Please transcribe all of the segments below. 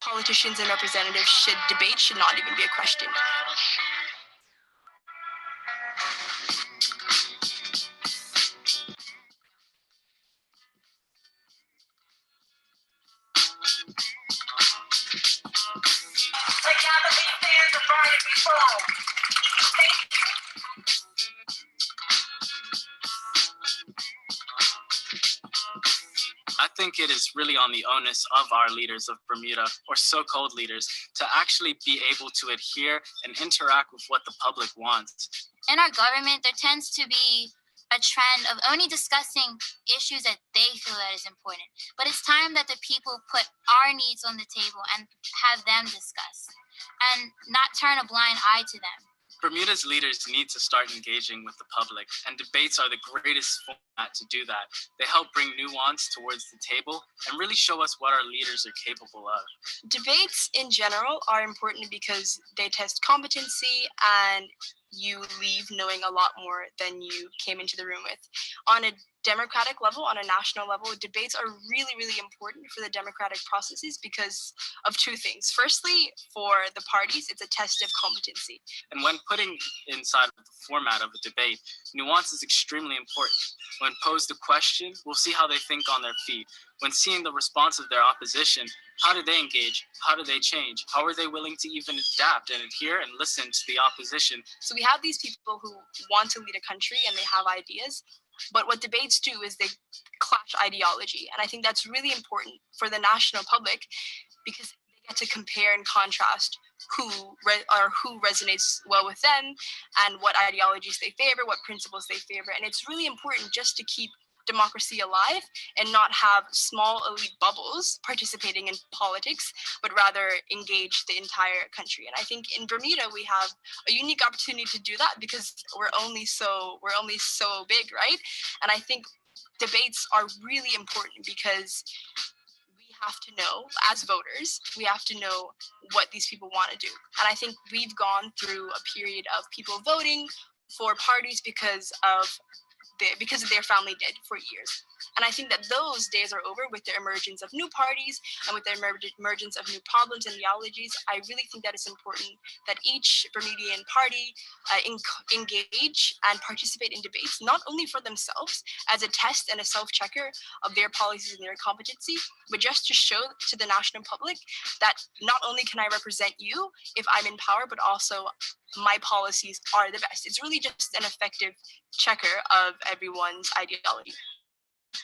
politicians and representatives should debate should not even be a question. I think it is really on the onus of our leaders of Bermuda, or so-called leaders, to actually be able to adhere and interact with what the public wants. In our government, there tends to be a trend of only discussing issues that they feel that is important. But it's time that the people put our needs on the table and have them discuss, and not turn a blind eye to them. Bermuda's leaders need to start engaging with the public, and debates are the greatest format to do that. They help bring nuance towards the table and really show us what our leaders are capable of. Debates in general are important because they test competency and you leave knowing a lot more than you came into the room with. On a democratic level, on a national level, debates are really, really important for the democratic processes because of two things. Firstly, for the parties, it's a test of competency. And when putting inside of the format of a debate, nuance is extremely important. When posed a question, we'll see how they think on their feet. When seeing the response of their opposition, how do they engage? How do they change? How are they willing to even adapt and adhere and listen to the opposition? So we have these people who want to lead a country and they have ideas, but what debates do is they clash ideology. And I think that's really important for the national public because they get to compare and contrast who resonates well with them and what ideologies they favor, what principles they favor. And it's really important just to keep democracy alive and not have small elite bubbles participating in politics, but rather engage the entire country. And I think in Bermuda we have a unique opportunity to do that because we're only so big, right? And I think debates are really important because we have to know, as voters, we have to know what these people want to do. And I think we've gone through a period of people voting for parties because their family did for years. And I think that those days are over with the emergence of new parties and with the emergence of new problems and ideologies. I really think that it's important that each Bermudian party engage and participate in debates, not only for themselves as a test and a self-checker of their policies and their competency, but just to show to the national public that not only can I represent you if I'm in power, but also my policies are the best. It's really just an effective checker of everyone's ideology.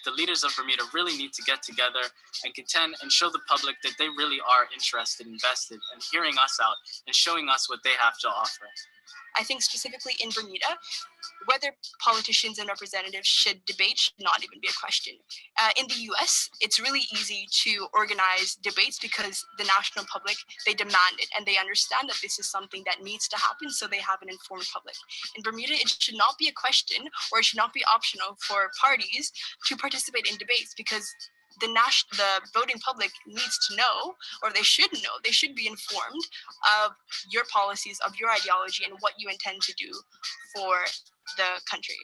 The leaders of Bermuda really need to get together and contend and show the public that they really are interested, invested, and hearing us out and showing us what they have to offer. I think specifically in Bermuda, whether politicians and representatives should debate should not even be a question. In the US, it's really easy to organize debates because the national public, they demand it and they understand that this is something that needs to happen, so they have an informed public. In Bermuda, it should not be a question or it should not be optional for parties to participate in debates because the voting public needs to know, or they should know, they should be informed of your policies, of your ideology, and what you intend to do for the country.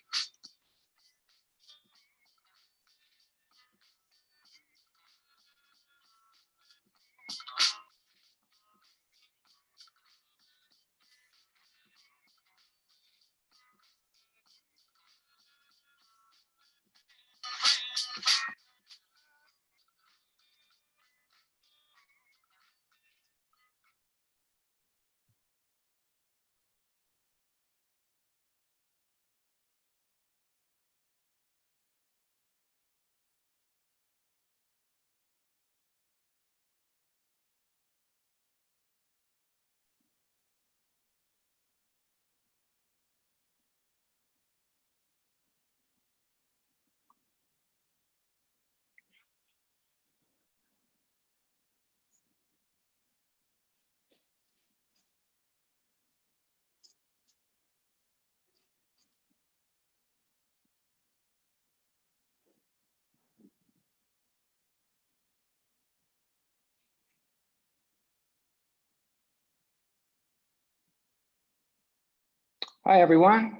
Hi, everyone.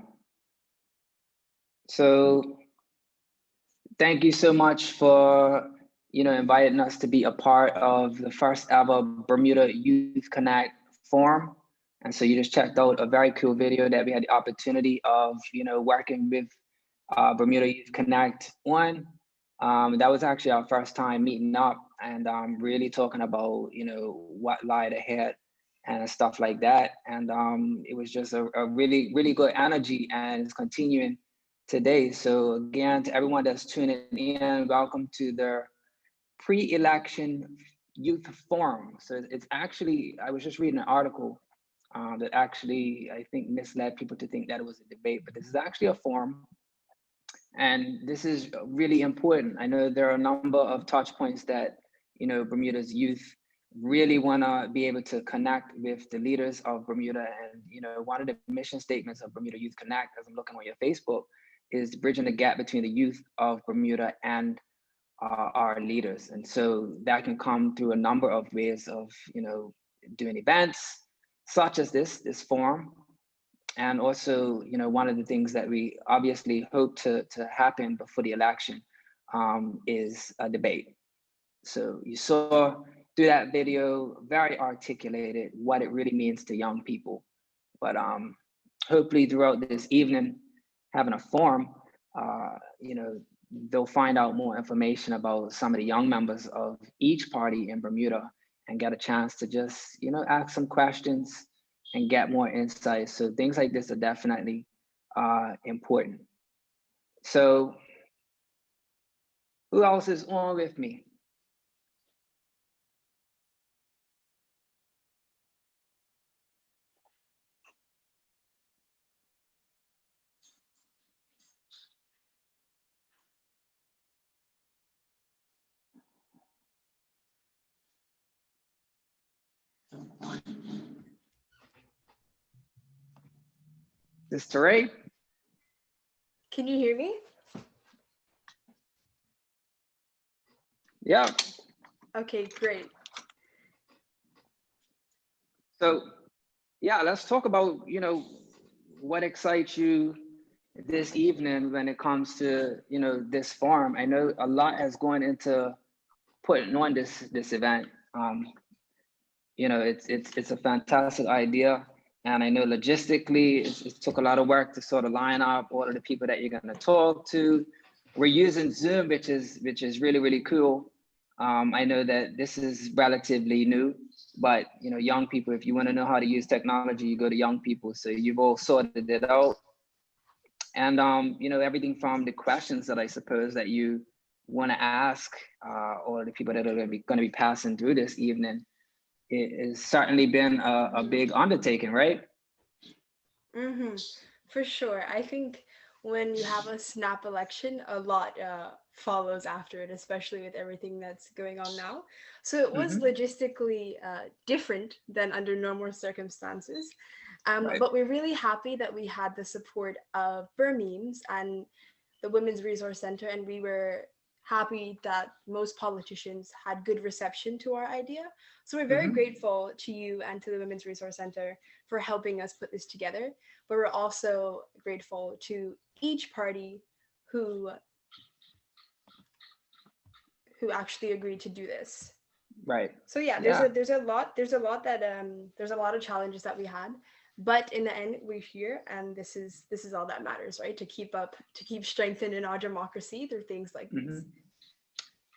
So thank you so much for inviting us to be a part of the first ever Bermuda Youth Connect Forum. And so you just checked out a very cool video that we had the opportunity of, working with Bermuda Youth Connect on. That was actually our first time meeting up and really talking about, what lied ahead and stuff like that. And it was just a really, really good energy, and it's continuing today. So again, to everyone that's tuning in, welcome to the pre-election youth forum. So it's actually, I was just reading an article that actually, I think, misled people to think that it was a debate, but this is actually a forum. And this is really important. I know there are a number of touch points that, Bermuda's youth really want to be able to connect with the leaders of Bermuda. And, one of the mission statements of Bermuda Youth Connect, as I'm looking on your Facebook, is bridging the gap between the youth of Bermuda and our leaders. And so that can come through a number of ways of, doing events such as this forum. And also, one of the things that we obviously hope to happen before the election is a debate. So you saw through that video, very articulated what it really means to young people. But hopefully throughout this evening, having a forum, they'll find out more information about some of the young members of each party in Bermuda and get a chance to just, ask some questions and get more insights. So things like this are definitely important. So who else is on with me? Mr. Ray? Can you hear me? Yeah. Okay, great. So, yeah, let's talk about, what excites you this evening when it comes to, this forum. I know a lot has gone into putting on this event. It's a fantastic idea. And I know logistically, it took a lot of work to sort of line up all of the people that you're going to talk to. We're using Zoom, which is really, really cool. I know that this is relatively new, but young people, if you want to know how to use technology, you go to young people. So you've all sorted it out. And everything from the questions that I suppose that you want to ask, or the people that are going to be passing through this evening, it has certainly been a big undertaking, right? Mm-hmm. For sure. I think when you have a snap election, a lot follows after it, especially with everything that's going on now. So it was logistically different than under normal circumstances. Right. But we're really happy that we had the support of Burmemes and the Women's Resource Center, and we were happy that most politicians had good reception to our idea. So we're very grateful to you and to the Women's Resource Center for helping us put this together. But we're also grateful to each party who actually agreed to do this. Right. So yeah, there's a lot of challenges that we had, but in the end we're here, and this is all that matters, right? To keep strengthening our democracy through things like these.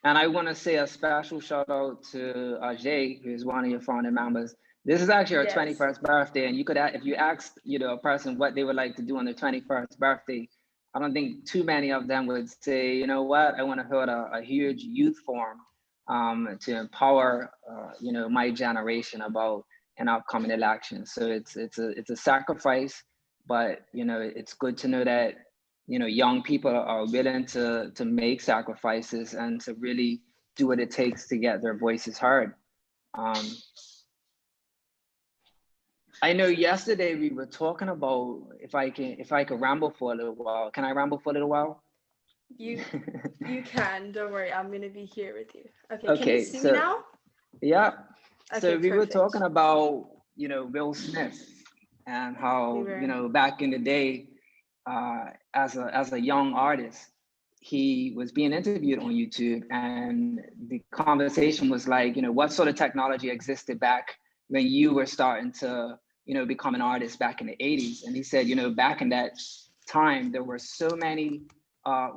And I want to say a special shout out to Ajay, who is one of your founding members. This is actually our 21st birthday, and you could, if you asked, a person what they would like to do on their 21st birthday, I don't think too many of them would say, you know what, I want to hold a huge youth forum to empower, my generation about an upcoming election. So it's a sacrifice, but it's good to know that young people are willing to make sacrifices and to really do what it takes to get their voices heard. I know yesterday we were talking about if I could ramble for a little while. Can I ramble for a little while? You can. Don't worry. I'm gonna be here with you. Okay. Can Okay, you see me now? Yeah. Okay, so we perfect. were talking about Will Smith and how back in the day, as a young artist, he was being interviewed on YouTube, and the conversation was like, what sort of technology existed back when you were starting to, become an artist back in the 80s? And he said, back in that time, there were so many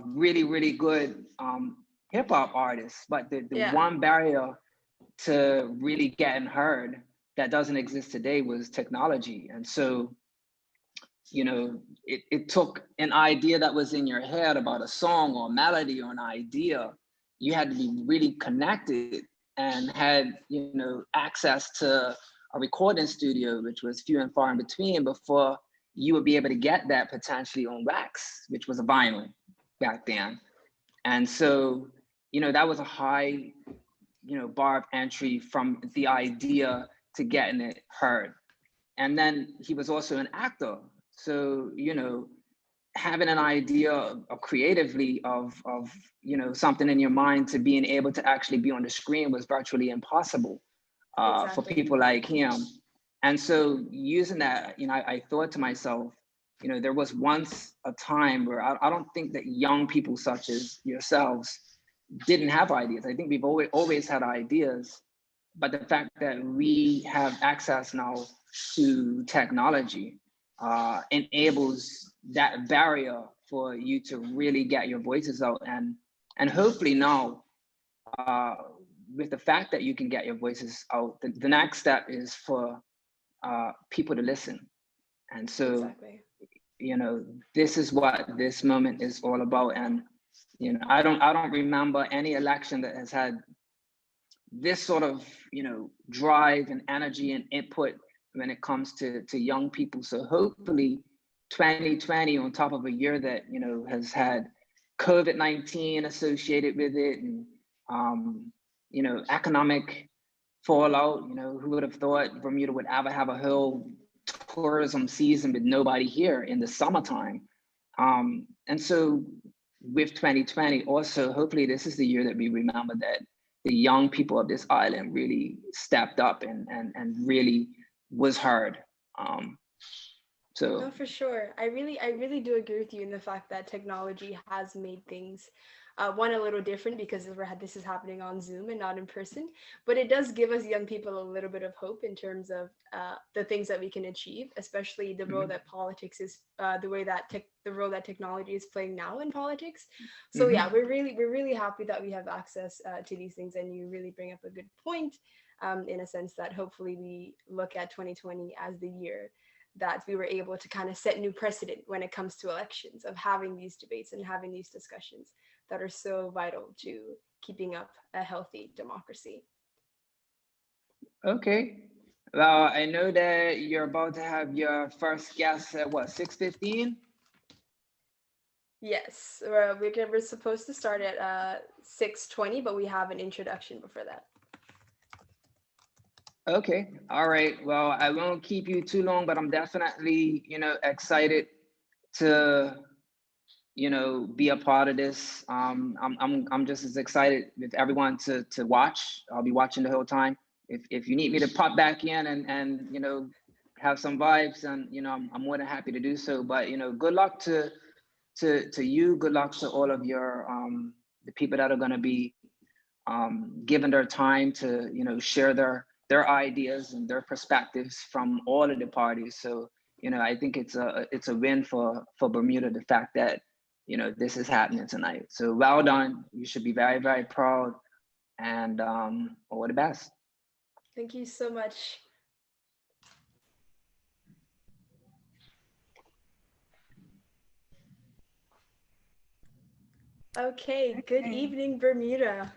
really, really good hip hop artists, but the one barrier to really getting heard that doesn't exist today was technology. And so, it took an idea that was in your head about a song or a melody or an idea. You had to be really connected and had, access to a recording studio, which was few and far in between, before you would be able to get that potentially on wax, which was a vinyl back then. And so, that was a high, bar of entry from the idea to getting it heard. And then he was also an actor. So, having an idea of creatively of something in your mind to being able to actually be on the screen was virtually impossible for people like him. And so using that, I thought to myself, there was once a time where I don't think that young people such as yourselves didn't have ideas. I think we've always had ideas, but the fact that we have access now to technology enables that barrier for you to really get your voices out. And hopefully now, with the fact that you can get your voices out, the next step is for people to listen. And so, this is what this moment is all about. And I don't remember any election that has had this sort of drive and energy and input when it comes to young people. So hopefully 2020, on top of a year that has had COVID-19 associated with it, and economic fallout. Who would have thought Bermuda would ever have a whole tourism season with nobody here in the summertime? And so with 2020, also hopefully this is the year that we remember that the young people of this island really stepped up and really was heard. No, for sure. I really do agree with you in the fact that technology has made things one a little different because this is happening on Zoom and not in person, but it does give us young people a little bit of hope in terms of the things that we can achieve, especially the role that politics is, the role that technology is playing now in politics. So yeah, we're really happy that we have access to these things, and you really bring up a good point in a sense that hopefully we look at 2020 as the year that we were able to kind of set new precedent when it comes to elections, of having these debates and having these discussions that are so vital to keeping up a healthy democracy. Okay. Well, I know that you're about to have your first guest at 6:15? Yes, we're supposed to start at 6:20, but we have an introduction before that. Okay. All right. Well, I won't keep you too long, but I'm definitely, excited to, be a part of this. I'm just as excited with everyone to watch. I'll be watching the whole time. If you need me to pop back in and have some vibes, and I'm more than happy to do so. But good luck to you. Good luck to all of your the people that are going to be given their time to share their ideas and their perspectives from all of the parties. So I think it's a win for Bermuda, the fact that this is happening tonight. So well done. You should be very, very proud, and all the best. Thank you so much. Okay, good evening, Bermuda.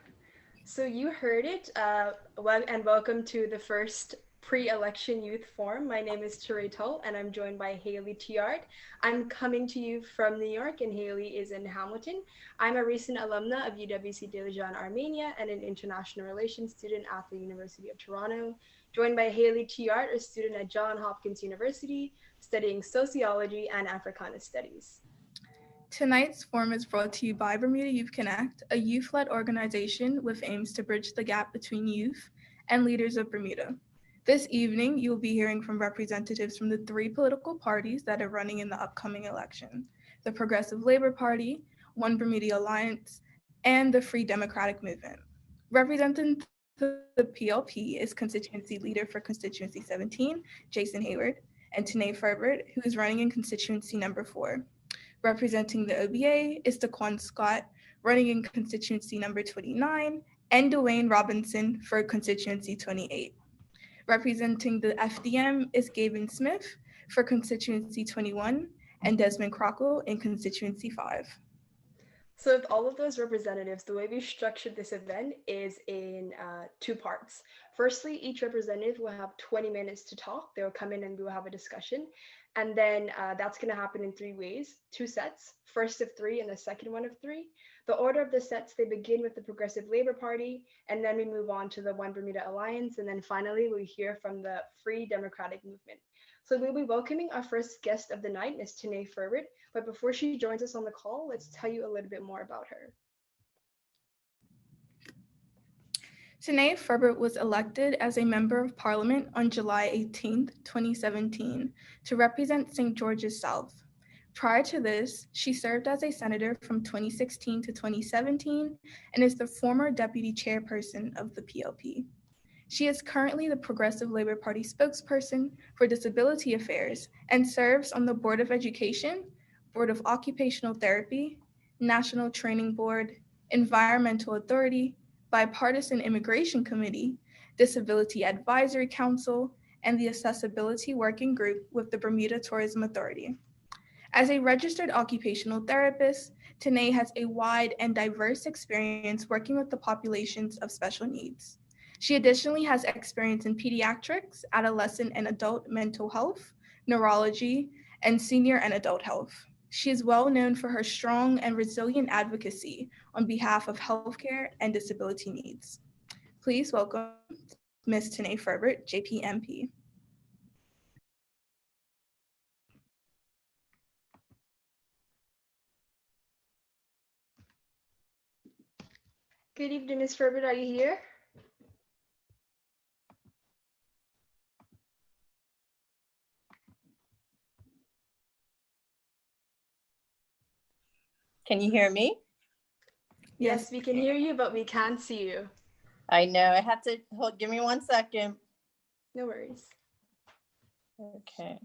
So you heard it, and welcome to the first pre-election youth forum. My name is Teray Tull, and I'm joined by Haley Tiard. I'm coming to you from New York, and Haley is in Hamilton. I'm a recent alumna of UWC Dilijan, Armenia, and an international relations student at the University of Toronto. Joined by Haley Tiard, a student at Johns Hopkins University, studying sociology and Africana studies. Tonight's forum is brought to you by Bermuda Youth Connect, a youth-led organization with aims to bridge the gap between youth and leaders of Bermuda. This evening, you will be hearing from representatives from the 3 political parties that are running in the upcoming election: the Progressive Labor Party, One Bermuda Alliance, and the Free Democratic Movement. Representing the PLP is constituency leader for constituency 17, Jason Hayward, and Tanae Ferbert, who is running in constituency number 4. Representing the OBA is Daquan Scott, running in constituency number 29, and Dwayne Robinson for constituency 28. Representing the FDM is Gavin Smith for constituency 21, and Desmond Crockle in constituency 5. So with all of those representatives, the way we structured this event is in 2 parts. Firstly, each representative will have 20 minutes to talk. They'll come in and we'll have a discussion. And then that's going to happen in 3 ways, 2 sets, first of 3 and the second one of 3. The order of the sets, they begin with the Progressive Labor Party, and then we move on to the One Bermuda Alliance, and then finally we hear from the Free Democratic Movement. So we'll be welcoming our first guest of the night, Ms. Tanae Ferbert. But before she joins us on the call, let's tell you a little bit more about her. Tanae Ferbert was elected as a Member of Parliament on July 18, 2017, to represent St. George's South. Prior to this, she served as a senator from 2016 to 2017 and is the former deputy chairperson of the PLP. She is currently the Progressive Labor Party spokesperson for Disability Affairs and serves on the Board of Education, Board of Occupational Therapy, National Training Board, Environmental Authority, Bipartisan Immigration Committee, Disability Advisory Council, and the Accessibility Working Group with the Bermuda Tourism Authority. As a registered occupational therapist, Tanae has a wide and diverse experience working with the populations of special needs. She additionally has experience in pediatrics, adolescent and adult mental health, neurology, and senior and adult health. She is well known for her strong and resilient advocacy on behalf of healthcare and disability needs. Please welcome Ms. Tanae Ferbert, JPMP. Good evening, Ms. Ferbert. Are you here? Can you hear me? Yes, we can hear you, but we can't see you. I know. I have to give me 1 second. No worries. Okay.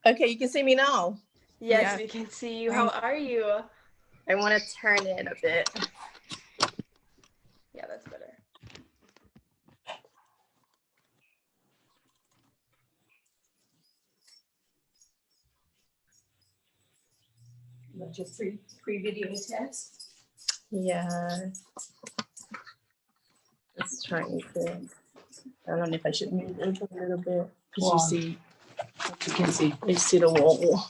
Okay, you can see me now. Yes, we can see you. How are you? I want to turn it a bit. Yeah, that's better. Just pre-video test. Yeah. Just trying to. I don't know if I should move it a little bit because you can see the wall.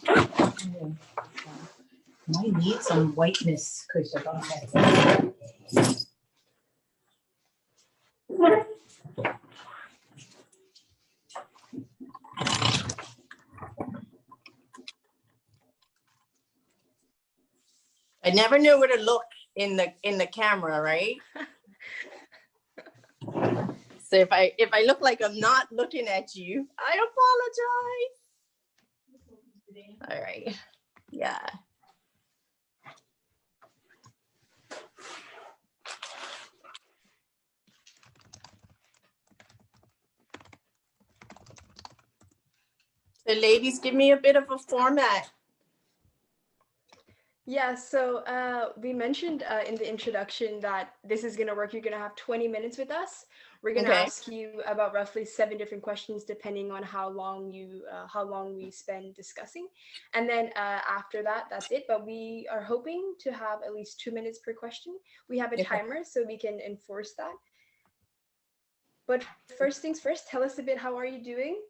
Might need some whiteness because I don't have that. I never knew where to look in the camera, right? So if I look like I'm not looking at you, I apologize. All right. Yeah. So ladies, give me a bit of a format. Yeah, so we mentioned in the introduction that this is going to work. You're going to have 20 minutes with us. We're going to ask you about roughly 7 different questions, depending on how long we spend discussing. And then after that, that's it. But we are hoping to have at least 2 minutes per question. We have a timer, so we can enforce that. But first things first, tell us a bit, how are you doing?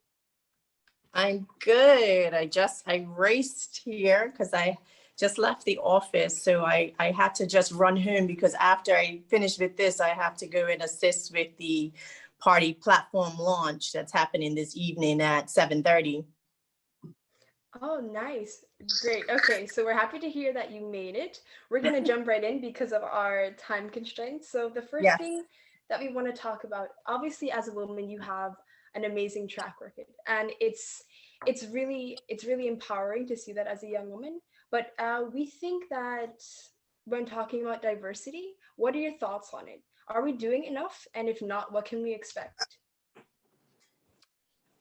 I'm good. I raced here because I just left the office. So I had to just run home because after I finish with this, I have to go and assist with the party platform launch that's happening this evening at 7:30. Oh, nice. Great. Okay, so we're happy to hear that you made it. We're going to jump right in because of our time constraints. So the first thing that we want to talk about, obviously as a woman, you have an amazing track record, and it's it's really empowering to see that as a young woman. But we think that when talking about diversity, what are your thoughts on it? Are we doing enough? And if not, what can we expect?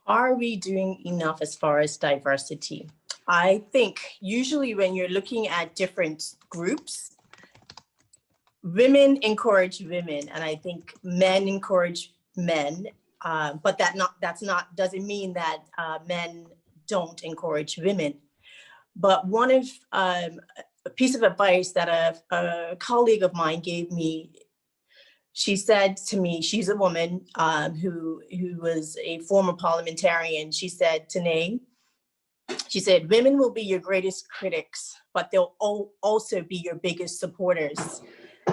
Are we doing enough as far as diversity? I think usually when you're looking at different groups, women encourage women, and I think men encourage men. But doesn't mean that men don't encourage women. But one of a piece of advice that a colleague of mine gave me, she said to me, she's a woman who was a former parliamentarian. She said, Tanae, she said, women will be your greatest critics, but they'll also be your biggest supporters.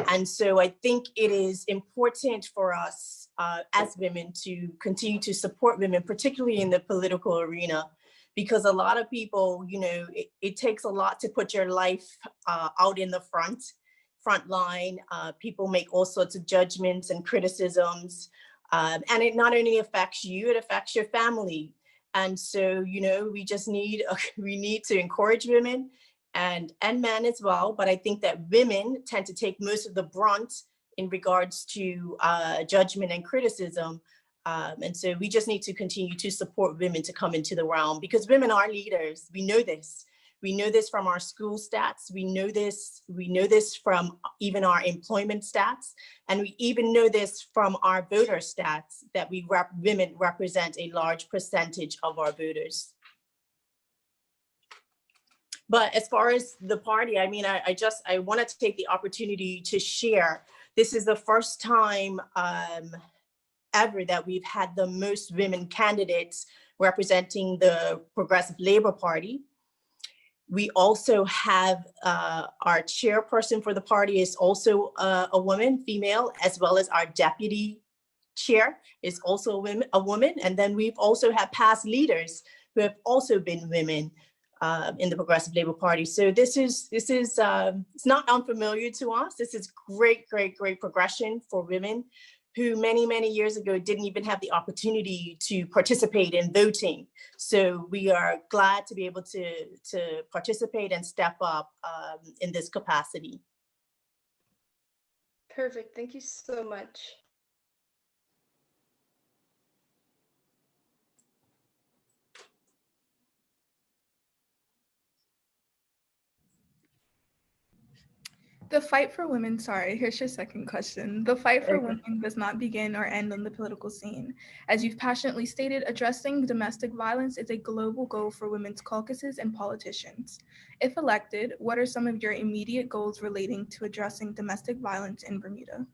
And so I think it is important for us as women to continue to support women, particularly in the political arena, because a lot of people, it takes a lot to put your life out in the front line. People make all sorts of judgments and criticisms. And it not only affects you, it affects your family. And so, we just need to encourage women and men as well. But I think that women tend to take most of the brunt in regards to judgment and criticism. And so we just need to continue to support women to come into the realm, because women are leaders. We know this. We know this from our school stats. We know this from even our employment stats. And we even know this from our voter stats, that women represent a large percentage of our voters. But as far as the party, I mean, I wanted to take the opportunity to share. This is the first time ever that we've had the most women candidates representing the Progressive Labour Party. We also have our chairperson for the party is also a woman, female, as well as our deputy chair is also a woman. And then we've also had past leaders who have also been women in the Progressive Labour Party. So this is it's not unfamiliar to us. This is great progression for women who many years ago didn't even have the opportunity to participate in voting. So we are glad to be able to participate and step up in this capacity. Perfect. Thank you so much. The fight for women, sorry, here's your second question. The fight for women does not begin or end on the political scene. As you've passionately stated, addressing domestic violence is a global goal for women's caucuses and politicians. If elected, what are some of your immediate goals relating to addressing domestic violence in Bermuda?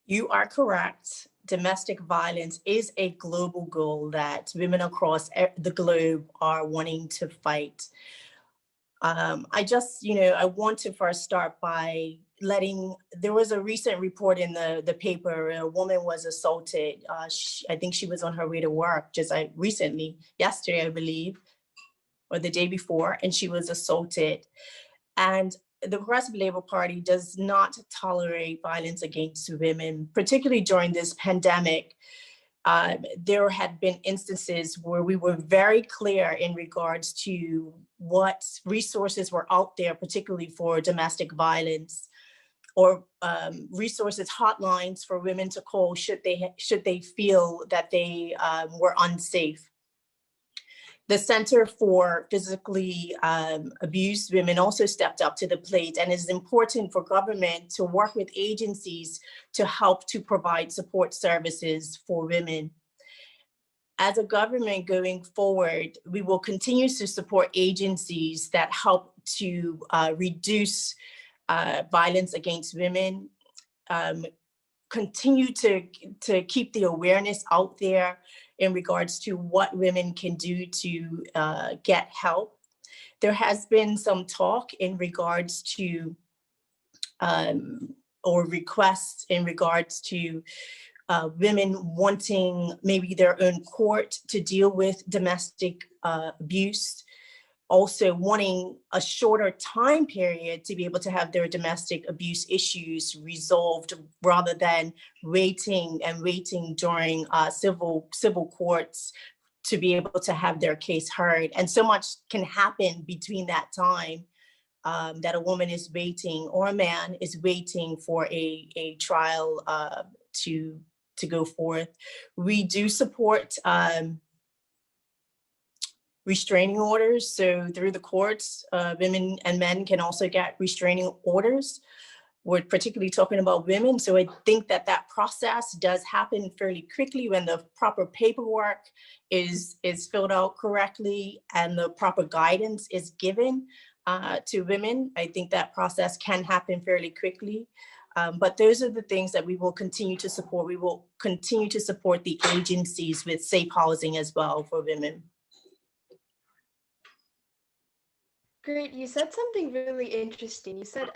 You are correct. Domestic violence is a global goal that women across the globe are wanting to fight. I want to first start by there was a recent report in the paper. A woman was assaulted. I think she was on her way to work recently, yesterday, I believe, or the day before, and she was assaulted. And the Progressive Labour Party does not tolerate violence against women, particularly during this pandemic. There had been instances where we were very clear in regards to what resources were out there, particularly for domestic violence, or resources, hotlines for women to call should they feel that they were unsafe. The Center for Physically Abused Women also stepped up to the plate, and it is important for government to work with agencies to help to provide support services for women. As a government going forward, we will continue to support agencies that help to reduce violence against women, continue to keep the awareness out there in regards to what women can do to get help. There has been some talk in regards to or requests in regards to women wanting maybe their own court to deal with domestic abuse, also wanting a shorter time period to be able to have their domestic abuse issues resolved rather than waiting during civil courts to be able to have their case heard. And so much can happen between that time that a woman is waiting, or a man is waiting for a trial to go forth. We do support restraining orders. So through the courts, women and men can also get restraining orders. We're particularly talking about women. So I think that process does happen fairly quickly when the proper paperwork is filled out correctly and the proper guidance is given to women. I think that process can happen fairly quickly. But those are the things that we will continue to support. We will continue to support the agencies with safe housing as well for women. Great. You said something really interesting. You said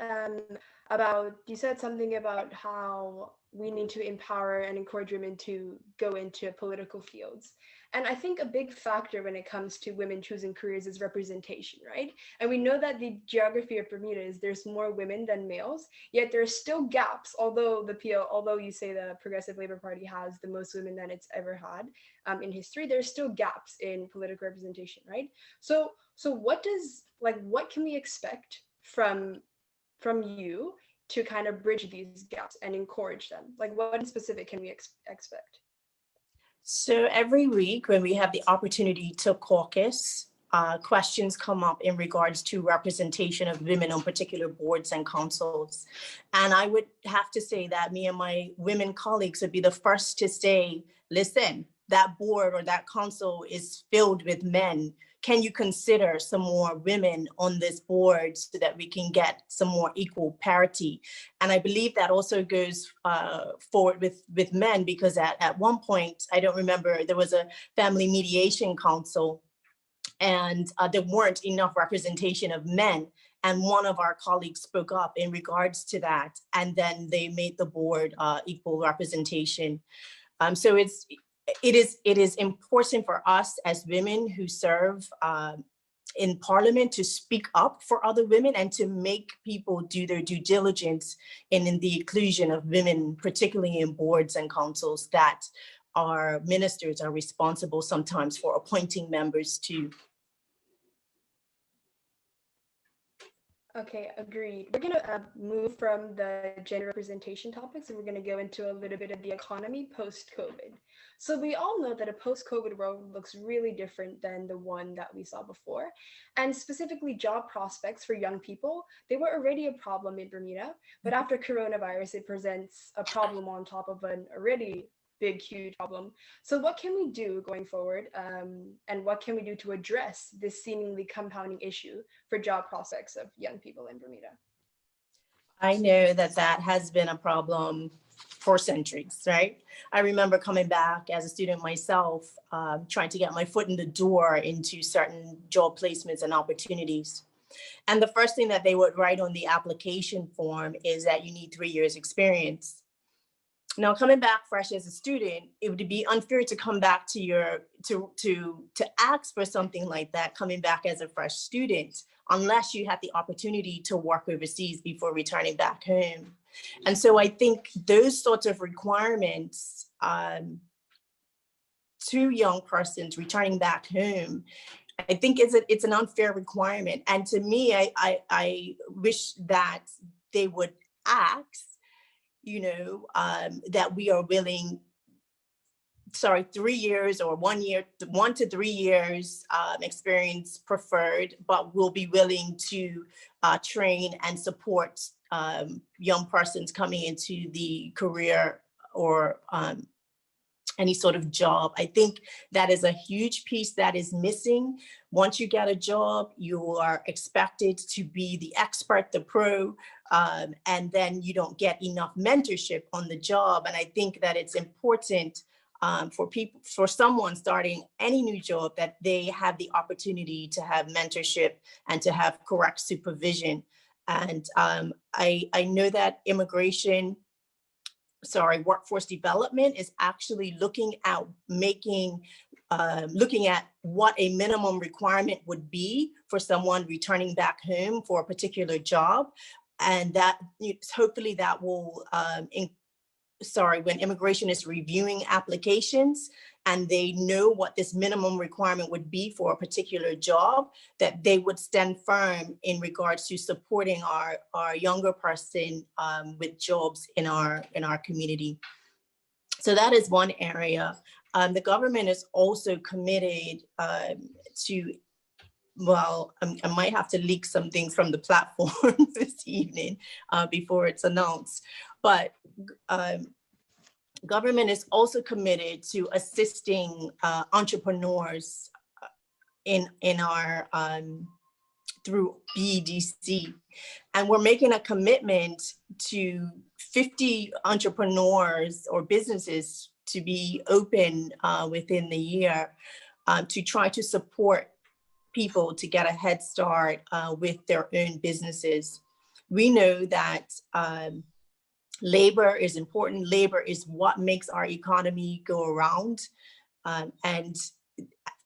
something about how we need to empower and encourage women to go into political fields. And I think a big factor when it comes to women choosing careers is representation, right? And we know that the geography of Bermuda is there's more women than males, yet there's still gaps. Although you say the Progressive Labor Party has the most women than it's ever had in history, there's still gaps in political representation, right? So what can we expect from you to kind of bridge these gaps and encourage them? Like, what in specific can we expect? So every week when we have the opportunity to caucus, questions come up in regards to representation of women on particular boards and councils. And I would have to say that me and my women colleagues would be the first to say, listen, that board or that council is filled with men. Can you consider some more women on this board so that we can get some more equal parity? And I believe that also goes forward with men, because at one point, I don't remember, there was a family mediation council and there weren't enough representation of men. And one of our colleagues spoke up in regards to that. And then they made the board equal representation. So it is important for us as women who serve in Parliament to speak up for other women and to make people do their due diligence in the inclusion of women, particularly in boards and councils that our ministers are responsible sometimes for appointing members to. Okay, agreed. We're going to move from the gender representation topics, and we're going to go into a little bit of the economy post-COVID. So we all know that a post-COVID world looks really different than the one that we saw before. And specifically job prospects for young people, they were already a problem in Bermuda, but after coronavirus, it presents a problem on top of an already big, huge problem. So what can we do going forward, and what can we do to address this seemingly compounding issue for job prospects of young people in Bermuda? I know that has been a problem for centuries, right? I remember coming back as a student myself, trying to get my foot in the door into certain job placements and opportunities. And the first thing that they would write on the application form is that you need 3 years experience. Now, coming back fresh as a student, it would be unfair to come back to ask for something like that, coming back as a fresh student, unless you had the opportunity to work overseas before returning back home. And so I think those sorts of requirements to young persons returning back home, I think it's an unfair requirement. And to me, I wish that they would ask, that we are willing, 3 years or 1 year, 1 to 3 years experience preferred, but we'll be willing to train and support young persons coming into the career or any sort of job. I think that is a huge piece that is missing. Once you get a job, you are expected to be the expert, the pro, and then you don't get enough mentorship on the job. And I think that it's important for someone starting any new job that they have the opportunity to have mentorship and to have correct supervision. And I know that workforce development is actually looking at making looking at what a minimum requirement would be for someone returning back home for a particular job. And that hopefully that will, when immigration is reviewing applications and they know what this minimum requirement would be for a particular job, that they would stand firm in regards to supporting our younger person with jobs in our community. So that is one area. The government is also committed to, well, I might have to leak some things from the platform this evening before it's announced, but government is also committed to assisting entrepreneurs in our through BEDC, and we're making a commitment to 50 entrepreneurs or businesses to be open within the year to try to support people to get a head start with their own businesses. We know that labor is important. Labor is what makes our economy go around. And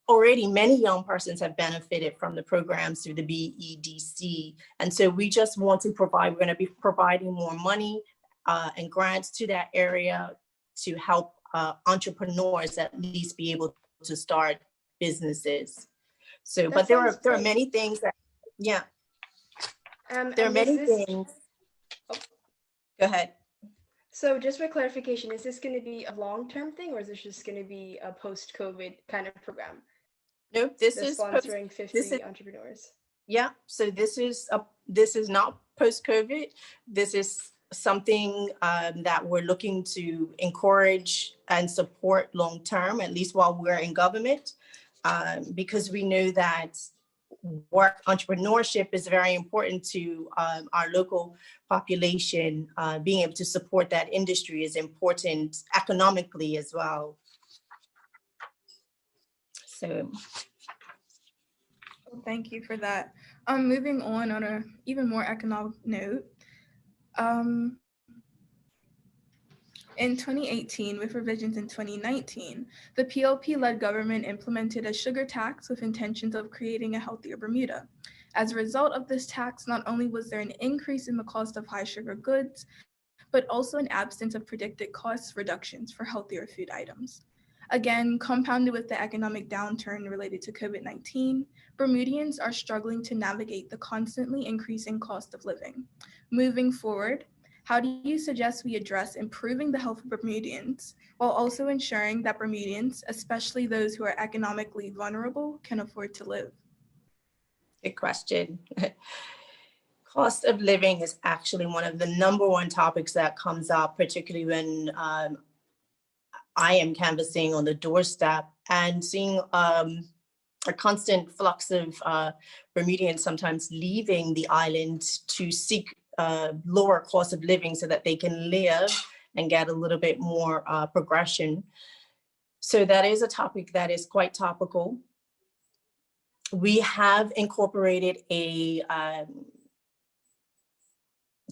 already many young persons have benefited from the programs through the BEDC. And so we just want to provide, we're going to be providing more money and grants to that area to help entrepreneurs at least be able to start businesses. So, but there are many things that, yeah. There are many things. Oh, go ahead. So just for clarification, is this going to be a long-term thing, or is this just going to be a post-COVID kind of program? Nope, this is sponsoring 50 entrepreneurs. Yeah, so this is not post-COVID. This is something that we're looking to encourage and support long-term, at least while we're in government, because we know that entrepreneurship is very important to our local population. Being able to support that industry is important economically as well. So. Well, thank you for that. Moving on a even more economic note. In 2018, with revisions in 2019, the PLP-led government implemented a sugar tax with intentions of creating a healthier Bermuda. As a result of this tax, not only was there an increase in the cost of high sugar goods, but also an absence of predicted cost reductions for healthier food items. Again, compounded with the economic downturn related to COVID-19, Bermudians are struggling to navigate the constantly increasing cost of living. Moving forward, how do you suggest we address improving the health of Bermudians while also ensuring that Bermudians, especially those who are economically vulnerable, can afford to live? Good question. Cost of living is actually one of the #1 topics that comes up, particularly when I am canvassing on the doorstep and seeing a constant flux of Bermudians sometimes leaving the island to seek lower cost of living so that they can live and get a little bit more progression. So that is a topic that is quite topical. We have incorporated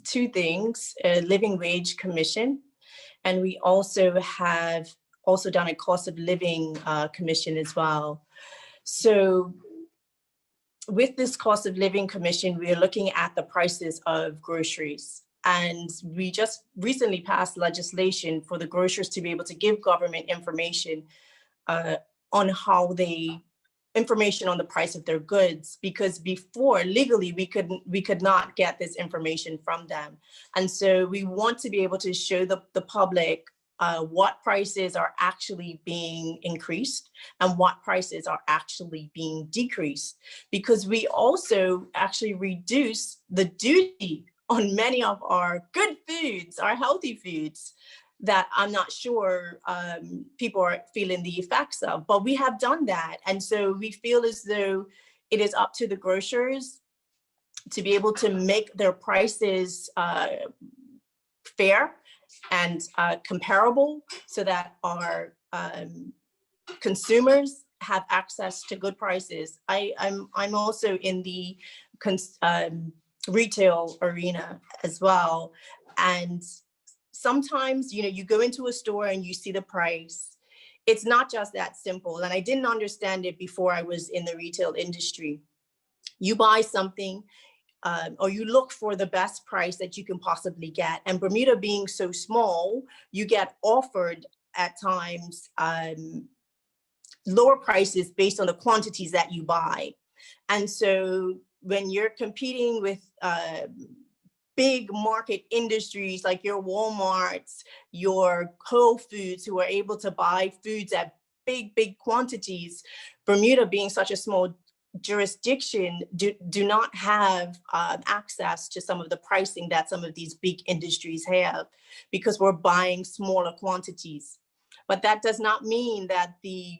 two things, a living wage commission, and we also have done a cost of living commission as well. So with this cost of living commission, we are looking at the prices of groceries. And we just recently passed legislation for the grocers to be able to give government information on how information on the price of their goods, because before legally we could not get this information from them. And so we want to be able to show the public what prices are actually being increased and what prices are actually being decreased, because we also actually reduce the duty on many of our good foods, our healthy foods, that I'm not sure people are feeling the effects of, but we have done that. And so we feel as though it is up to the grocers to be able to make their prices fair and comparable so that our consumers have access to good prices. I'm also in the retail arena as well. And sometimes, you go into a store and you see the price it's not just that simple. And I didn't understand it before I was in the retail industry. You buy something, or you look for the best price that you can possibly get. And Bermuda being so small, you get offered at times lower prices based on the quantities that you buy. And so when you're competing with big market industries like your Walmarts, your Whole Foods, who are able to buy foods at big quantities, Bermuda being such a small jurisdiction do not have access to some of the pricing that some of these big industries have, because we're buying smaller quantities. But that does not mean that the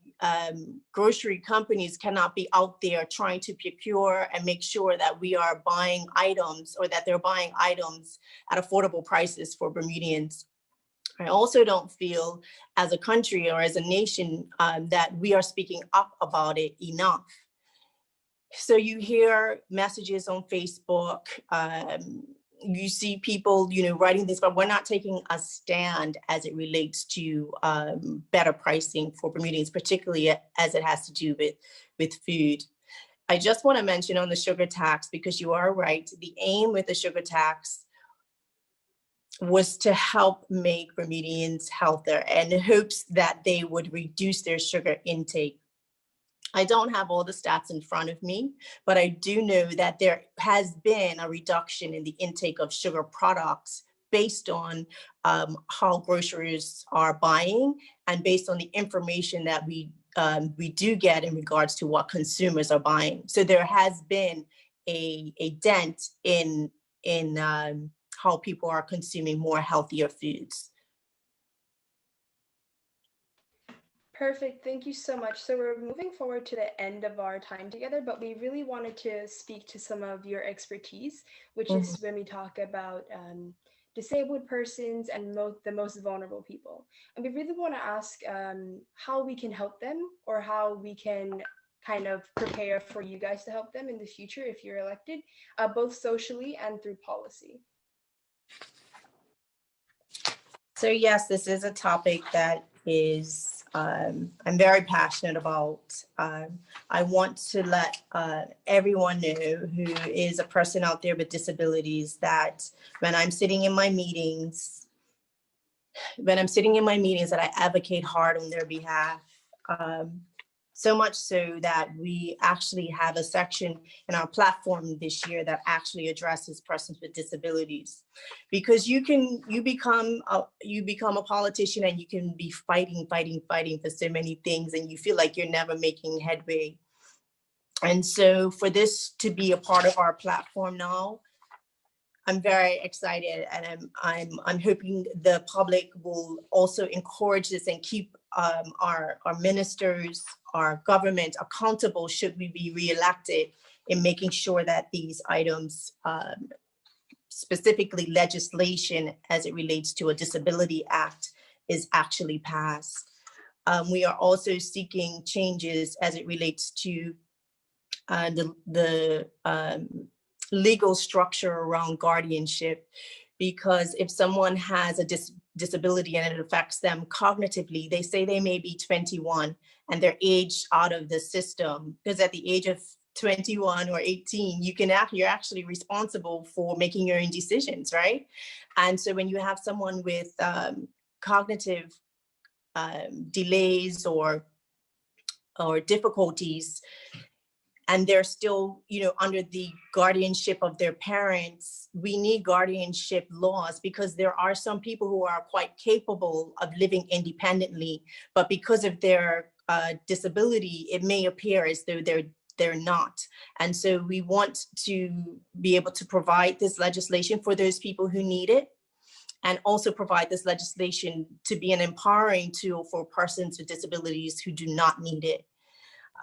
grocery companies cannot be out there trying to procure and make sure that we are buying items, or that they're buying items at affordable prices for Bermudians. I also don't feel as a country or as a nation that we are speaking up about it enough. So you hear messages on Facebook, you see people, writing this, but we're not taking a stand as it relates to better pricing for Bermudians, particularly as it has to do with food. I just want to mention on the sugar tax, because you are right, the aim with the sugar tax was to help make Bermudians healthier, and hopes that they would reduce their sugar intake. I don't have all the stats in front of me, but I do know that there has been a reduction in the intake of sugar products based on how grocers are buying, and based on the information that we do get in regards to what consumers are buying. So there has been a dent in how people are consuming more healthier foods. Perfect. Thank you so much. So we're moving forward to the end of our time together, but we really wanted to speak to some of your expertise, which is when we talk about disabled persons and the most vulnerable people. And we really want to ask how we can help them, or how we can kind of prepare for you guys to help them in the future if you're elected, both socially and through policy. So yes, this is a topic that is I'm very passionate about. I want to let everyone know who is a person out there with disabilities that when I'm sitting in my meetings, that I advocate hard on their behalf. So much so that we actually have a section in our platform this year that actually addresses persons with disabilities, because you become a politician and you can be fighting for so many things, and you feel like you're never making headway. And so for this to be a part of our platform now, I'm very excited, and I'm hoping the public will also encourage this and keep our ministers, our government accountable should we be reelected, in making sure that these items, specifically legislation as it relates to a Disability Act, is actually passed. We are also seeking changes as it relates to the legal structure around guardianship, because if someone has a disability and it affects them cognitively, they say they may be 21 and they're aged out of the system, because at the age of 21 or 18, you're actually responsible for making your own decisions, right? And so when you have someone with cognitive delays or difficulties, and they're still, under the guardianship of their parents, we need guardianship laws, because there are some people who are quite capable of living independently, but because of their disability, it may appear as though they're not. And so we want to be able to provide this legislation for those people who need it, and also provide this legislation to be an empowering tool for persons with disabilities who do not need it.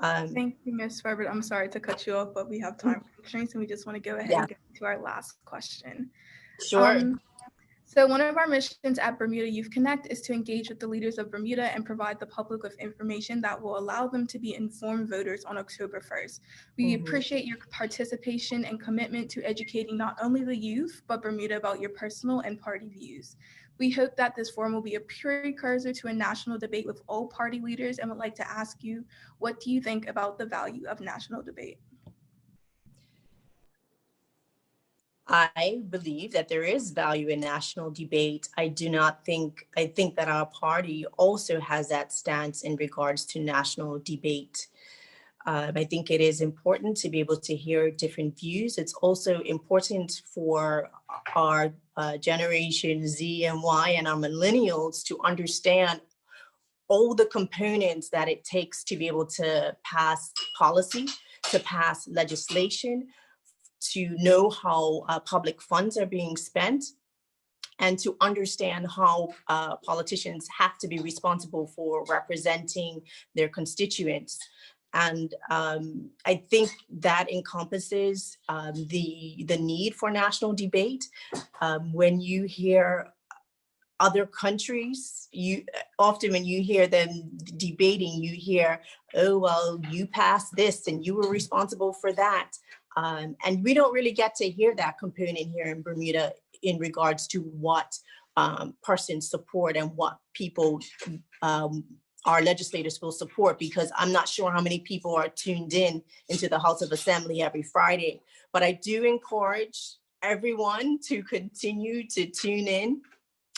Thank you, Ms. Farbert. I'm sorry to cut you off, but we have time constraints and we just want to go ahead and get to our last question. Sure. So one of our missions at Bermuda Youth Connect is to engage with the leaders of Bermuda and provide the public with information that will allow them to be informed voters on October 1st. We appreciate your participation and commitment to educating not only the youth, but Bermuda about your personal and party views. We hope that this forum will be a precursor to a national debate with all party leaders, and would like to ask you, what do you think about the value of national debate? I believe that there is value in national debate. I think that our party also has that stance in regards to national debate. I think it is important to be able to hear different views. It's also important for our generation Z and Y and our millennials to understand all the components that it takes to be able to pass policy, to pass legislation, to know how public funds are being spent, and to understand how politicians have to be responsible for representing their constituents. And I think that encompasses the need for national debate. When you hear other countries, often when you hear them debating, you hear, oh, well, you passed this and you were responsible for that. And we don't really get to hear that component here in Bermuda in regards to what persons support and what people, our legislators will support, because I'm not sure how many people are tuned in into the House of Assembly every Friday. But I do encourage everyone to continue to tune in.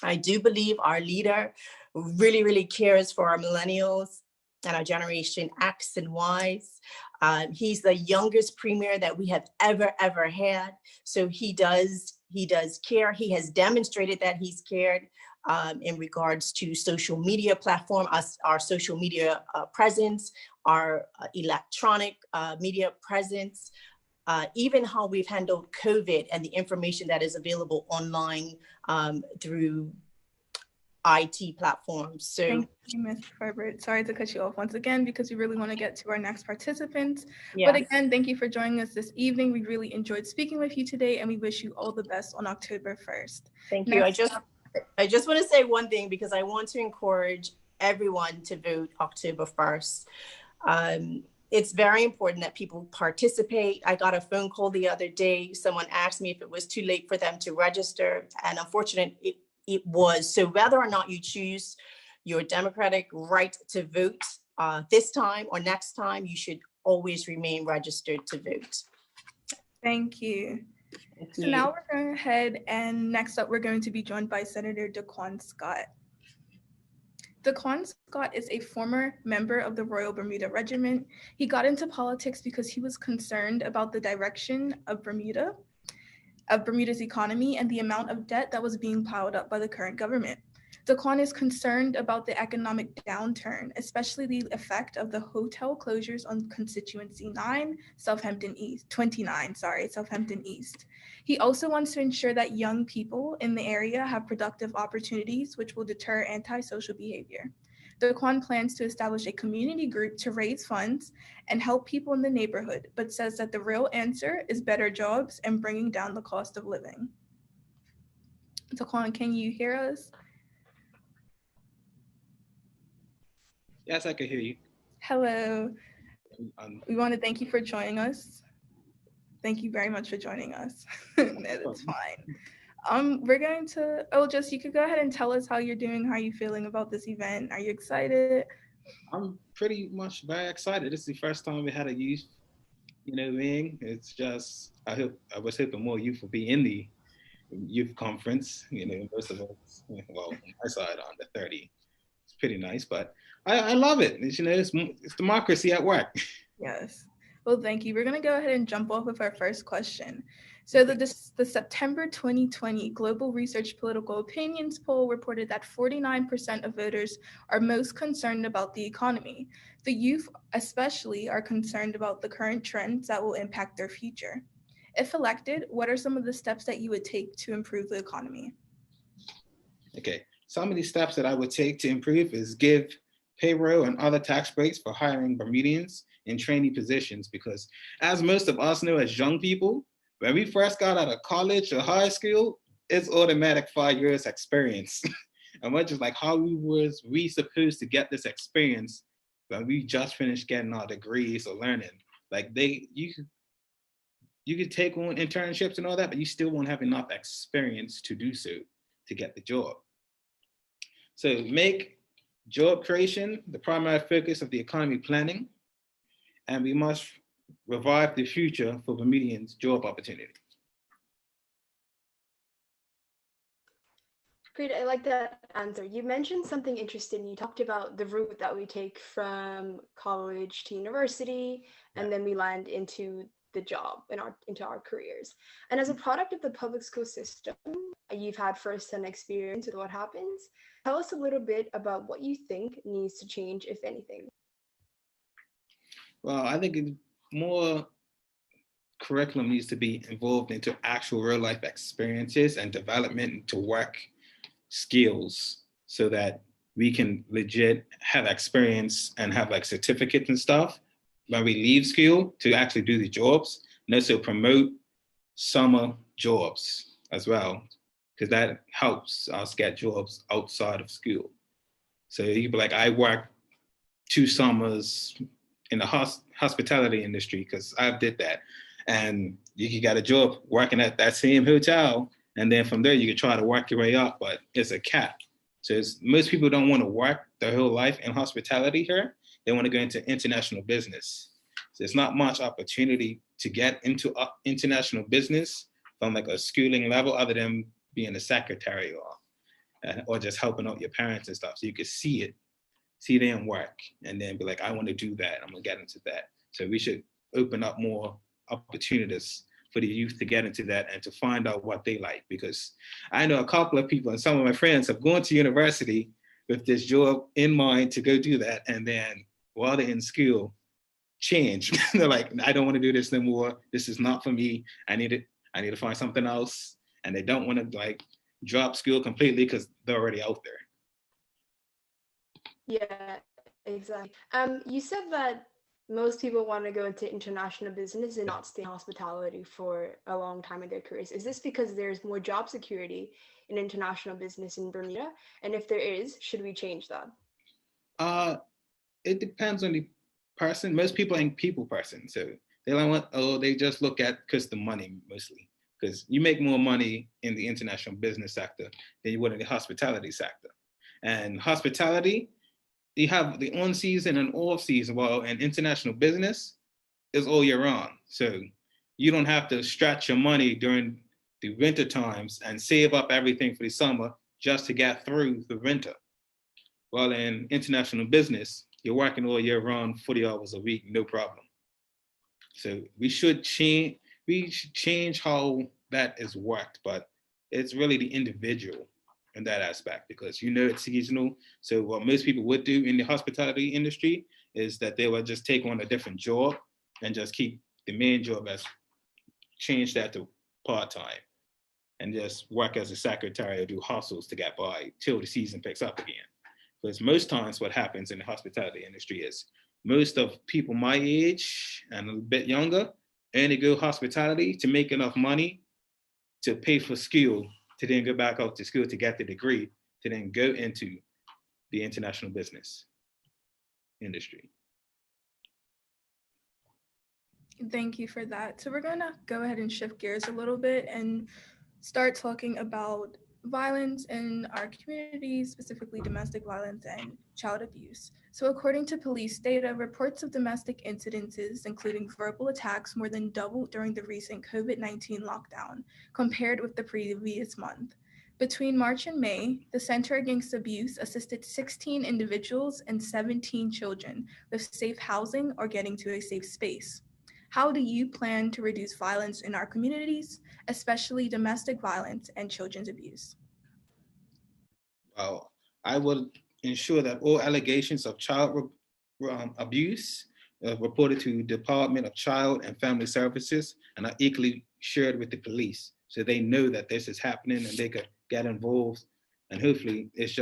I do believe our leader really, really cares for our millennials and our generation X and Ys. He's the youngest premier that we have ever had. So he does care. He has demonstrated that he's cared in regards to social media platform, our social media presence, our electronic media presence, even how we've handled COVID and the information that is available online through IT platforms. So thank you, Ms. Farbert. Sorry to cut you off once again, because we really want to get to our next participants. yes. But again, thank you for joining us this evening. We really enjoyed speaking with you today, and we wish you all the best on October 1st. Thank you. I just want to say one thing, because I want to encourage everyone to vote October 1st. It's very important that people participate. I got a phone call the other day. Someone asked me if it was too late for them to register, and unfortunately it was. So whether or not you choose your democratic right to vote this time or next time, you should always remain registered to vote. Thank you. So now we're going ahead, and next up we're going to be joined by Senator Daquan Scott. Daquan Scott is a former member of the Royal Bermuda Regiment. He got into politics because he was concerned about the direction of Bermuda's economy and the amount of debt that was being piled up by the current government. Daquan is concerned about the economic downturn, especially the effect of the hotel closures on constituency 29, Southampton East. He also wants to ensure that young people in the area have productive opportunities, which will deter antisocial behavior. Daquan plans to establish a community group to raise funds and help people in the neighborhood, but says that the real answer is better jobs and bringing down the cost of living. Daquan, can you hear us? Yes, I can hear you. Hello. We want to thank you for joining us. Thank you very much for joining us. No, that's fine. We're going to, Jess, you could go ahead and tell us how you're doing, how you're feeling about this event. Are you excited? I'm pretty much very excited. This is the first time we had a youth, meeting. It's just, I was hoping more youth would be in the youth conference. Most of us, well, on my side, under 30. It's pretty nice, but I love it. It's democracy at work. Yes. Well, thank you. We're going to go ahead and jump off with our first question. So the September 2020 Global Research Political Opinions poll reported that 49% of voters are most concerned about the economy. The youth especially are concerned about the current trends that will impact their future. If elected, what are some of the steps that you would take to improve the economy? Okay, some of the steps that I would take to improve is give payroll and other tax breaks for hiring Bermudians in trainee positions, because as most of us know as young people, when we first got out of college or high school, it's automatic 5 years experience. And we're just like, how was we supposed to get this experience when we just finished getting our degrees or learning? Like you could take on internships and all that, but you still won't have enough experience to do so to get the job. So make job creation the primary focus of the economy planning, and we must revive the future for Bermudians' job opportunity. Great, I like that answer. You mentioned something interesting. You talked about the route that we take from college to university, and then we land into the job and into our careers. And as a product of the public school system, you've had first-hand experience with what happens. Tell us a little bit about what you think needs to change, if anything. Well, I think more curriculum needs to be involved into actual real life experiences and development into work skills so that we can legit have experience and have like certificates and stuff when we leave school to actually do the jobs, and also promote summer jobs as well, because that helps us get jobs outside of school. So you be like, I worked 2 summers in the hospitality industry because I did that. And you got a job working at that same hotel. And then from there, you can try to work your way up, but it's a cap. So most people don't want to work their whole life in hospitality here. They want to go into international business. So there's not much opportunity to get into international business from like a schooling level other than being a secretary or just helping out your parents and stuff. So you can see them work and then be like, I want to do that. I'm going to get into that. So we should open up more opportunities for the youth to get into that and to find out what they like. Because I know a couple of people and some of my friends have gone to university with this job in mind to go do that. And then while they're in school, change. They're like, I don't want to do this no more. This is not for me. I need to find something else. And they don't want to like drop school completely because they're already out there. Yeah, exactly. You said that most people want to go into international business and not stay in hospitality for a long time in their careers. Is this because there's more job security in international business in Bermuda? And if there is, should we change that? It depends on the person. Most people ain't people person, so they just look at because the money mostly. Because you make more money in the international business sector than you would in the hospitality sector. And hospitality, you have the on season and off season. While in international business is all year round. So you don't have to stretch your money during the winter times and save up everything for the summer just to get through the winter. While in international business, you're working all year round, 40 hours a week, no problem. So we should change how that is worked, but it's really the individual in that aspect because it's seasonal. So what most people would do in the hospitality industry is that they would just take on a different job and just keep the main job as change that to part-time and just work as a secretary or do hustles to get by till the season picks up again. Because most times what happens in the hospitality industry is most of people my age and a bit younger only go hospitality to make enough money to pay for school, to then go back out to school to get the degree, to then go into the international business industry. Thank you for that. So we're going to go ahead and shift gears a little bit and start talking about violence in our communities, specifically domestic violence and child abuse. So according to police data, reports of domestic incidences, including verbal attacks, more than doubled during the recent COVID-19 lockdown compared with the previous month. Between March and May, the Center Against Abuse assisted 16 individuals and 17 children with safe housing or getting to a safe space. How do you plan to reduce violence in our communities, especially domestic violence and children's abuse? Well, I will ensure that all allegations of child abuse are reported to the Department of Child and Family Services and are equally shared with the police so they know that this is happening and they could get involved. And hopefully it's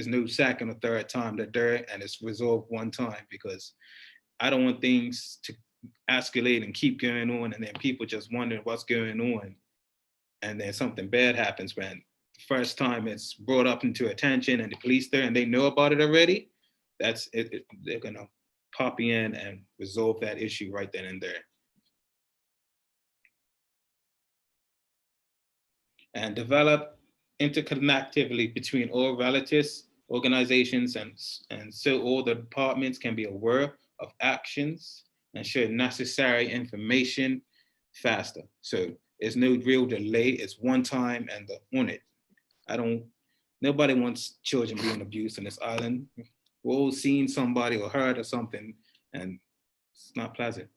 no second or third time that and it's resolved one time, because I don't want things to escalate and keep going on and then people just wondering what's going on and then something bad happens. When the first time it's brought up into attention and the police there and they know about it already, that's it, they're gonna pop in and resolve that issue right then and there. And develop interconnectivity between all relatives, organizations, and so all the departments can be aware of actions and share necessary information faster. So there's no real delay. It's one time and on it. Nobody wants children being abused on this island. We've all seen somebody or heard of something, and it's not pleasant.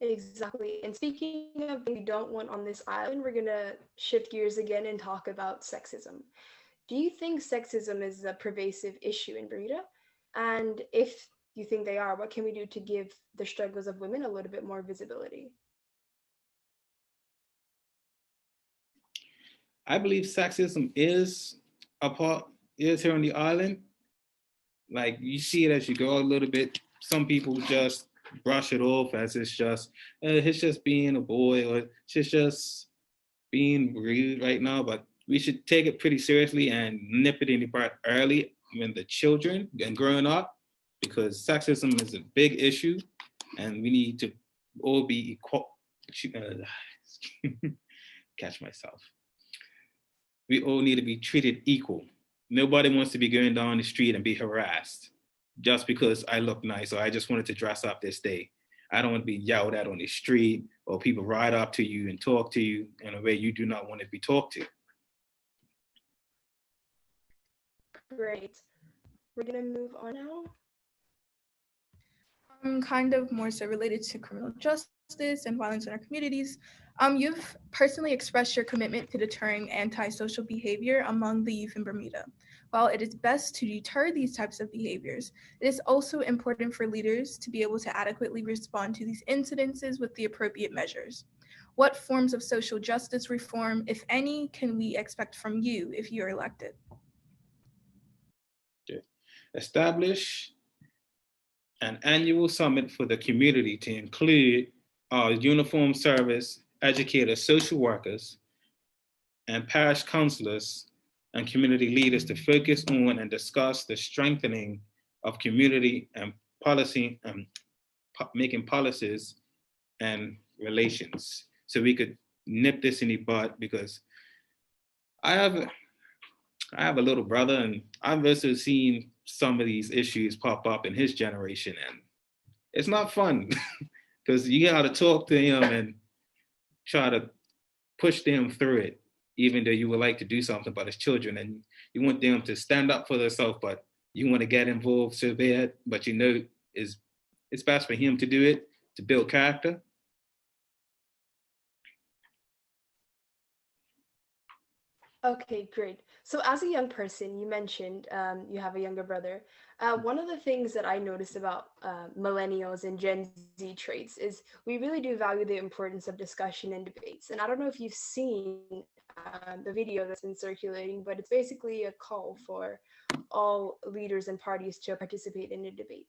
Exactly. And speaking of things we don't want on this island, we're going to shift gears again and talk about sexism. Do you think sexism is a pervasive issue in Bermuda? And if you think they are, what can we do to give the struggles of women a little bit more visibility? I believe sexism is here on the island. Like you see it as you go a little bit. Some people just brush it off as it's just being a boy, or it's just being rude right now. But we should take it pretty seriously and nip it in the bud early when the children and growing up, because sexism is a big issue, and we need to all be equal. Catch myself. We all need to be treated equal. Nobody wants to be going down the street and be harassed just because I look nice or I just wanted to dress up this day. I don't want to be yelled at on the street or people ride up to you and talk to you in a way you do not want to be talked to. Great. We're going to move on now. Kind of more so related to criminal justice and violence in our communities. You've personally expressed your commitment to deterring antisocial behavior among the youth in Bermuda. While it is best to deter these types of behaviors, it is also important for leaders to be able to adequately respond to these incidences with the appropriate measures. What forms of social justice reform, if any, can we expect from you if you're elected? Okay. Establish an annual summit for the community to include our uniformed service, educators, social workers, and parish councilors and community leaders to focus on and discuss the strengthening of community and policy and making policies and relations. So we could nip this in the bud, because I have a little brother, and I've also seen some of these issues pop up in his generation, and it's not fun because you got to talk to him and try to push them through it, even though you would like to do something about his children and you want them to stand up for themselves, but you want to get involved so bad, but you know it's best for him to do it, to build character. Okay, great. So as a young person, you mentioned you have a younger brother. One of the things that I noticed about millennials and Gen Z traits is we really do value the importance of discussion and debates. And I don't know if you've seen the video that's been circulating, but it's basically a call for all leaders and parties to participate in a debate.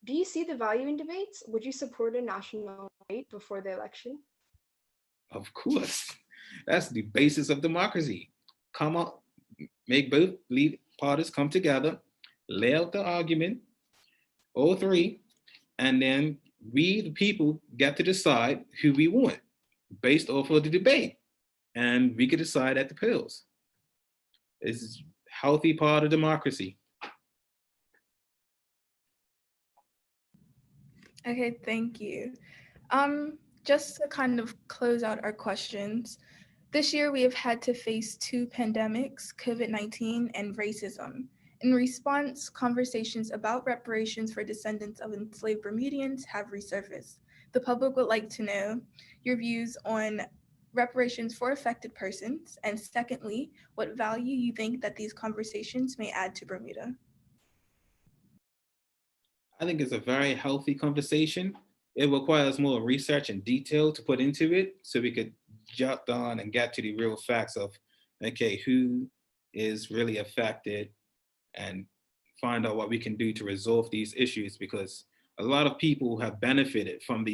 Do you see the value in debates? Would you support a national debate before the election? Of course. That's the basis of democracy. Come on, make both lead parties come together, lay out the argument, all three, and then we, the people, get to decide who we want based off of the debate. And we can decide at the polls. It's a healthy part of democracy. Okay, thank you. Just to kind of close out our questions, this year we have had to face two pandemics, COVID-19 and racism. In response, conversations about reparations for descendants of enslaved Bermudians have resurfaced. The public would like to know your views on reparations for affected persons, and secondly, what value you think that these conversations may add to Bermuda. I think it's a very healthy conversation. It requires more research and detail to put into it so we could jot down and get to the real facts of, okay, who is really affected and find out what we can do to resolve these issues, because a lot of people have benefited from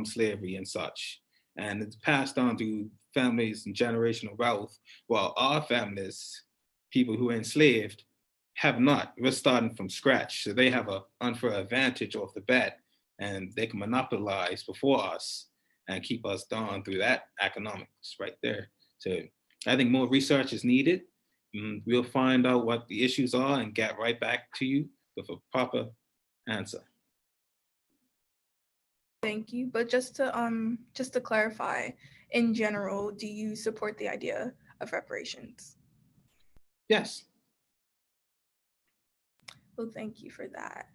slavery and such. and it's passed on through families and generational wealth, while our families, people who are enslaved, have not. We're starting from scratch, so they have an unfair advantage off the bat, and they can monopolize before us and keep us down through that economics right there. So I think more research is needed. We'll find out what the issues are and get right back to you with a proper answer. Thank you. But just to clarify, in general, do you support the idea of reparations? Yes. Well, thank you for that.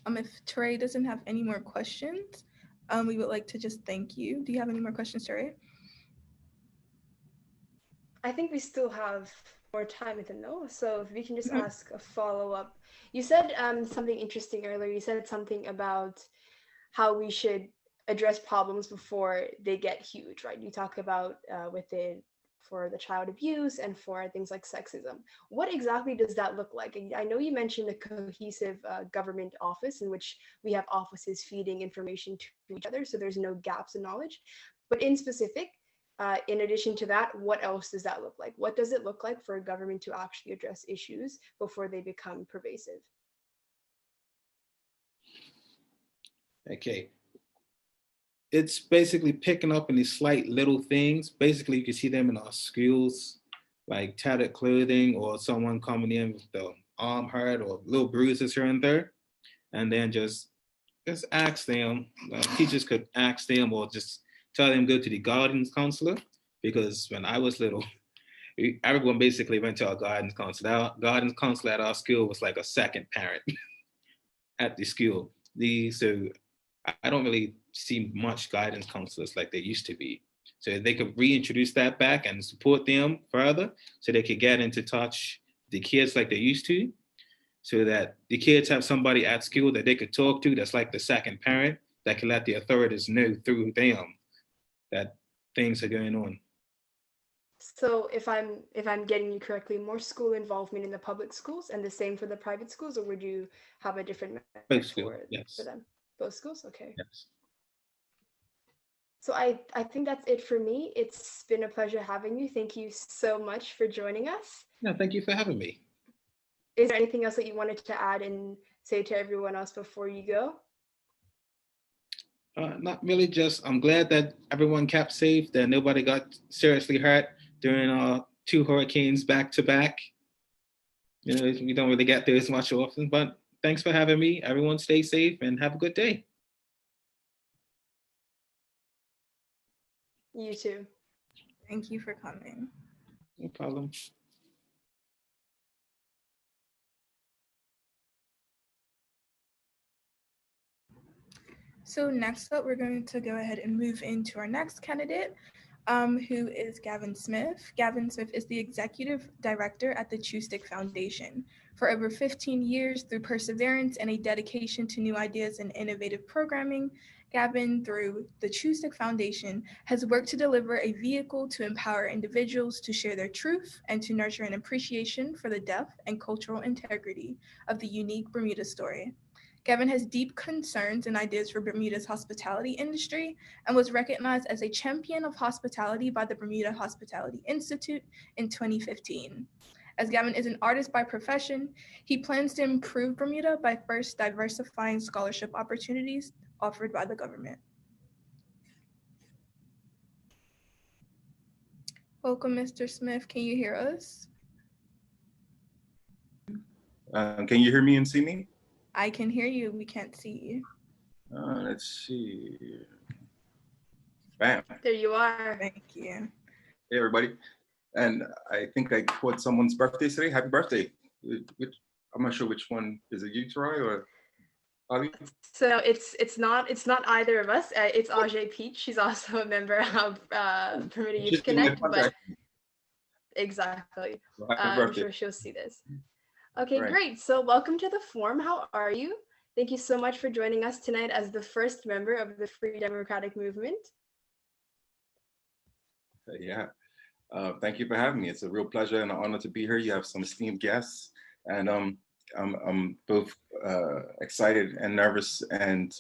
If Teray doesn't have any more questions, we would like to just thank you. Do you have any more questions, Teray? I think we still have more time with the no. So if we can just ask a follow-up. You said something interesting earlier. You said something about how we should address problems before they get huge, right? You talk about for the child abuse and for things like sexism. What exactly does that look like? And I know you mentioned a cohesive government office in which we have offices feeding information to each other, so there's no gaps in knowledge. But in specific, in addition to that, what else does that look like? What does it look like for a government to actually address issues before they become pervasive? Okay. It's basically picking up in these slight little things. Basically, you can see them in our schools, like tattered clothing or someone coming in with the arm hurt or little bruises here and there. And then just ask them, teachers could ask them or just tell them go to the guidance counselor. Because when I was little, everyone basically went to our guidance counselor. Our guidance counselor at our school was like a second parent at the school. So I don't really see much guidance counselors like they used to be. So they could reintroduce that back and support them further so they could get into touch with the kids like they used to, so that the kids have somebody at school that they could talk to that's like the second parent that can let the authorities know through them that things are going on. So if I'm getting you correctly, more school involvement in the public schools and the same for the private schools, or would you have a different method for them? Both schools? Okay. Yes. So I think that's it for me. It's been a pleasure having you. Thank you so much for joining us. No, thank you for having me. Is there anything else that you wanted to add and say to everyone else before you go? Not really, just I'm glad that everyone kept safe, that nobody got seriously hurt during 2 hurricanes back to back. You know, we don't really get those much often, but thanks for having me. Everyone stay safe and have a good day. You too. Thank you for coming. No problem. So next up, we're going to go ahead and move into our next candidate, who is Gavin Smith. Gavin Smith is the Executive Director at the Chustick Foundation. For over 15 years, through perseverance and a dedication to new ideas and innovative programming, Gavin, through the Chustick Foundation, has worked to deliver a vehicle to empower individuals to share their truth and to nurture an appreciation for the depth and cultural integrity of the unique Bermuda story. Gavin has deep concerns and ideas for Bermuda's hospitality industry and was recognized as a champion of hospitality by the Bermuda Hospitality Institute in 2015. As Gavin is an artist by profession, he plans to improve Bermuda by first diversifying scholarship opportunities offered by the government. Welcome, Mr. Smith. Can you hear us? Can you hear me and see me? I can hear you. We can't see you. Let's see. Bam. There you are. Thank you. Hey, everybody. And I think I caught someone's birthday today. Happy birthday. I'm not sure which one. Is it you, Troy, or Ali? So it's not either of us. It's Ajay Peach. She's also a member of Bermuda Youth Connect. But exactly. I'm sure she'll see this. Okay, right. Great. So welcome to the forum. How are you? Thank you so much for joining us tonight as the first member of the Free Democratic Movement. Yeah. Thank you for having me. It's a real pleasure and an honor to be here. You have some esteemed guests, and I'm both excited and nervous and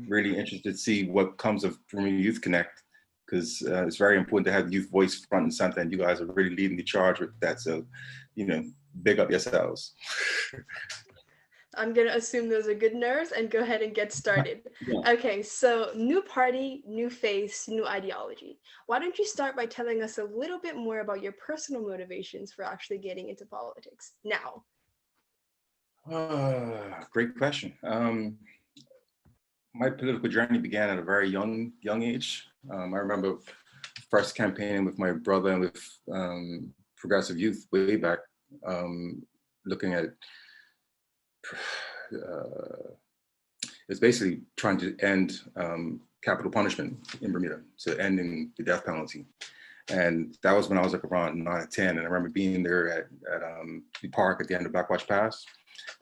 really interested to see what comes of Bermuda Youth Connect, because it's very important to have youth voice front and center, and you guys are really leading the charge with that. So, big up yourselves. I'm going to assume those are good nerves and go ahead and get started. Yeah. Okay, so new party, new face, new ideology. Why don't you start by telling us a little bit more about your personal motivations for actually getting into politics now? Great question. My political journey began at a very young age. I remember first campaigning with my brother and with Progressive Youth way back, looking at it's basically trying to end capital punishment in Bermuda, so ending the death penalty. And that was when I was like around 9 or 10. And I remember being there at the park at the end of Blackwatch Pass.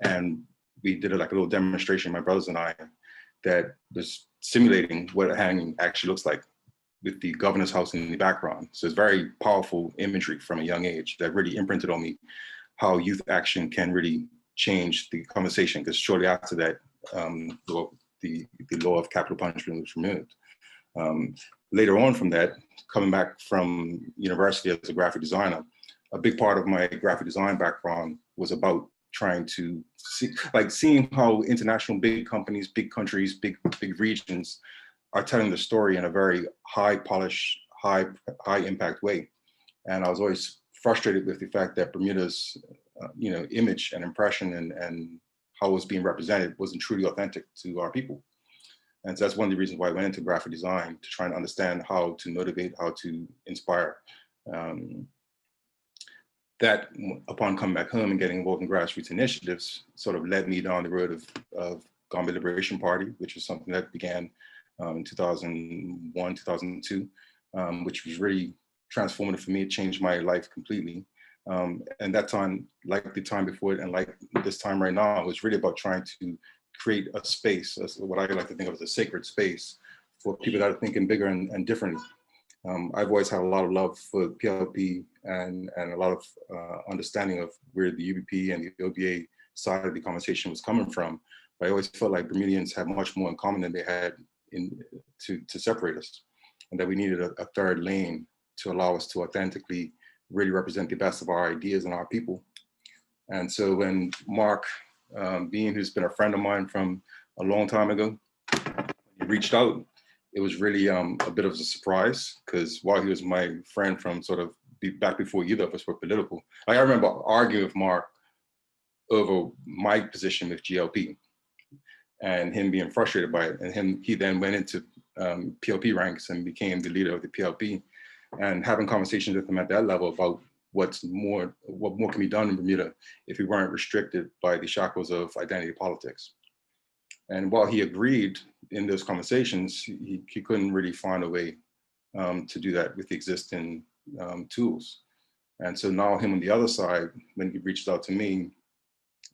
And we did like a little demonstration, my brothers and I, that was simulating what a hanging actually looks like with the governor's house in the background. So it's very powerful imagery from a young age that really imprinted on me how youth action can really change the conversation, because shortly after that, the law of capital punishment was removed. Later on from that, coming back from university as a graphic designer, a big part of my graphic design background was about trying to see, like seeing how international big companies, big countries, big regions are telling the story in a very high polish, high impact way. And I was always frustrated with the fact that Bermuda's image and impression and how it was being represented wasn't truly authentic to our people. And so that's one of the reasons why I went into graphic design, to try and understand how to motivate, how to inspire. That, upon coming back home and getting involved in grassroots initiatives, sort of led me down the road of Gambia Liberation Party, which was something that began in 2001, 2002, which was really transformative for me. It changed my life completely. And that time, like the time before it and like this time right now, was really about trying to create a space, what I like to think of as a sacred space for people that are thinking bigger and differently. I've always had a lot of love for PLP and a lot of understanding of where the UBP and the OBA side of the conversation was coming from. But I always felt like Bermudians had much more in common than they had to separate us, and that we needed a third lane to allow us to authentically really represent the best of our ideas and our people. And so when Mark Bean, who's been a friend of mine from a long time ago, he reached out, it was really a bit of a surprise, because while he was my friend from sort of back before either of us were political, I remember arguing with Mark over my position with GLP and him being frustrated by it. And he then went into PLP ranks and became the leader of the PLP, and having conversations with him at that level about what more can be done in Bermuda if we weren't restricted by the shackles of identity politics. And while he agreed in those conversations, he couldn't really find a way to do that with the existing tools. And so now him on the other side, when he reached out to me,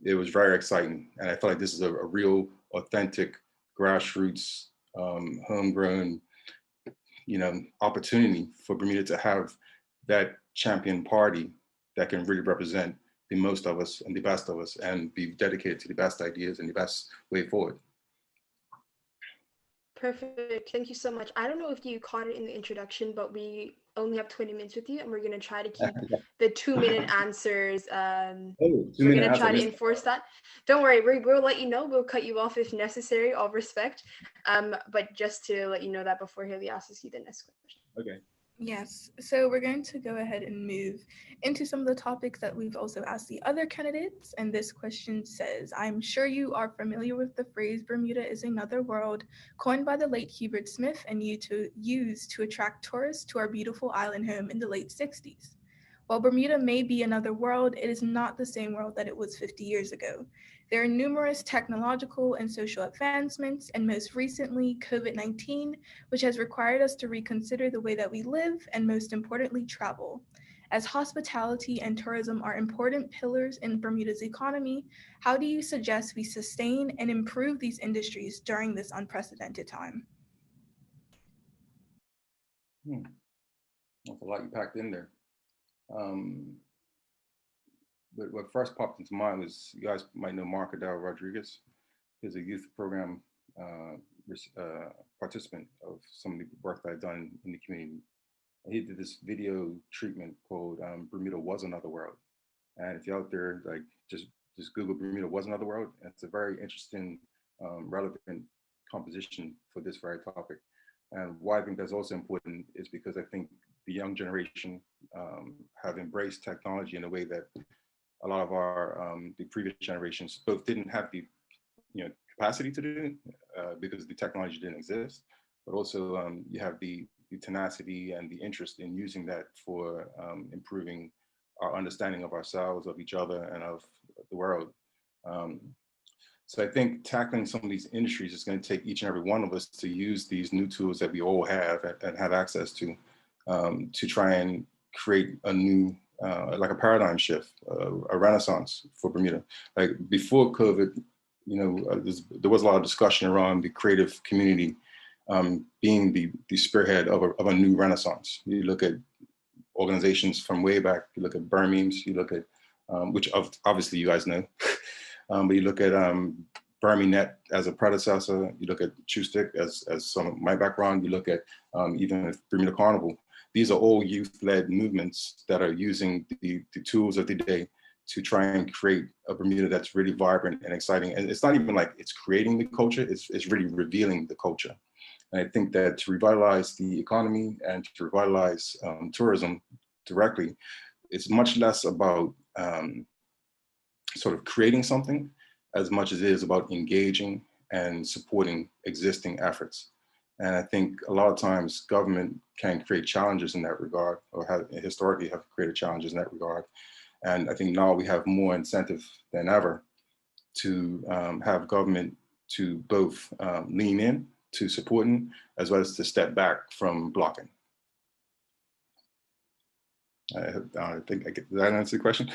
it was very exciting. And I felt like this is a real authentic grassroots, homegrown, opportunity for Bermuda to have that champion party that can really represent the most of us and the best of us and be dedicated to the best ideas and the best way forward. Perfect. Thank you so much. I don't know if you caught it in the introduction, but we only have 20 minutes with you, and we're going to try to keep the 2-minute answers. We're going to try to enforce that. Don't worry, we'll let you know. We'll cut you off if necessary, all respect. But just to let you know that before Haley asks you the next question. Okay. Yes, so we're going to go ahead and move into some of the topics that we've also asked the other candidates. And this question says, I'm sure you are familiar with the phrase Bermuda is another world, coined by the late Hubert Smith and used to attract tourists to our beautiful island home in the late 60s. While Bermuda may be another world, it is not the same world that it was 50 years ago. There are numerous technological and social advancements, and most recently, COVID-19, which has required us to reconsider the way that we live and, most importantly, travel. As hospitality and tourism are important pillars in Bermuda's economy, how do you suggest we sustain and improve these industries during this unprecedented time? That's a lot you packed in there. But what first popped into mind was, you guys might know Mark Adele Rodriguez. He's a youth program participant of some of the work that I've done in the community. He did this video treatment called Bermuda Was Another World. And if you're out there, like just Google Bermuda Was Another World. And it's a very interesting, relevant composition for this very topic. And why I think that's also important is because I think the young generation have embraced technology in a way that a lot of our the previous generations both didn't have the capacity to do because the technology didn't exist, but also you have the tenacity and the interest in using that for improving our understanding of ourselves, of each other, and of the world. So I think tackling some of these industries is going to take each and every one of us to use these new tools that we all have and have access to try and create a new, like a paradigm shift, a renaissance for Bermuda. Like before COVID, there was a lot of discussion around the creative community being the spearhead of a new renaissance. You look at organizations from way back, you look at Burmemes, you look at, which obviously you guys know, but you look at BurmeNet as a predecessor, you look at Chewstick as some of my background, you look at even Bermuda Carnival. These are all youth-led movements that are using the tools of the day to try and create a Bermuda that's really vibrant and exciting. And it's not even like it's creating the culture, it's really revealing the culture. And I think that to revitalize the economy and to revitalize tourism directly, it's much less about sort of creating something as much as it is about engaging and supporting existing efforts. And I think a lot of times government can create challenges in that regard, or historically have created challenges in that regard. And I think now we have more incentive than ever to have government to both lean in to supporting, as well as to step back from blocking. I think did that answer the question?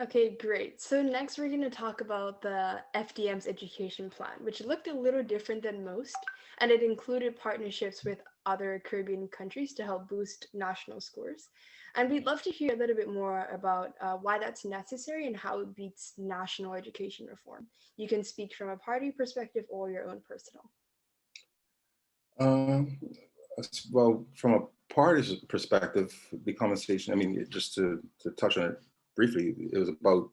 Okay, great. So next we're going to talk about the FDM's education plan, which looked a little different than most, and it included partnerships with other Caribbean countries to help boost national scores. And we'd love to hear a little bit more about why that's necessary and how it beats national education reform. You can speak from a party perspective or your own personal. Well, from a party's perspective, the conversation, I mean, just to touch on it briefly, it was about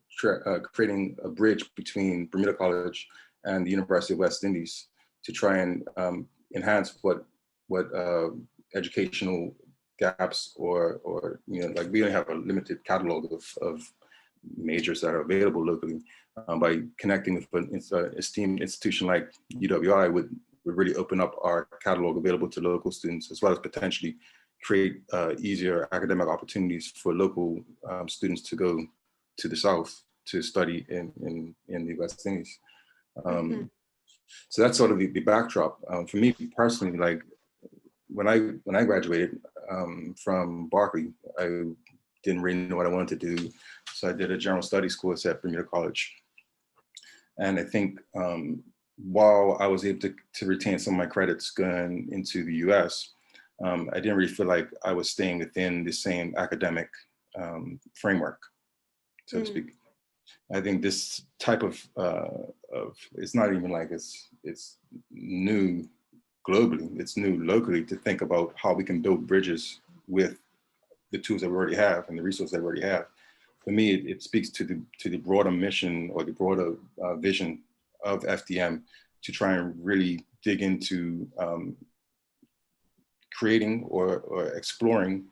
creating a bridge between Bermuda College and the University of West Indies to try and enhance what educational gaps or like we only have a limited catalog of majors that are available locally. By connecting with an esteemed institution like UWI would really open up our catalog available to local students, as well as potentially create easier academic opportunities for local students to go to the South to study in the West Indies. So that's sort of the backdrop. For me personally, like when I graduated from Berkeley, I didn't really know what I wanted to do. So I did a general studies course at Bermuda College. And I think while I was able to retain some of my credits going into the US, I didn't really feel like I was staying within the same academic framework, so to speak. I think this type of it's not even like it's new globally, it's new locally to think about how we can build bridges with the tools that we already have and the resources that we already have. For me, it speaks to the broader mission or the broader vision of FDM to try and really dig into creating or exploring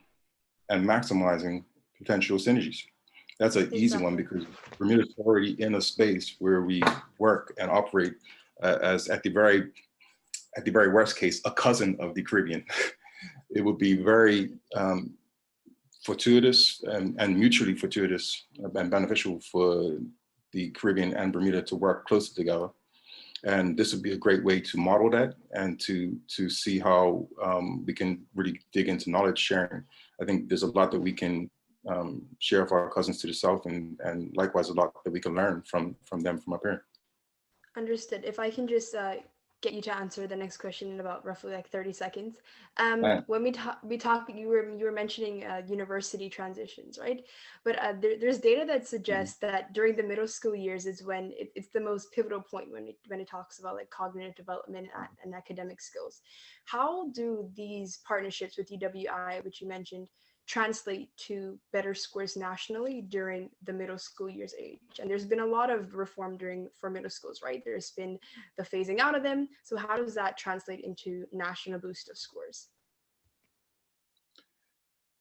and maximizing potential synergies. That's an easy one because Bermuda's already in a space where we work and operate as at the very worst case, a cousin of the Caribbean. It would be very fortuitous and mutually fortuitous and beneficial for the Caribbean and Bermuda to work closer together. And this would be a great way to model that and to see how we can really dig into knowledge sharing. I think there's a lot that we can share with our cousins to the south, and likewise a lot that we can learn from them from up here. Understood. If I can just get you to answer the next question in about roughly like 30 seconds. Right. When we talk, you were mentioning university transitions, right? But there's data that suggests that during the middle school years is when it's the most pivotal point when it talks about like cognitive development and academic skills. How do these partnerships with UWI, which you mentioned, translate to better scores nationally during the middle school years age? And there's been a lot of reform for middle schools, right? There's been the phasing out of them. So how does that translate into national boost of scores?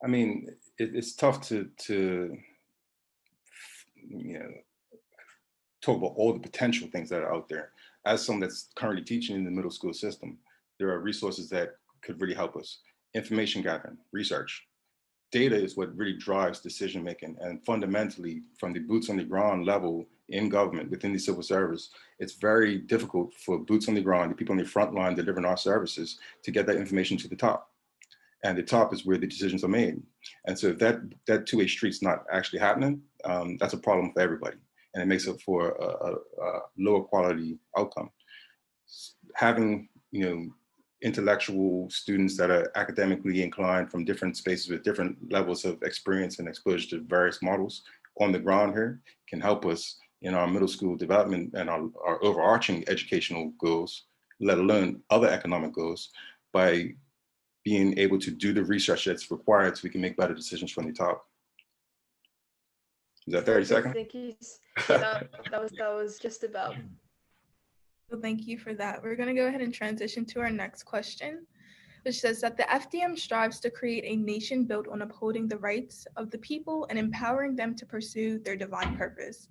I mean, it's tough to talk about all the potential things that are out there. As someone that's currently teaching in the middle school system, there are resources that could really help us. Information gathering, research. Data is what really drives decision making, and fundamentally from the boots on the ground level in government within the civil service, it's very difficult for boots on the ground, the people on the front line delivering our services, to get that information to the top. And the top is where the decisions are made. And so if that two-way street's not actually happening, that's a problem for everybody, and it makes it for a lower quality outcome. Having intellectual students that are academically inclined from different spaces with different levels of experience and exposure to various models on the ground here can help us in our middle school development and our overarching educational goals, let alone other economic goals, by being able to do the research that's required so we can make better decisions from the top. Is that 30 seconds? Thank you. Yeah, that was just about. So thank you for that. We're going to go ahead and transition to our next question, which says that the FDM strives to create a nation built on upholding the rights of the people and empowering them to pursue their divine purpose.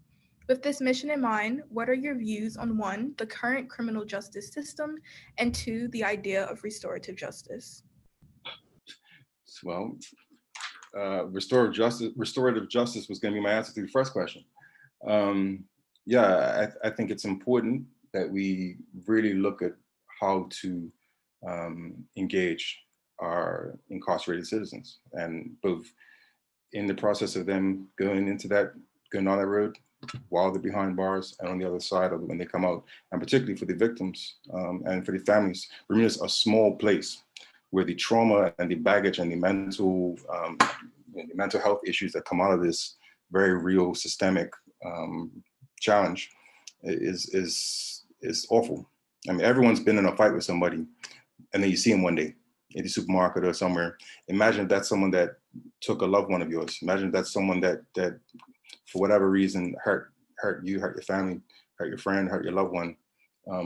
With this mission in mind, what are your views on 1, the current criminal justice system, and 2, the idea of restorative justice? Well, restorative justice was going to be my answer to the first question. Yeah, I think it's important that we really look at how to engage our incarcerated citizens, and both in the process of them going on that road while they're behind bars, and on the other side of it when they come out, and particularly for the victims and for the families. Bermuda is a small place where the trauma and the baggage and the mental health issues that come out of this very real systemic challenge is awful. I mean, everyone's been in a fight with somebody, and then you see them one day in the supermarket or somewhere. Imagine if that's someone that took a loved one of yours. Imagine if that's someone that for whatever reason hurt you, hurt your family, hurt your friend, hurt your loved one.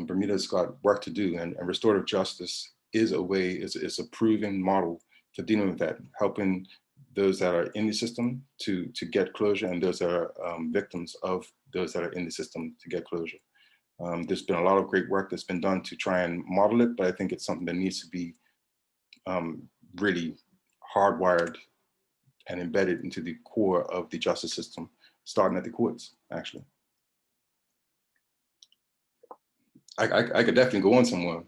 Bermuda's got work to do, and restorative justice is a proven model for dealing with that, helping those that are in the system to get closure, and those that are victims of those that are in the system to get closure. There's been a lot of great work that's been done to try and model it, but I think it's something that needs to be really hardwired and embedded into the core of the justice system, starting at the courts, actually. I could definitely go on somewhere.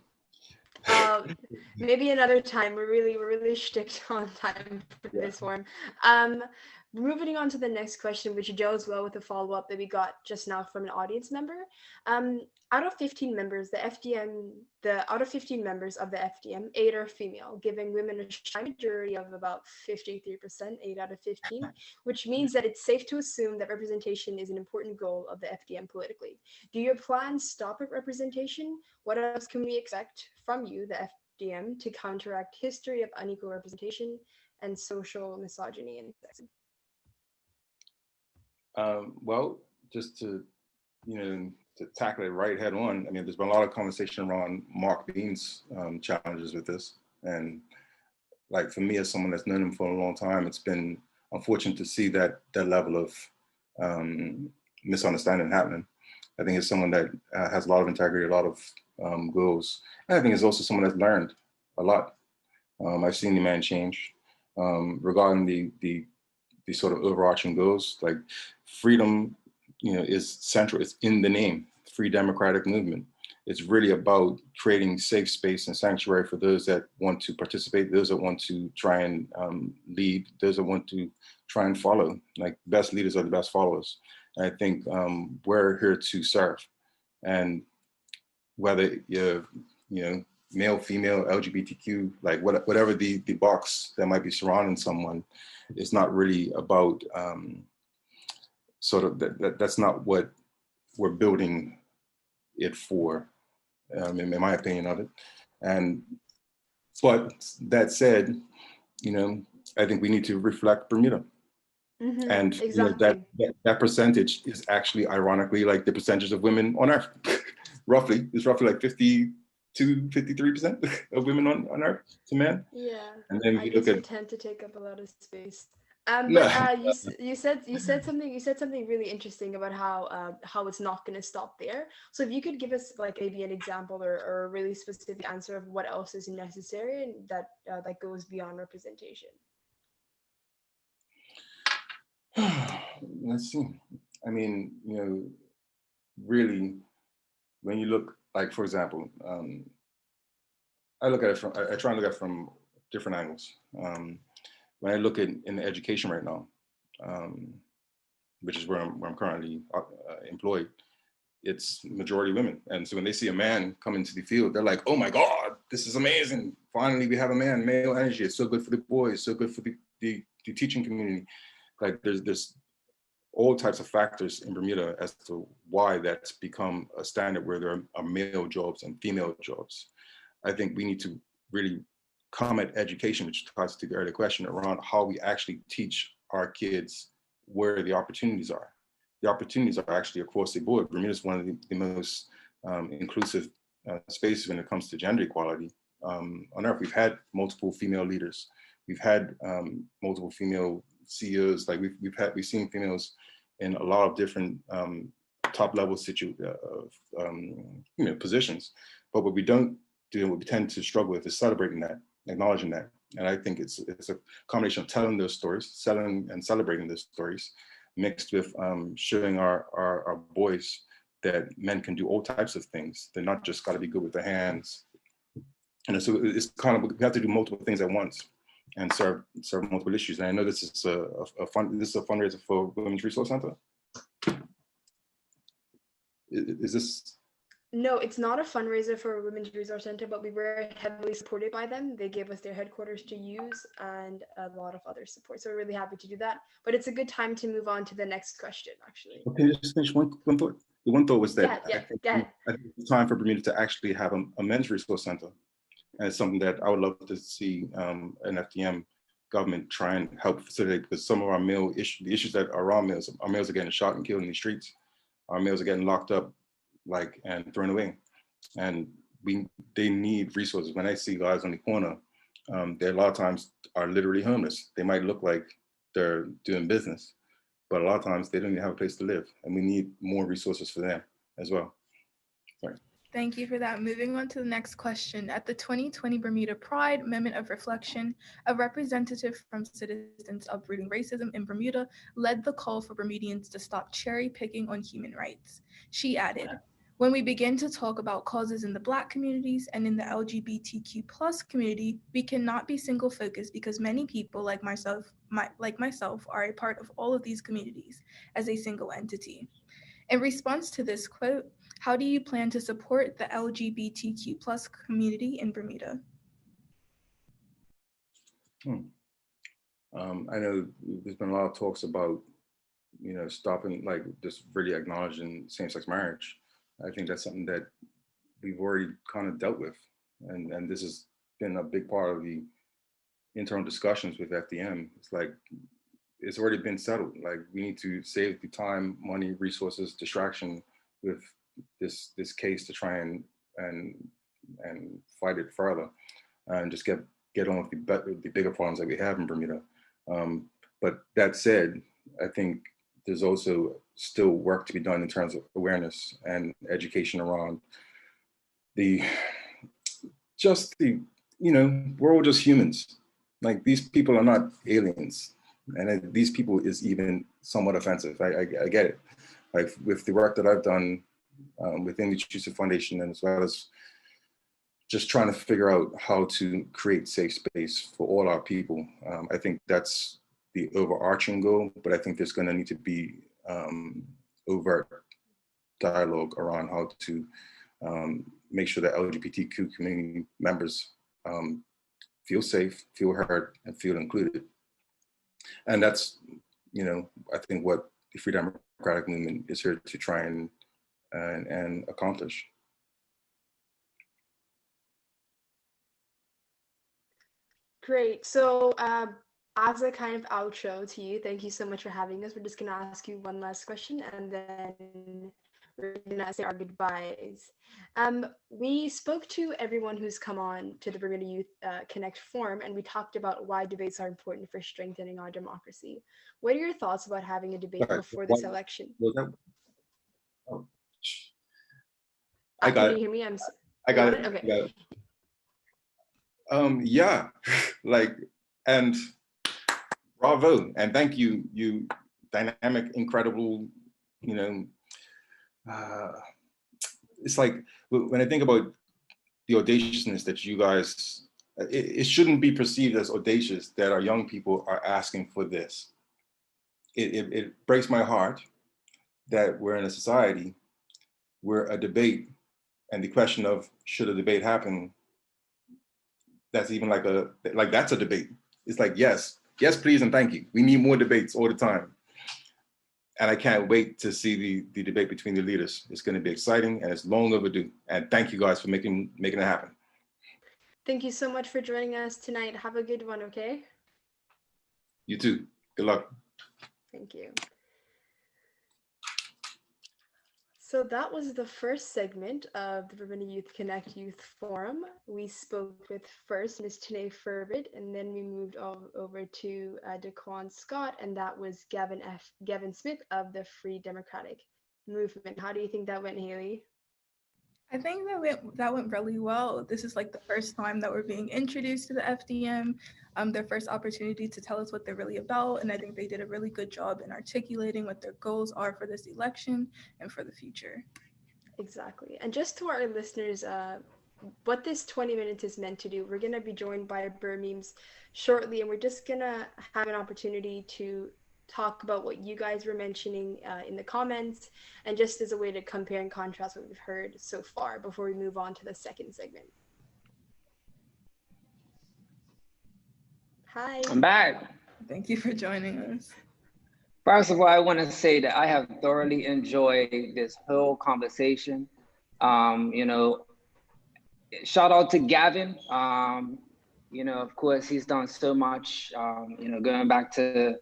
Maybe another time. We're really strict on time for this one. Moving on to the next question, which goes well with the follow-up that we got just now from an audience member. Out of 15 members, out of 15 members of the FDM, 8 are female, giving women a shy majority of about 53%, 8 out of 15, which means that it's safe to assume that representation is an important goal of the FDM politically. Do your plans stop at representation? What else can we expect from you, the FDM, to counteract history of unequal representation and social misogyny and sexism? Well, just to tackle it right head on, I mean, there's been a lot of conversation around Mark Bean's challenges with this. And like for me, as someone that's known him for a long time, it's been unfortunate to see that level of misunderstanding happening. I think it's someone that has a lot of integrity, a lot of goals. And I think it's also someone that's learned a lot. I've seen the man change. Regarding the sort of overarching goals, like freedom, is central. It's in the name, Free Democratic Movement. It's really about creating safe space and sanctuary for those that want to participate, those that want to try and lead, those that want to try and follow. Like, best leaders are the best followers. And I think we're here to serve. And whether you're, male, female, LGBTQ, like whatever the box that might be surrounding someone, it's not really about sort of that's not what we're building it for, in my opinion of it. But that said, I think we need to reflect Bermuda. Mm-hmm, And exactly. that percentage is actually ironically like the percentage of women on Earth. Roughly, it's roughly like 52-53% of women on Earth to men. Yeah, And then I we guess look we at tend to take up a lot of space. no, But you said something really interesting about how it's not going to stop there. So if you could give us like maybe an example or a really specific answer of what else is necessary and that goes beyond representation. let's see. I mean, really, when you look, like for example, I look at it from I try and look at it from different angles. When I look at in education right now, which is where I'm currently employed, it's majority women. And so when they see a man come into the field, they're like, oh my God, this is amazing. Finally, we have a man, male energy. It's so good for the boys, so good for the teaching community. Like there's all types of factors in Bermuda as to why that's become a standard where there are male jobs and female jobs. I think we need to really come at education, which ties to the earlier question around how we actually teach our kids where the opportunities are. The opportunities are actually across the board. Bermuda is one of the most inclusive spaces when it comes to gender equality on Earth. We've had multiple female leaders. We've had multiple female CEOs. Like we've seen females in a lot of different top level positions. But what we don't do, what we tend to struggle with, is celebrating that, acknowledging that. And I think it's a combination of telling those stories, selling and celebrating those stories, mixed with showing our boys that men can do all types of things. They're not just got to be good with their hands. And so it's kind of, we have to do multiple things at once and serve multiple issues. And I know this is a fundraiser for Women's Resource Center. Is this? No, it's not a fundraiser for Women's Resource Center, but we were heavily supported by them. They gave us their headquarters to use and a lot of other support. So we're really happy to do that. But it's a good time to move on to the next question, actually. Okay, just finish one thought. The one thought was that I think it's time for Bermuda to actually have a men's resource center. And it's something that I would love to see an FDM government try and help facilitate, because some of our the issues that are our males are getting shot and killed in the streets. Our males are getting locked up and thrown away. And they need resources. When I see guys on the corner, they a lot of times are literally homeless. They might look like they're doing business, but a lot of times they don't even have a place to live. And we need more resources for them as well. Sorry. Thank you for that. Moving on to the next question. At the 2020 Bermuda Pride Moment of Reflection, a representative from Citizens Uprooting Racism in Bermuda led the call for Bermudians to stop cherry picking on human rights. She added, when we begin to talk about causes in the Black communities and in the LGBTQ plus community, we cannot be single focused because many people like myself are a part of all of these communities as a single entity. In response to this quote, how do you plan to support the LGBTQ plus community in Bermuda? I know there's been a lot of talks about, stopping, just really acknowledging same-sex marriage. I think that's something that we've already kind of dealt with. And this has been a big part of the internal discussions with FDM. It's already been settled. We need to save the time, money, resources, distraction with this case to try and fight it further and just get on with the bigger problems that we have in Bermuda. But that said, I think there's also still work to be done in terms of awareness and education around we're all just humans. These people are not aliens. And these people is even somewhat offensive. I get it. With the work that I've done within the Chusa Foundation, and as well as just trying to figure out how to create safe space for all our people. I think that's the overarching goal, but I think there's going to need to be overt dialogue around how to make sure that LGBTQ community members feel safe, feel heard, and feel included. And that's, I think what the Free Democratic Movement is here to try and accomplish. Great. So as a kind of outro to you, thank you so much for having us. We're just going to ask you one last question and then we're going to say our goodbyes. We spoke to everyone who's come on to the Bermuda Youth Connect Forum, and we talked about why debates are important for strengthening our democracy. What are your thoughts about having a debate before this election? Oh. I got Can it. you hear me? I got it. Okay. I got it. Yeah, and bravo, and thank you, you dynamic, incredible, it's like, when I think about the audaciousness that you guys, it shouldn't be perceived as audacious that our young people are asking for this. It breaks my heart that we're in a society where a debate and the question of should a debate happen, that's even like that's a debate. It's like, yes, please, and thank you. We need more debates all the time. And I can't wait to see the debate between the leaders. It's going to be exciting and it's long overdue. And thank you guys for making it happen. Thank you so much for joining us tonight. Have a good one, okay? You too. Good luck. Thank you. So that was the first segment of the Bermuda Youth Connect Youth Forum. We spoke with first Ms. Tanae Furbid, and then we moved over to Daquan Scott, and that was Gavin Smith of the Free Democratic Movement. How do you think that went, Haley? I think that went really well. This is like the first time that we're being introduced to the FDM, their first opportunity to tell us what they're really about. And I think they did a really good job in articulating what their goals are for this election and for the future. Exactly. And just to our listeners, what this 20 minutes is meant to do, we're going to be joined by Bermemes shortly, and we're just going to have an opportunity to talk about what you guys were mentioning in the comments, and just as a way to compare and contrast what we've heard so far before we move on to the second segment. Hi. I'm back. Thank you for joining us. First of all, I want to say that I have thoroughly enjoyed this whole conversation. Shout out to Gavin. Of course, he's done so much, going back to,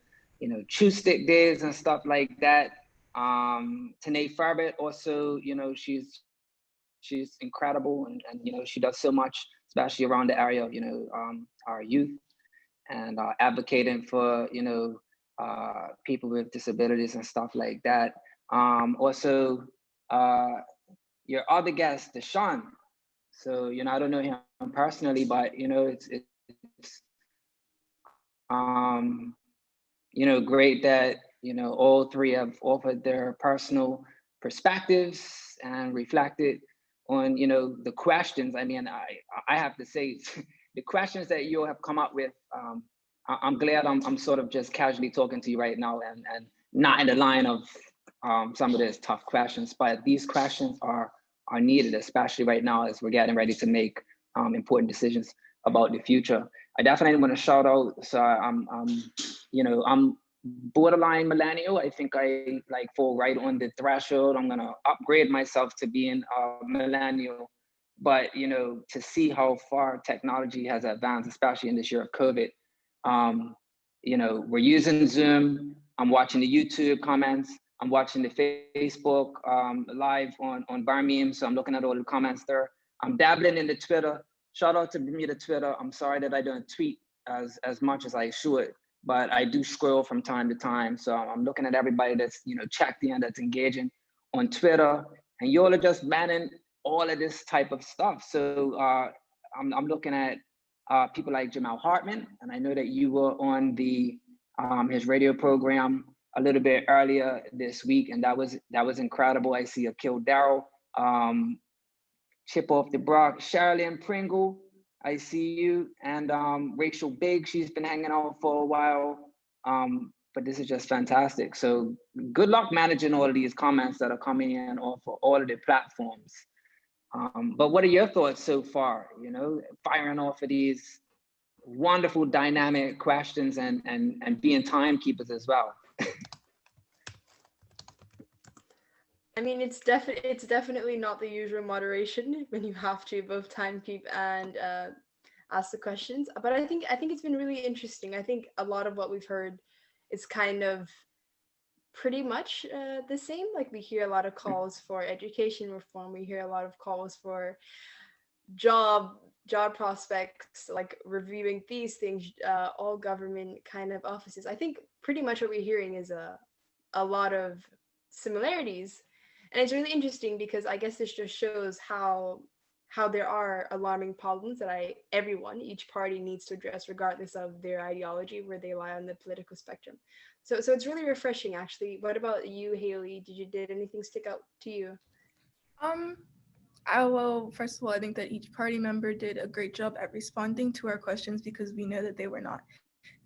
True Stick days and stuff like that. Tanae Farbett also, she's incredible and she does so much, especially around the area of, our youth and advocating for, people with disabilities and stuff like that. Also, your other guest, Deshaun. So, I don't know him personally, but, it's great that, all three have offered their personal perspectives and reflected on, the questions. I mean, I have to say, the questions that you have come up with, I'm glad I'm sort of just casually talking to you right now and not in the line of some of these tough questions, but these questions are needed, especially right now as we're getting ready to make important decisions about the future. I definitely want to shout out. So I'm borderline millennial. I think I fall right on the threshold. I'm gonna upgrade myself to being a millennial. But to see how far technology has advanced, especially in this year of COVID, we're using Zoom. I'm watching the YouTube comments. I'm watching the Facebook live on Bermuda, so I'm looking at all the comments there. I'm dabbling in the Twitter. Shout out to Bermuda Twitter. I'm sorry that I don't tweet as much as I should, but I do scroll from time to time. So I'm looking at everybody that's checked in, that's engaging on Twitter, and you all are just banning all of this type of stuff. So I'm looking at people like Jamal Hartman, and I know that you were on his radio program a little bit earlier this week, and that was incredible. I see Akil Darrell, Chip Off the Block, Sherilyn Pringle, I see you, and Rachel Big, she's been hanging out for a while, but this is just fantastic. So good luck managing all of these comments that are coming in off of all of the platforms. But what are your thoughts so far? You know, firing off of these wonderful dynamic questions and being timekeepers as well. I mean, it's definitely not the usual moderation when you have to both time keep and ask the questions. But I think it's been really interesting. I think a lot of what we've heard is kind of pretty much the same. Like, we hear a lot of calls for education reform. We hear a lot of calls for job job prospects, like reviewing these things, all government kind of offices. I think pretty much what we're hearing is a lot of similarities, and it's really interesting because I guess this just shows how there are alarming problems that each party needs to address regardless of their ideology, where they lie on the political spectrum. So it's really refreshing, actually. What about you, Haley? Did anything stick out to you? Um, well, first of all, I think that each party member did a great job at responding to our questions because we know that they were not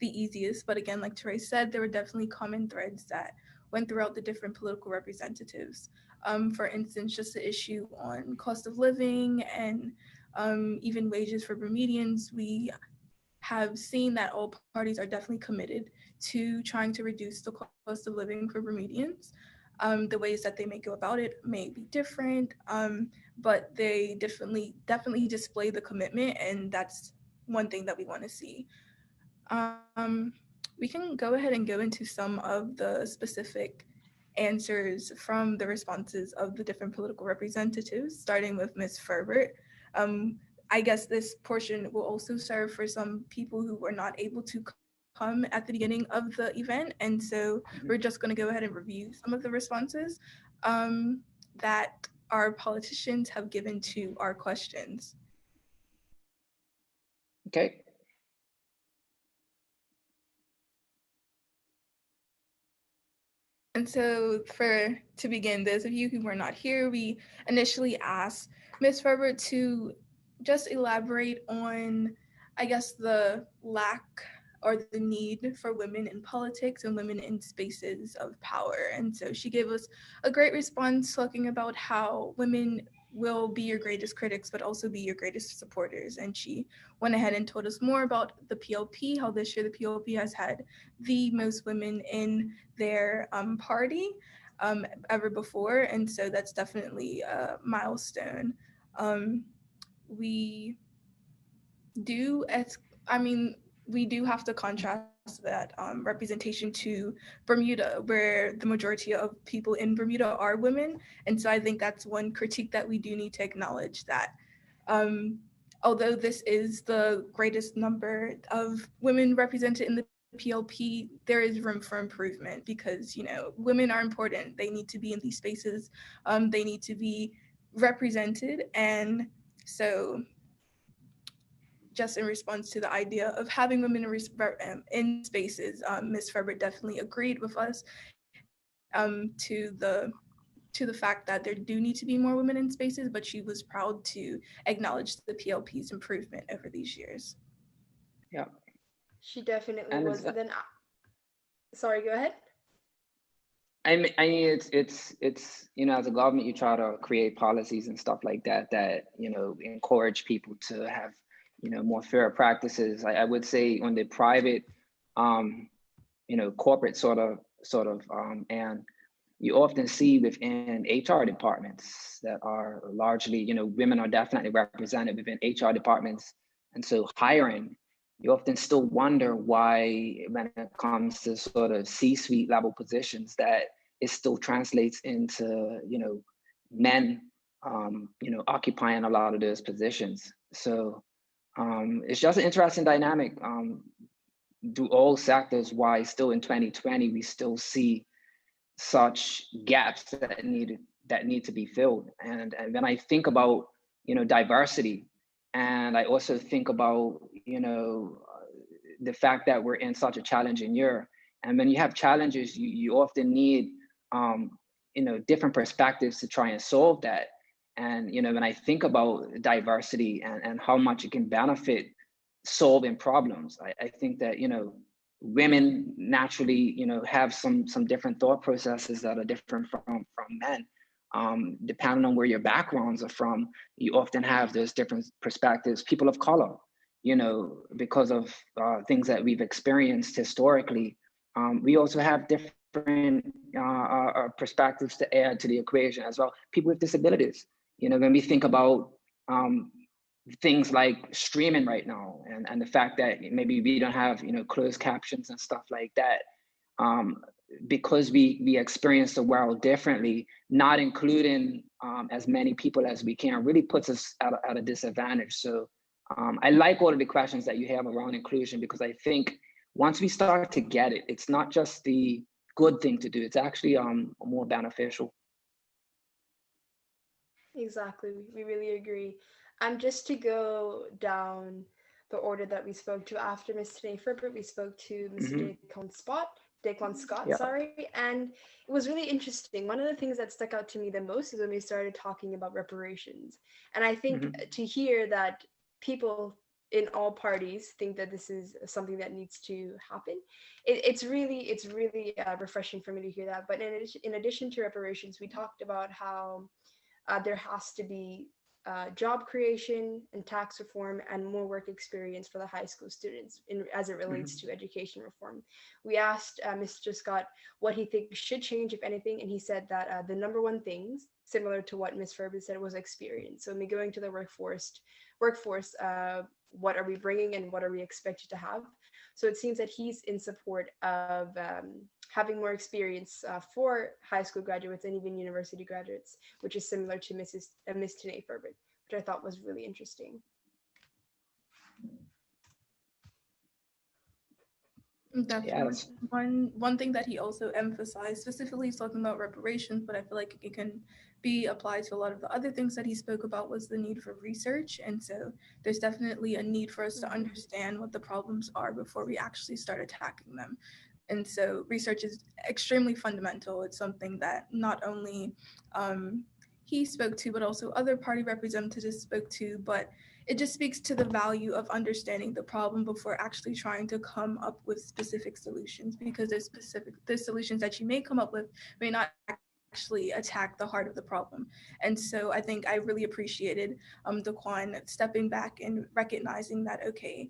the easiest. But again, like Therese said, there were definitely common threads that went throughout the different political representatives. For instance, just the issue on cost of living and even wages for Bermudians. We have seen that all parties are definitely committed to trying to reduce the cost of living for Bermudians. The ways that they may go about it may be different, but they definitely display the commitment, and that's one thing that we want to see. We can go ahead and go into some of the specific answers from the responses of the different political representatives, starting with Ms. Ferbert. Um, I guess this portion will also serve for some people who were not able to come at the beginning of the event. And so we're just going to go ahead and review some of the responses that our politicians have given to our questions. Okay. And so to begin, those of you who were not here, we initially asked Ms. Ferber to just elaborate on, I guess, the lack or the need for women in politics and women in spaces of power. And so she gave us a great response talking about how women will be your greatest critics, but also be your greatest supporters. And she went ahead and told us more about the PLP, how this year the PLP has had the most women in their party ever before. And so that's definitely a milestone. We do, we do have to contrast that representation to Bermuda, where the majority of people in Bermuda are women. And so I think that's one critique that we do need to acknowledge, that although this is the greatest number of women represented in the PLP, there is room for improvement because, women are important. They need to be in these spaces. They need to be represented. And so just in response to the idea of having women in spaces, Ms. Ferber definitely agreed with us to the fact that there do need to be more women in spaces, but she was proud to acknowledge the PLP's improvement over these years. Yeah. She definitely And was. Then, sorry, go ahead. I mean, it's as a government, you try to create policies and stuff like that encourage people to have more fair practices. I would say on the private, corporate sort of, and you often see within HR departments that are largely, women are definitely represented within HR departments, and so hiring, you often still wonder why, when it comes to sort of C-suite level positions, that it still translates into, men, occupying a lot of those positions. So it's just an interesting dynamic. Do all sectors, why still in 2020, we still see such gaps that need to be filled. And when I think about, diversity, and I also think about, the fact that we're in such a challenging year. And when you have challenges, you often need, different perspectives to try and solve that. And, when I think about diversity and how much it can benefit solving problems, I think that, women naturally, have some different thought processes that are different from men. depending on where your backgrounds are from, you often have those different perspectives. People of color, you know, because of things that we've experienced historically, we also have different perspectives to add to the equation as well. People with disabilities, you know, when we think about things like streaming right now, and the fact that maybe we don't have, you know, closed captions and stuff like that, because we experience the world differently, not including as many people as we can really puts us at a disadvantage. So I like all of the questions that you have around inclusion, because I think once we start to get it, it's not just the good thing to do, it's actually more beneficial. Exactly, we really agree. Just to go down the order that we spoke to after Ms. Tanae Ferbert, we spoke to Mr. Daquan Scott, Yeah. sorry, and it was really interesting. One of the things that stuck out to me the most is when we started talking about reparations. And I think to hear that people in all parties think that this is something that needs to happen, it's really refreshing for me to hear that. But in addition to reparations, we talked about how there has to be job creation and tax reform and more work experience for the high school students as it relates to education reform. We asked Mr. Scott what he thinks should change, if anything, and he said that the number one things, similar to what Ms. Ferbert said, was experience. So when we go into the workforce, what are we bringing and what are we expected to have? So it seems that he's in support of having more experience for high school graduates and even university graduates, which is similar to Miss Tanae Ferbert, which I thought was really interesting. Definitely. Yes. One thing that he also emphasized, specifically he's talking about reparations, but I feel like it can be applied to a lot of the other things that he spoke about, was the need for research. And so there's definitely a need for us to understand what the problems are before we actually start attacking them. And so research is extremely fundamental. It's something that not only he spoke to, but also other party representatives spoke to, but it just speaks to the value of understanding the problem before actually trying to come up with specific solutions, because there's solutions that you may come up with may not actually attack the heart of the problem. And so I think I really appreciated Daquan stepping back and recognizing that, okay,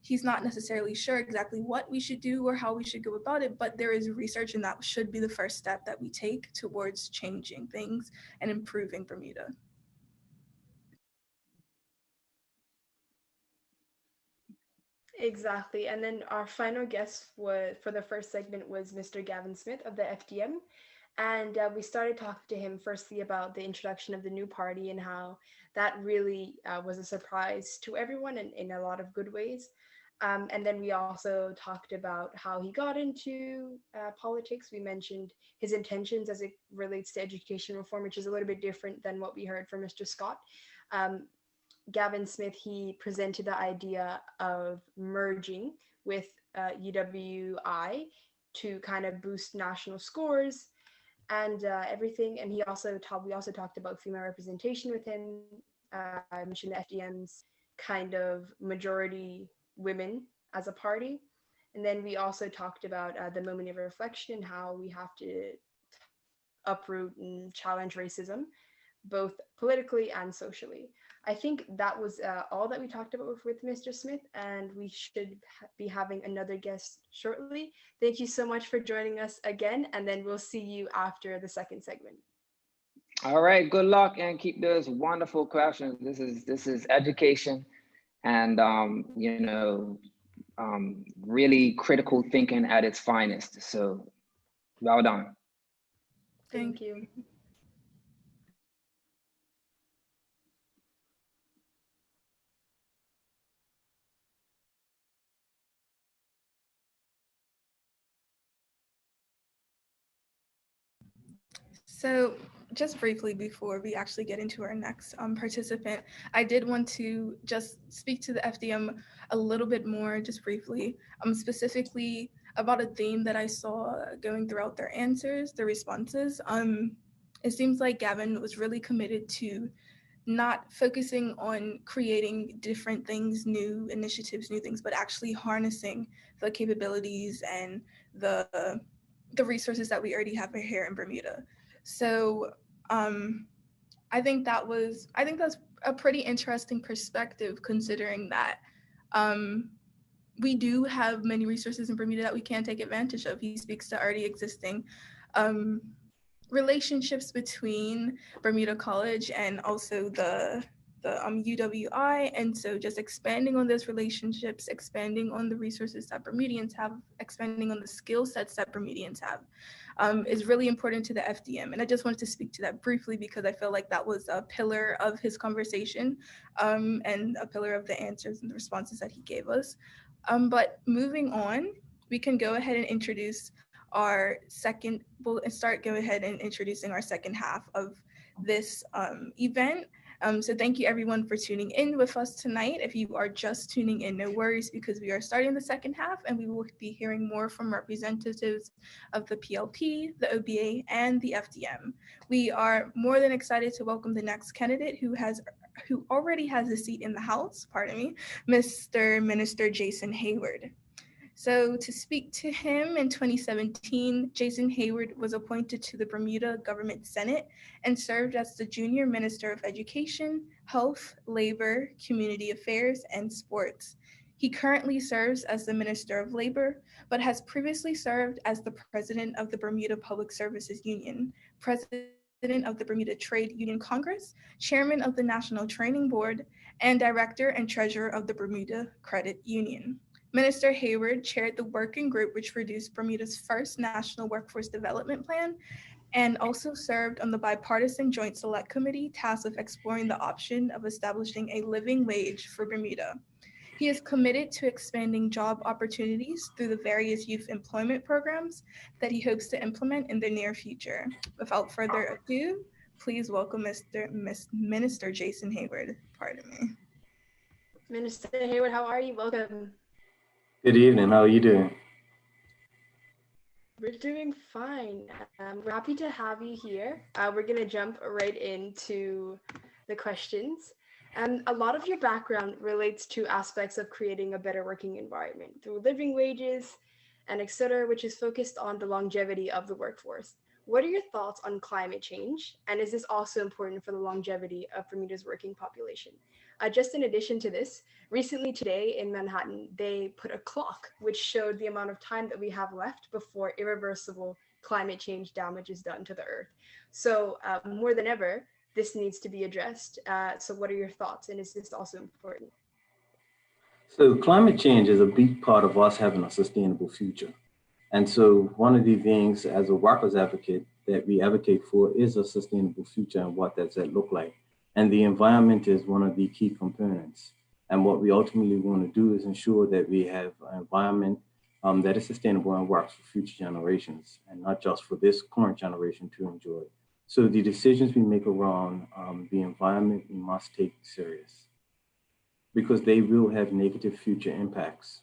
he's not necessarily sure exactly what we should do or how we should go about it, but there is research, and that should be the first step that we take towards changing things and improving Bermuda. Exactly. And then our final guest for the first segment was Mr. Gavin Smith of the FDM. And we started talking to him firstly about the introduction of the new party and how that really was a surprise to everyone in a lot of good ways. And then we also talked about how he got into politics. We mentioned his intentions as it relates to education reform, which is a little bit different than what we heard from Mr. Scott. Gavin Smith, he presented the idea of merging with UWI to kind of boost national scores and everything. And we also talked about female representation with him. I mentioned the FDM's kind of majority women as a party. And then we also talked about the moment of reflection and how we have to uproot and challenge racism, both politically and socially. I think that was all that we talked about with Mr. Smith, and we should be having another guest shortly. Thank you so much for joining us again, and then we'll see you after the second segment. All right, good luck and keep those wonderful questions. This is education and you know, really critical thinking at its finest. So well done. Thank you. So just briefly before we actually get into our next participant, I did want to just speak to the FDM a little bit more, just briefly, specifically about a theme that I saw going throughout their answers, their responses. It seems like Gavin was really committed to not focusing on creating different things, new initiatives, new things, but actually harnessing the capabilities and the resources that we already have here in Bermuda. So I think that's a pretty interesting perspective, considering that we do have many resources in Bermuda that we can take advantage of. He speaks to already existing relationships between Bermuda College and also the UWI, and so just expanding on those relationships, expanding on the resources that Bermudians have, expanding on the skill sets that Bermudians have, is really important to the FDM. And I just wanted to speak to that briefly because I feel like that was a pillar of his conversation, and a pillar of the answers and the responses that he gave us. But moving on, we can go ahead and introduce our second, we'll go ahead and introducing our second half of this event. So thank you everyone for tuning in with us tonight. If you are just tuning in, no worries, because we are starting the second half and we will be hearing more from representatives of the PLP, the OBA, and the FDM. We are more than excited to welcome the next candidate who already has a seat in the House, Mr. Minister Jason Hayward. So to speak to him in 2017, Jason Hayward was appointed to the Bermuda Government Senate and served as the Junior Minister of Education, Health, Labor, Community Affairs, and Sports. He currently serves as the Minister of Labor, but has previously served as the President of the Bermuda Public Services Union, President of the Bermuda Trade Union Congress, Chairman of the National Training Board, and Director and Treasurer of the Bermuda Credit Union. Minister Hayward chaired the working group which produced Bermuda's first National Workforce Development Plan, and also served on the bipartisan Joint Select Committee tasked with exploring the option of establishing a living wage for Bermuda. He is committed to expanding job opportunities through the various youth employment programs that he hopes to implement in the near future. Without further ado, please welcome Minister Jason Hayward. Pardon me. Minister Hayward, how are you? Welcome. Good evening. How are you doing? We're doing fine. We're happy to have you here. We're going to jump right into the questions. A lot of your background relates to aspects of creating a better working environment through living wages and etc., which is focused on the longevity of the workforce. What are your thoughts on climate change? And is this also important for the longevity of Bermuda's working population? Just in addition to this, recently today in Manhattan, they put a clock which showed the amount of time that we have left before irreversible climate change damage is done to the earth. So more than ever, this needs to be addressed. So what are your thoughts? And is this also important? So climate change is a big part of us having a sustainable future. And so one of the things as a workers advocate that we advocate for is a sustainable future, and what does that look like? And the environment is one of the key components. And what we ultimately want to do is ensure that we have an environment that is sustainable and works for future generations, and not just for this current generation to enjoy. So the decisions we make around the environment, we must take serious, because they will have negative future impacts.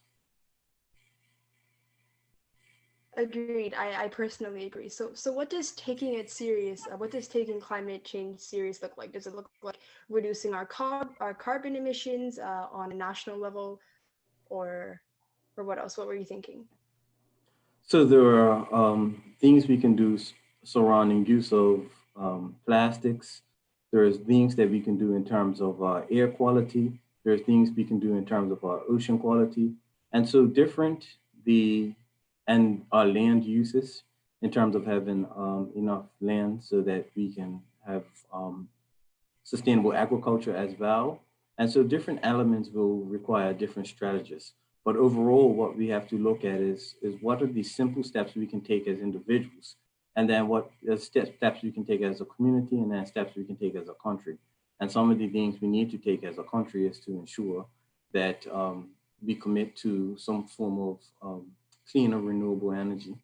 Agreed. I personally agree. So what does taking it serious, what does taking climate change serious look like? Does it look like reducing our carbon emissions on a national level, or what else? What were you thinking? So there are things we can do surrounding use of plastics. There's things that we can do in terms of air quality. There's things we can do in terms of ocean quality. And so and our land uses in terms of having enough land so that we can have sustainable agriculture as well. And so different elements will require different strategies. But overall, what we have to look at is what are the simple steps we can take as individuals, and then what steps we can take as a community, and then steps we can take as a country. And some of the things we need to take as a country is to ensure that we commit to some form of cleaner renewable energy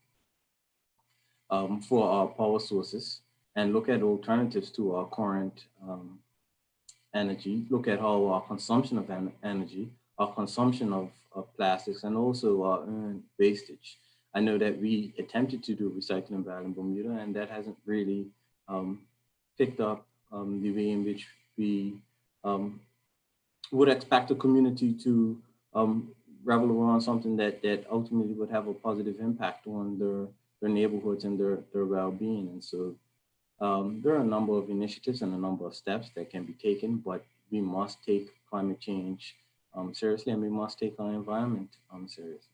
for our power sources, and look at alternatives to our current energy, look at how our consumption of energy, our consumption of plastics, and also our wastage. I know that we attempted to do a recycling bag in Bermuda, and that hasn't really picked up the way in which we would expect a community to revel around something that ultimately would have a positive impact on their neighborhoods and their well-being. And so There are a number of initiatives and a number of steps that can be taken, but we must take climate change seriously, and we must take our environment seriously.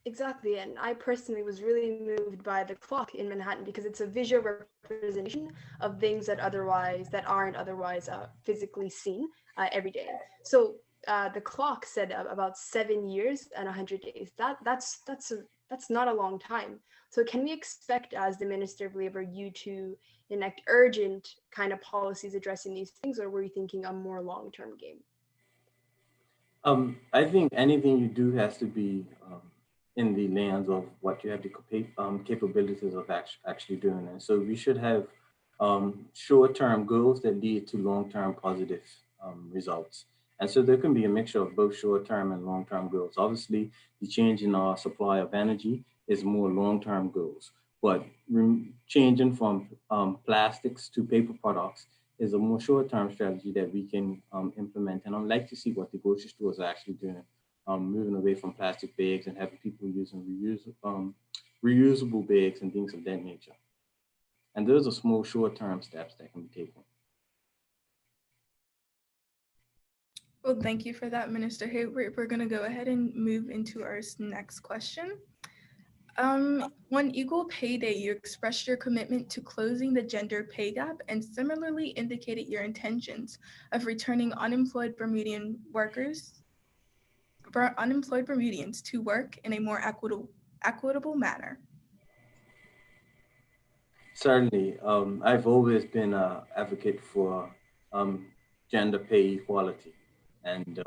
Exactly, and I personally was really moved by the clock in Manhattan because it's a visual representation of things that aren't otherwise physically seen every day. So the clock said about 7 years and 100 days. That's not a long time. So can we expect, as the Minister of Labor, you to enact urgent kind of policies addressing these things, or were you thinking a more long-term game? I think anything you do has to be in the lands of what you have the capabilities of actually doing. And so we should have short-term goals that lead to long-term positive results. And so there can be a mixture of both short-term and long-term goals. Obviously, the change in our supply of energy is more long-term goals, but changing from plastics to paper products is a more short-term strategy that we can implement. And I'd like to see what the grocery stores are actually doing, moving away from plastic bags and having people using reusable bags and things of that nature. And those are small short-term steps that can be taken. Well, thank you for that, Minister Hayward. We're going to go ahead and move into our next question. On Equal Pay Day, you expressed your commitment to closing the gender pay gap and similarly indicated your intentions of returning unemployed Bermudians to work in a more equitable manner. Certainly. I've always been an advocate for gender pay equality. And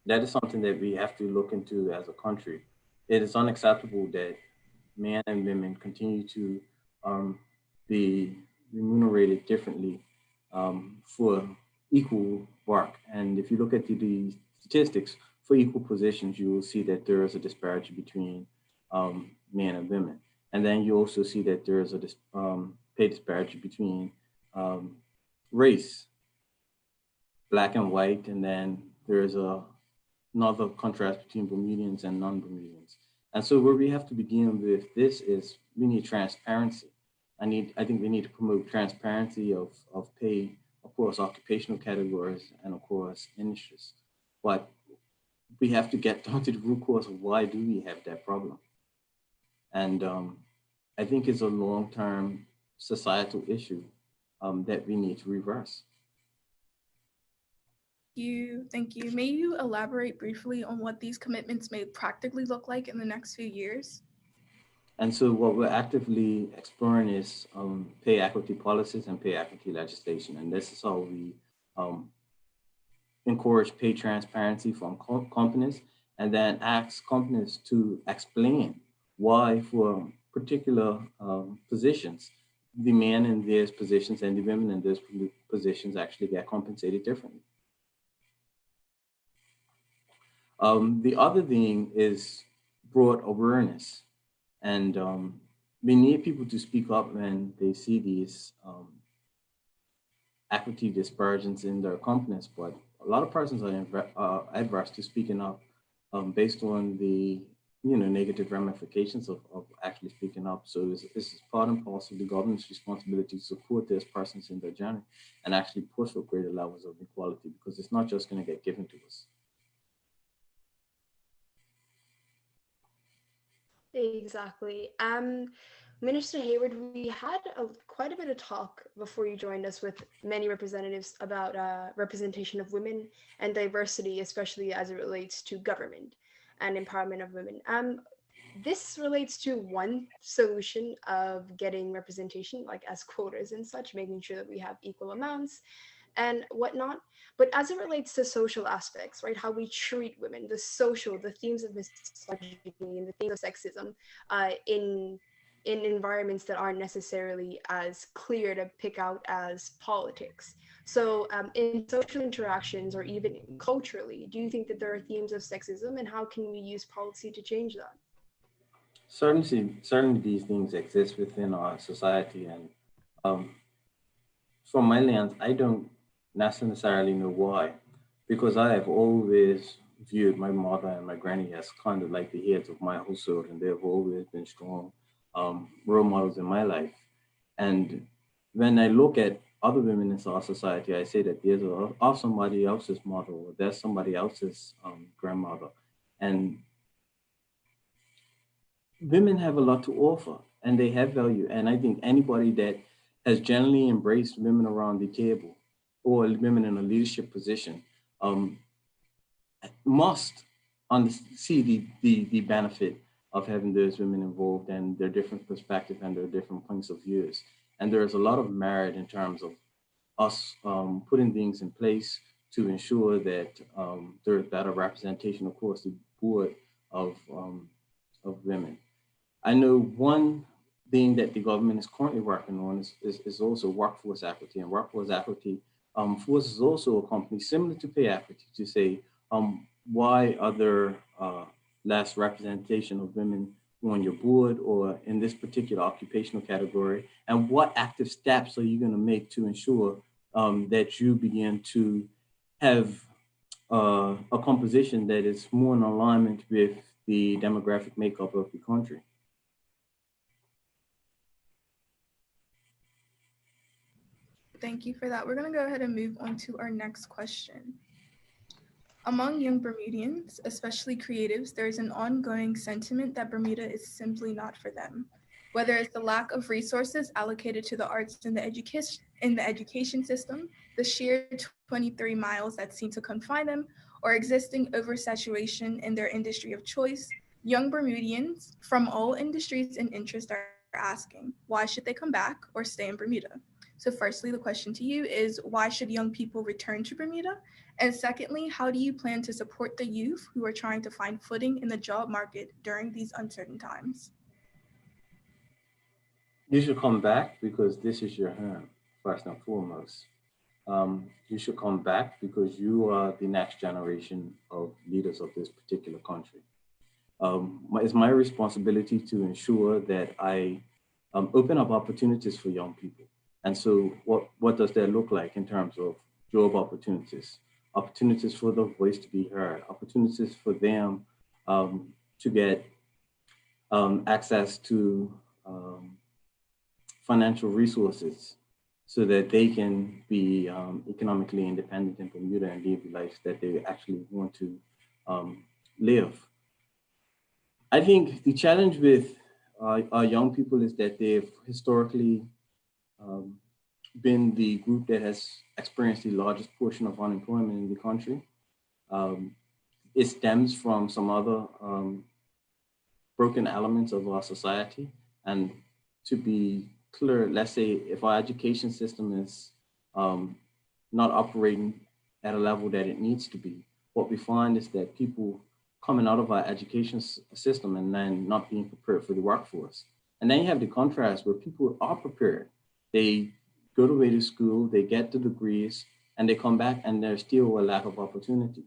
that is something that we have to look into as a country. It is unacceptable that men and women continue to be remunerated differently for equal work. And if you look at the statistics for equal positions, you will see that there is a disparity between men and women. And then you also see that there is a pay disparity between race, black and white, and then there's another contrast between Bermudians and non-Bermudians. And so where we have to begin with this is we need transparency. I think we need to promote transparency of pay across occupational categories and across industries. But we have to get down to the root cause of why do we have that problem. And I think it's a long-term societal issue that we need to reverse. Thank you. May you elaborate briefly on what these commitments may practically look like in the next few years? And so what we're actively exploring is pay equity policies and pay equity legislation. And this is how we encourage pay transparency from companies and then ask companies to explain why for particular positions, the men in these positions and the women in those positions actually get compensated differently. The other thing is broad awareness. And we need people to speak up when they see these equity disparities in their companies. But a lot of persons are adverse to speaking up based on the negative ramifications of actually speaking up. So this is part and parcel of the government's responsibility to support these persons in their journey and actually push for greater levels of equality, because it's not just going to get given to us. Exactly. Minister Hayward, we had quite a bit of talk before you joined us with many representatives about representation of women and diversity, especially as it relates to government and empowerment of women. This relates to one solution of getting representation, like as quotas and such, making sure that we have equal amounts and whatnot. But as it relates to social aspects, right, how we treat women, the themes of misogyny and the themes of sexism in environments that aren't necessarily as clear to pick out as politics. So in social interactions or even culturally, do you think that there are themes of sexism, and how can we use policy to change that? Certainly these things exist within our society. And from my lens, I don't necessarily know why, because I have always viewed my mother and my granny as kind of like the heads of my household, and they've always been strong role models in my life. And when I look at other women in our society, I say that there's of somebody else's mother, or there's somebody else's grandmother. And women have a lot to offer and they have value. And I think anybody that has generally embraced women around the table or women in a leadership position must see the benefit of having those women involved and their different perspectives and their different points of views. And there's a lot of merit in terms of us putting things in place to ensure that there's better representation across the board of women. I know one thing that the government is currently working on is also workforce equity, and workforce equity forces also a company similar to pay equity to say, why are there less representation of women on your board or in this particular occupational category, and what active steps are you going to make to ensure that you begin to have a composition that is more in alignment with the demographic makeup of the country. Thank you for that. We're going to go ahead and move on to our next question. Among young Bermudians, especially creatives, there is an ongoing sentiment that Bermuda is simply not for them. Whether it's the lack of resources allocated to the arts in the education system, the sheer 23 miles that seem to confine them, or existing oversaturation in their industry of choice, young Bermudians from all industries and interests are asking, why should they come back or stay in Bermuda? So firstly, the question to you is, why should young people return to Bermuda? And secondly, how do you plan to support the youth who are trying to find footing in the job market during these uncertain times? You should come back because this is your home, first and foremost. You should come back because you are the next generation of leaders of this particular country. It's my responsibility to ensure that I open up opportunities for young people. And so what does that look like in terms of job opportunities? Opportunities for the voice to be heard, opportunities for them to get access to financial resources so that they can be economically independent in Bermuda and live the life that they actually want to live. I think the challenge with our young people is that they've historically been the group that has experienced the largest portion of unemployment in the country. It stems from some other broken elements of our society. And to be clear, let's say if our education system is not operating at a level that it needs to be, what we find is that people coming out of our education system and then not being prepared for the workforce. And then you have the contrast where people are prepared. They go away to school, they get the degrees, and they come back and there's still a lack of opportunity.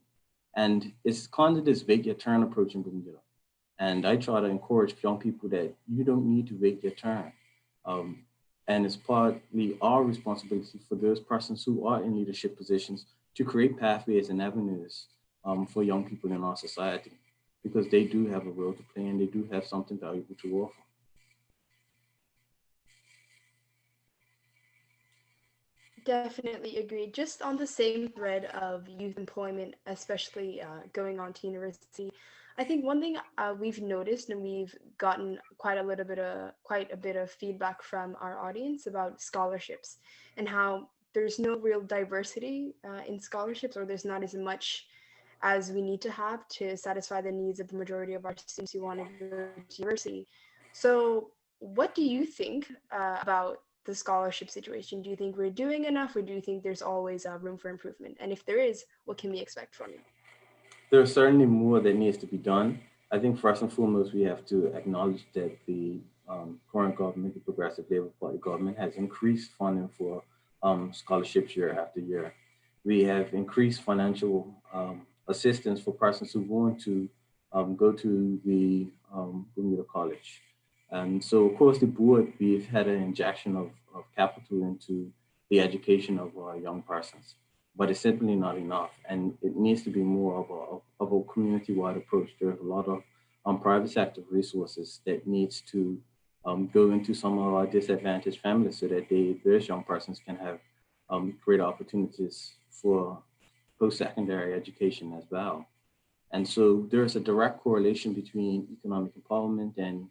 And it's kind of this wait your turn approach in Bermuda. And I try to encourage young people that you don't need to wait your turn. And it's partly our responsibility for those persons who are in leadership positions to create pathways and avenues for young people in our society, because they do have a role to play and they do have something valuable to offer. Definitely agree. Just on the same thread of youth employment, especially going on to university, I think one thing we've noticed, and we've gotten quite a bit of feedback from our audience about scholarships and how there's no real diversity in scholarships, or there's not as much as we need to have to satisfy the needs of the majority of our students who want to go to university. So, what do you think about the scholarship situation? Do you think we're doing enough, or do you think there's always room for improvement? And if there is, what can we expect from it? There's certainly more that needs to be done. I think first and foremost, we have to acknowledge that the current government, the Progressive Labour Party government, has increased funding for scholarships year after year. We have increased financial assistance for persons who want to go to the Bermuda College. And so across the board, we've had an injection of capital into the education of our young persons, but it's simply not enough. And it needs to be more of a community-wide approach. There's a lot of private sector resources that needs to go into some of our disadvantaged families so that those young persons can have greater opportunities for post-secondary education as well. And so there's a direct correlation between economic empowerment and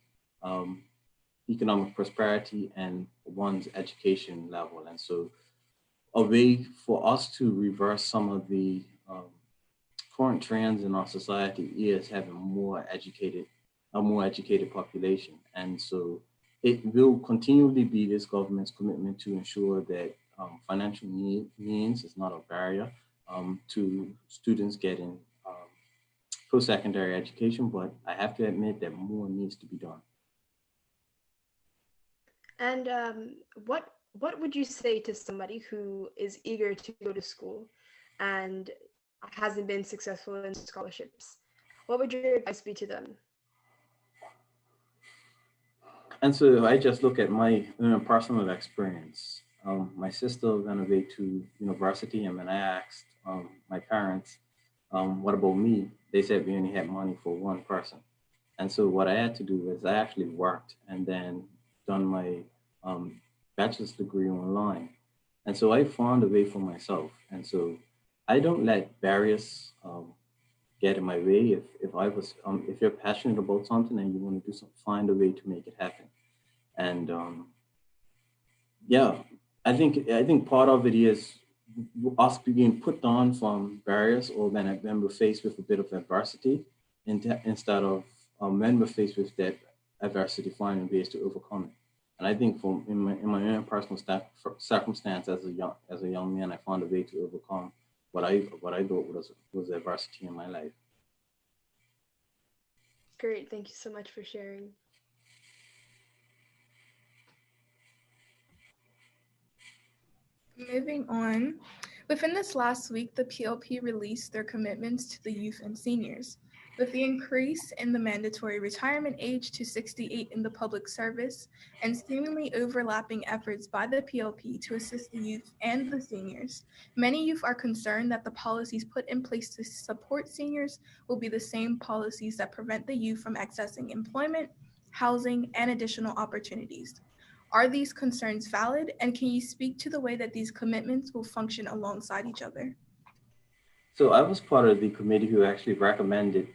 economic prosperity and one's education level. And so a way for us to reverse some of the current trends in our society is having a more educated population. And so it will continually be this government's commitment to ensure that financial means is not a barrier to students getting post-secondary education, but I have to admit that more needs to be done. And what would you say to somebody who is eager to go to school and hasn't been successful in scholarships? What would your advice be to them? And so if I just look at my personal experience, my sister went away to university, and when I asked my parents, what about me? They said we only had money for one person. And so what I had to do is I actually worked and then done my bachelor's degree online. And so I found a way for myself. And so I don't let barriers get in my way. If you're passionate about something and you want to do something, find a way to make it happen. And yeah, I think part of it is us being put down from barriers, or when we're faced with a bit of adversity, instead of when we're faced with that adversity, finding ways to overcome it. And I think in my own personal circumstance as a young man, I found a way to overcome what I thought was adversity in my life. Great, thank you so much for sharing. Moving on, within this last week, the PLP released their commitments to the youth and seniors. With the increase in the mandatory retirement age to 68 in the public service and seemingly overlapping efforts by the PLP to assist the youth and the seniors, many youth are concerned that the policies put in place to support seniors will be the same policies that prevent the youth from accessing employment, housing, and additional opportunities. Are these concerns valid, and can you speak to the way that these commitments will function alongside each other? So I was part of the committee who actually recommended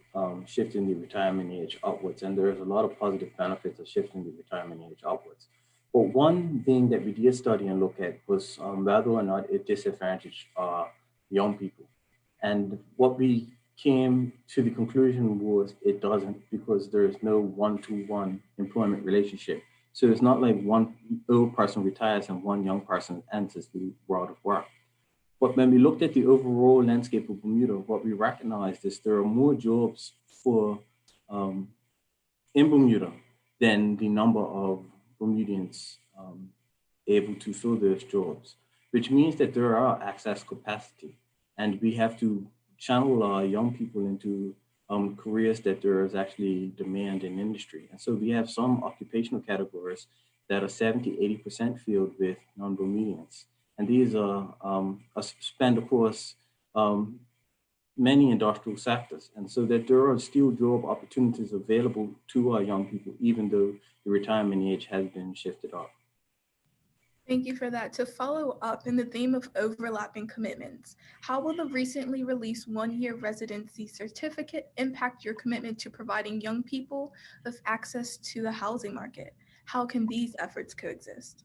shifting the retirement age upwards, and there's a lot of positive benefits of shifting the retirement age upwards. But one thing that we did study and look at was whether or not it disadvantaged young people. And what we came to the conclusion was it doesn't, because there is no one-to-one employment relationship. So it's not like one old person retires and one young person enters the world of work. But when we looked at the overall landscape of Bermuda, what we recognized is there are more jobs in Bermuda than the number of Bermudians able to fill those jobs, which means that there are access capacity, and we have to channel our young people into careers that there is actually demand in industry. And so we have some occupational categories that are 70, 80% filled with non-Bermudians. And these are spanned across many industrial sectors. And so that there are still job opportunities available to our young people, even though the retirement age has been shifted up. Thank you for that. To follow up in the theme of overlapping commitments, how will the recently released one-year residency certificate impact your commitment to providing young people with access to the housing market? How can these efforts coexist?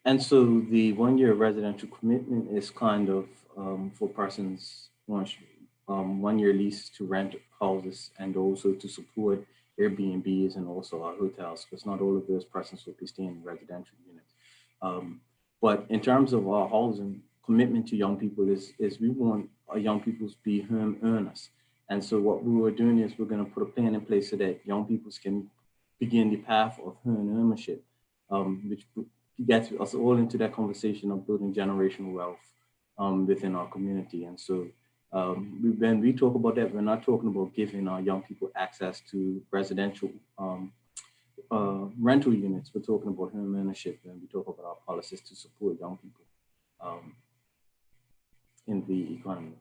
And so the one-year residential commitment is kind of for persons who want 1 year lease to rent houses and also to support Airbnbs and also our hotels, because not all of those persons will be staying in residential units. But in terms of our housing commitment to young people is we want our young people to be home earners. And so what we were doing is we're going to put a plan in place so that young people can begin the path of home ownership, which gets us all into that conversation of building generational wealth within our community. And so when we talk about that, we're not talking about giving our young people access to residential rental units. We're talking about home ownership, and we talk about our policies to support young people in the economy.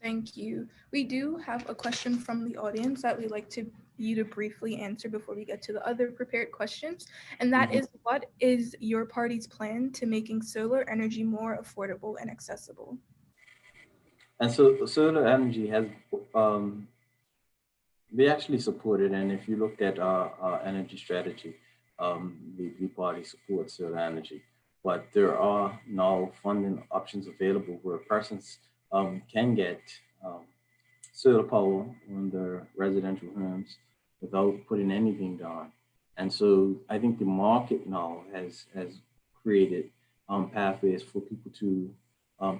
Thank you. We do have a question from the audience that we'd like you to briefly answer before we get to the other prepared questions. And that is, what is your party's plan to making solar energy more affordable and accessible? And so solar energy has, we actually support it. And if you looked at our energy strategy, the party supports solar energy. But there are now funding options available where persons can get solar power on their residential homes without putting anything down. And so I think the market now has created pathways for people to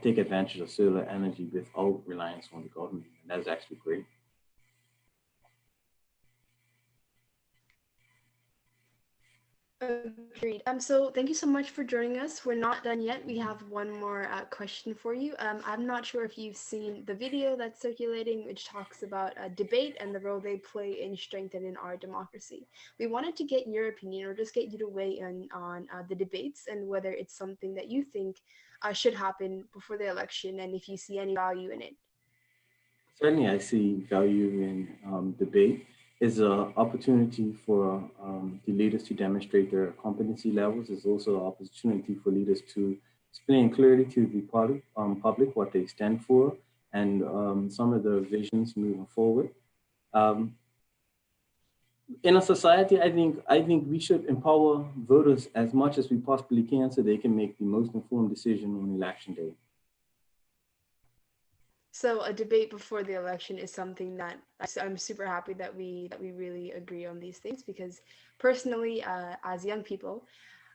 take advantage of solar energy without reliance on the government. And that's actually great. Agreed. So thank you so much for joining us. We're not done yet. We have one more question for you. I'm not sure if you've seen the video that's circulating, which talks about debate and the role they play in strengthening our democracy. We wanted to get your opinion, or just get you to weigh in on the debates and whether it's something that you think should happen before the election, and if you see any value in it. Certainly, I see value in debate. Is an opportunity for the leaders to demonstrate their competency levels. It's also an opportunity for leaders to explain clearly to the public what they stand for and some of their visions moving forward. In a society, I think we should empower voters as much as we possibly can so they can make the most informed decision on election day. So a debate before the election is something that I'm super happy that we really agree on these things, because personally, as young people,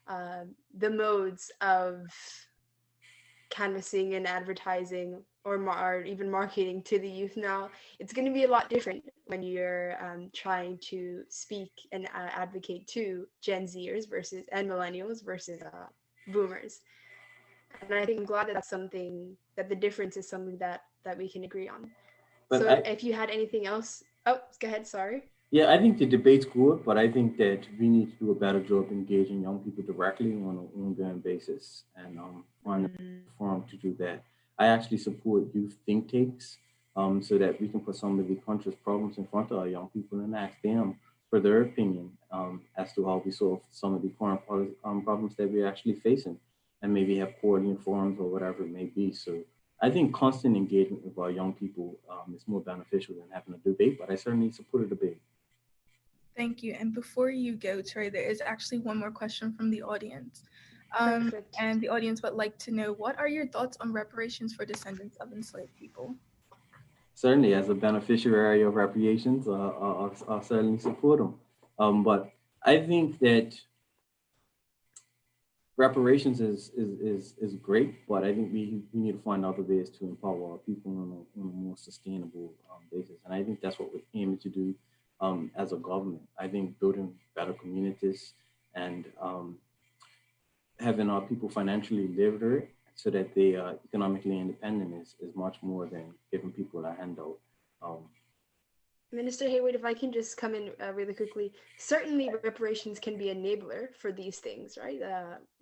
the modes of canvassing and advertising or even marketing to the youth now, it's going to be a lot different when you're trying to speak and advocate to Gen Zers and millennials versus boomers. And I think I'm glad that that's something, that the difference is something that we can agree on. But so if you had anything else, go ahead, sorry. Yeah, I think the debate's good, but I think that we need to do a better job engaging young people directly on an ongoing basis and find a forum to do that. I actually support youth think tanks so that we can put some of the country's problems in front of our young people and ask them for their opinion as to how we solve some of the current problems that we're actually facing, and maybe have coordinating forums or whatever it may be. So I think constant engagement with our young people is more beneficial than having a debate, but I certainly support a debate. Thank you. And before you go, Terry, there is actually one more question from the audience. And the audience would like to know, what are your thoughts on reparations for descendants of enslaved people? Certainly, as a beneficiary of reparations, I'll certainly support them. But I think that reparations is great, but I think we need to find other ways to empower our people on a more sustainable basis. And I think that's what we're aiming to do as a government. I think building better communities and having our people financially literate so that they are economically independent is much more than giving people a handout. Minister Hayward, if I can just come in really quickly, certainly reparations can be an enabler for these things, right?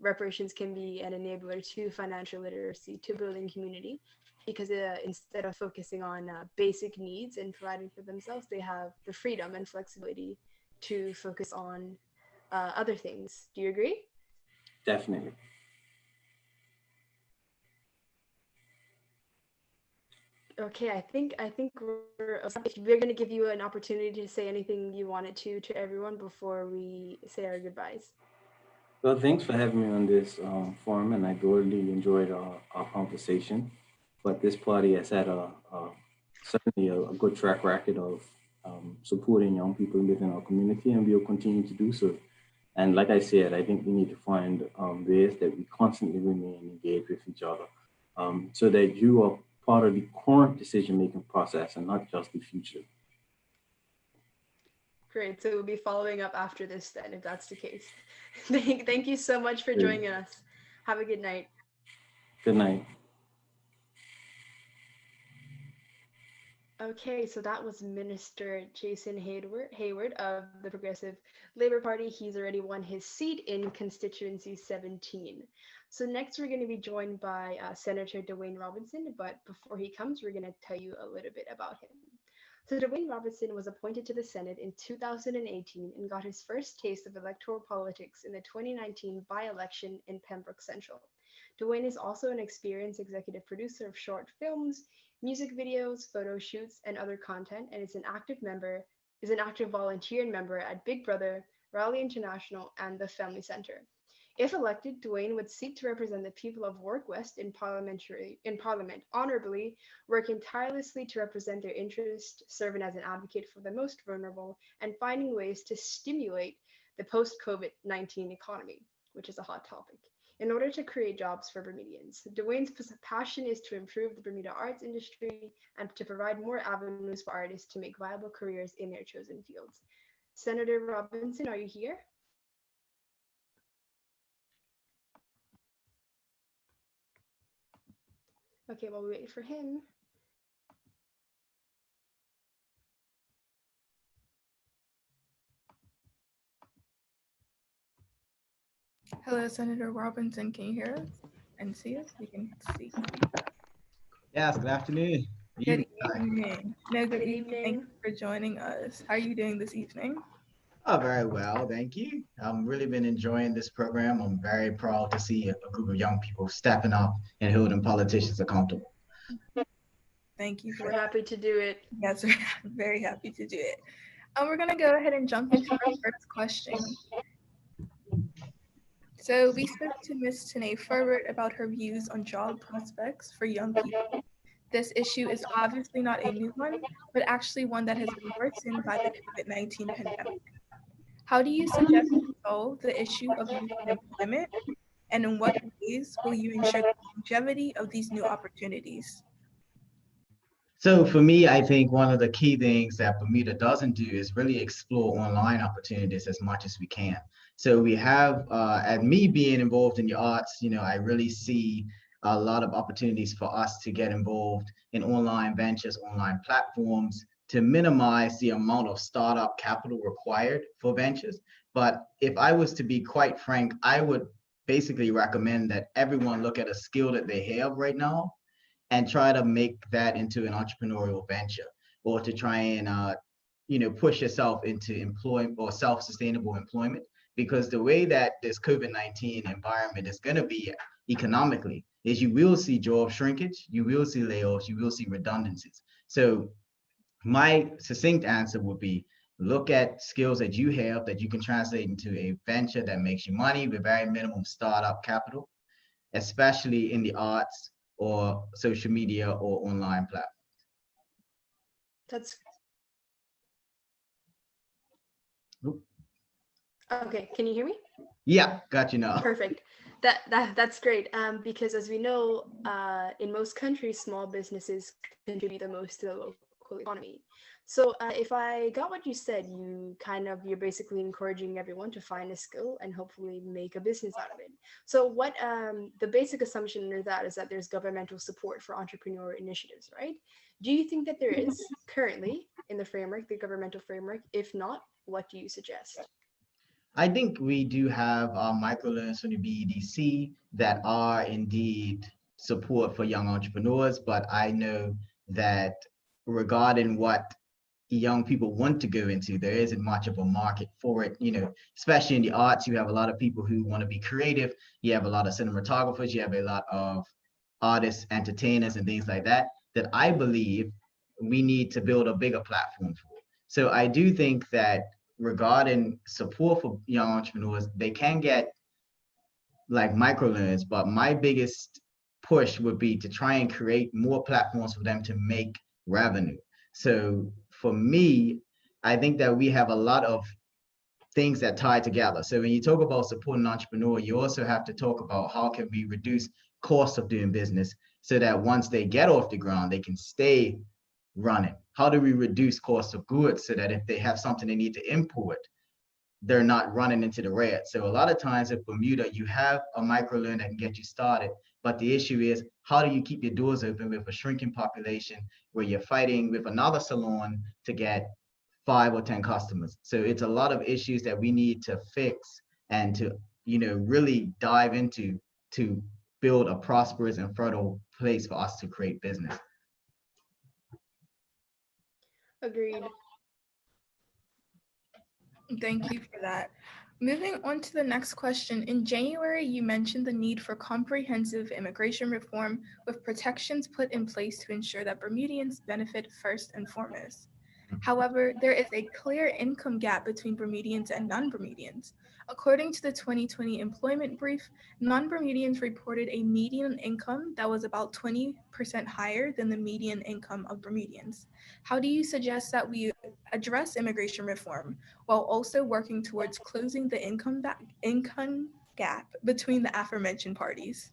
Reparations can be an enabler to financial literacy, to building community, because instead of focusing on basic needs and providing for themselves, they have the freedom and flexibility to focus on other things. Do you agree? Definitely. Okay, I think we're going to give you an opportunity to say anything you wanted to everyone before we say our goodbyes. Well, thanks for having me on this forum, and I thoroughly enjoyed our conversation. But this party has had certainly a good track record of supporting young people within our community, and we will continue to do so. And like I said, I think we need to find ways that we constantly remain engaged with each other so that you are part of the current decision-making process and not just the future. Great. So we'll be following up after this then, if that's the case. Thank you so much for joining us. Have a good night. Good night. Okay, so that was Minister Jason Hayward of the Progressive Labour Party. He's already won his seat in constituency 17. So next we're going to be joined by Senator Dwayne Robinson, but before he comes, we're going to tell you a little bit about him. So Dwayne Robinson was appointed to the Senate in 2018 and got his first taste of electoral politics in the 2019 by-election in Pembroke Central. Dwayne is also an experienced executive producer of short films, music videos, photo shoots, and other content, and is an active volunteer and member at Big Brother, Rally International, and the Family Center. If elected, Dwayne would seek to represent the people of Warwick West in Parliament honorably, working tirelessly to represent their interests, serving as an advocate for the most vulnerable, and finding ways to stimulate the post-COVID-19 economy, which is a hot topic, in order to create jobs for Bermudians. Dwayne's passion is to improve the Bermuda arts industry and to provide more avenues for artists to make viable careers in their chosen fields. Senator Robinson, are you here? Okay, while we wait for him. Hello, Senator Robinson. Can you hear us and see us? We can see. Yes, good afternoon. Good evening. No, good Good evening. Thank evening. you for joining us. How are you doing this evening? Oh, very well, thank you. I've really been enjoying this program. I'm very proud to see a group of young people stepping up and holding politicians accountable. Thank you for We're happy to do it. Yes, we're very happy to do it. We're going to go ahead and jump into our first question. So we spoke to Ms. Tanae Ferber about her views on job prospects for young people. This issue is obviously not a new one, but actually one that has been worsened by the COVID-19 pandemic. How do you suggest we solve the issue of youth unemployment? And in what ways will you ensure the longevity of these new opportunities? So for me, I think one of the key things that Bermuda doesn't do is really explore online opportunities as much as we can. So we have, and me being involved in the arts, I really see a lot of opportunities for us to get involved in online ventures, online platforms, to minimize the amount of startup capital required for ventures. But if I was to be quite frank, I would basically recommend that everyone look at a skill that they have right now and try to make that into an entrepreneurial venture, or to try and push yourself into employment or self-sustainable employment. Because the way that this COVID-19 environment is going to be economically is you will see job shrinkage, you will see layoffs, you will see redundancies. So my succinct answer would be, look at skills that you have that you can translate into a venture that makes you money with very minimum startup capital, especially in the arts or social media or online platforms. That's okay. Can you hear me? Yeah, got you now. Perfect. That's great. Because as we know, in most countries, small businesses contribute the most to the local economy. So if I got what you said, you're basically encouraging everyone to find a skill and hopefully make a business out of it. So what the basic assumption under that is that there's governmental support for entrepreneur initiatives, right? Do you think that there is currently in the framework, the governmental framework? If not, what do you suggest? I think we do have microloans from the BEDC that are indeed support for young entrepreneurs, but I know that regarding what young people want to go into, there isn't much of a market for it. Especially in the arts, you have a lot of people who want to be creative. You have a lot of cinematographers, you have a lot of artists, entertainers, and things like that I believe we need to build a bigger platform for. So I do think that regarding support for young entrepreneurs, they can get like microloans, but my biggest push would be to try and create more platforms for them to make revenue. So for me, I think that we have a lot of things that tie together. So when you talk about supporting an entrepreneur, you also have to talk about how can we reduce costs of doing business so that once they get off the ground, they can stay running. How do we reduce cost of goods so that if they have something they need to import, they're not running into the red. So a lot of times at Bermuda, you have a microloan that can get you started. But the issue is, how do you keep your doors open with a shrinking population where you're fighting with another salon to get 5 or 10 customers? So it's a lot of issues that we need to fix and to, really dive into to build a prosperous and fertile place for us to create business. Agreed. Thank you for that. Moving on to the next question. In January, you mentioned the need for comprehensive immigration reform with protections put in place to ensure that Bermudians benefit first and foremost. However, there is a clear income gap between Bermudians and non-Bermudians. According to the 2020 employment brief, non-Bermudians reported a median income that was about 20% higher than the median income of Bermudians. How do you suggest that we address immigration reform while also working towards closing the income gap between the aforementioned parties?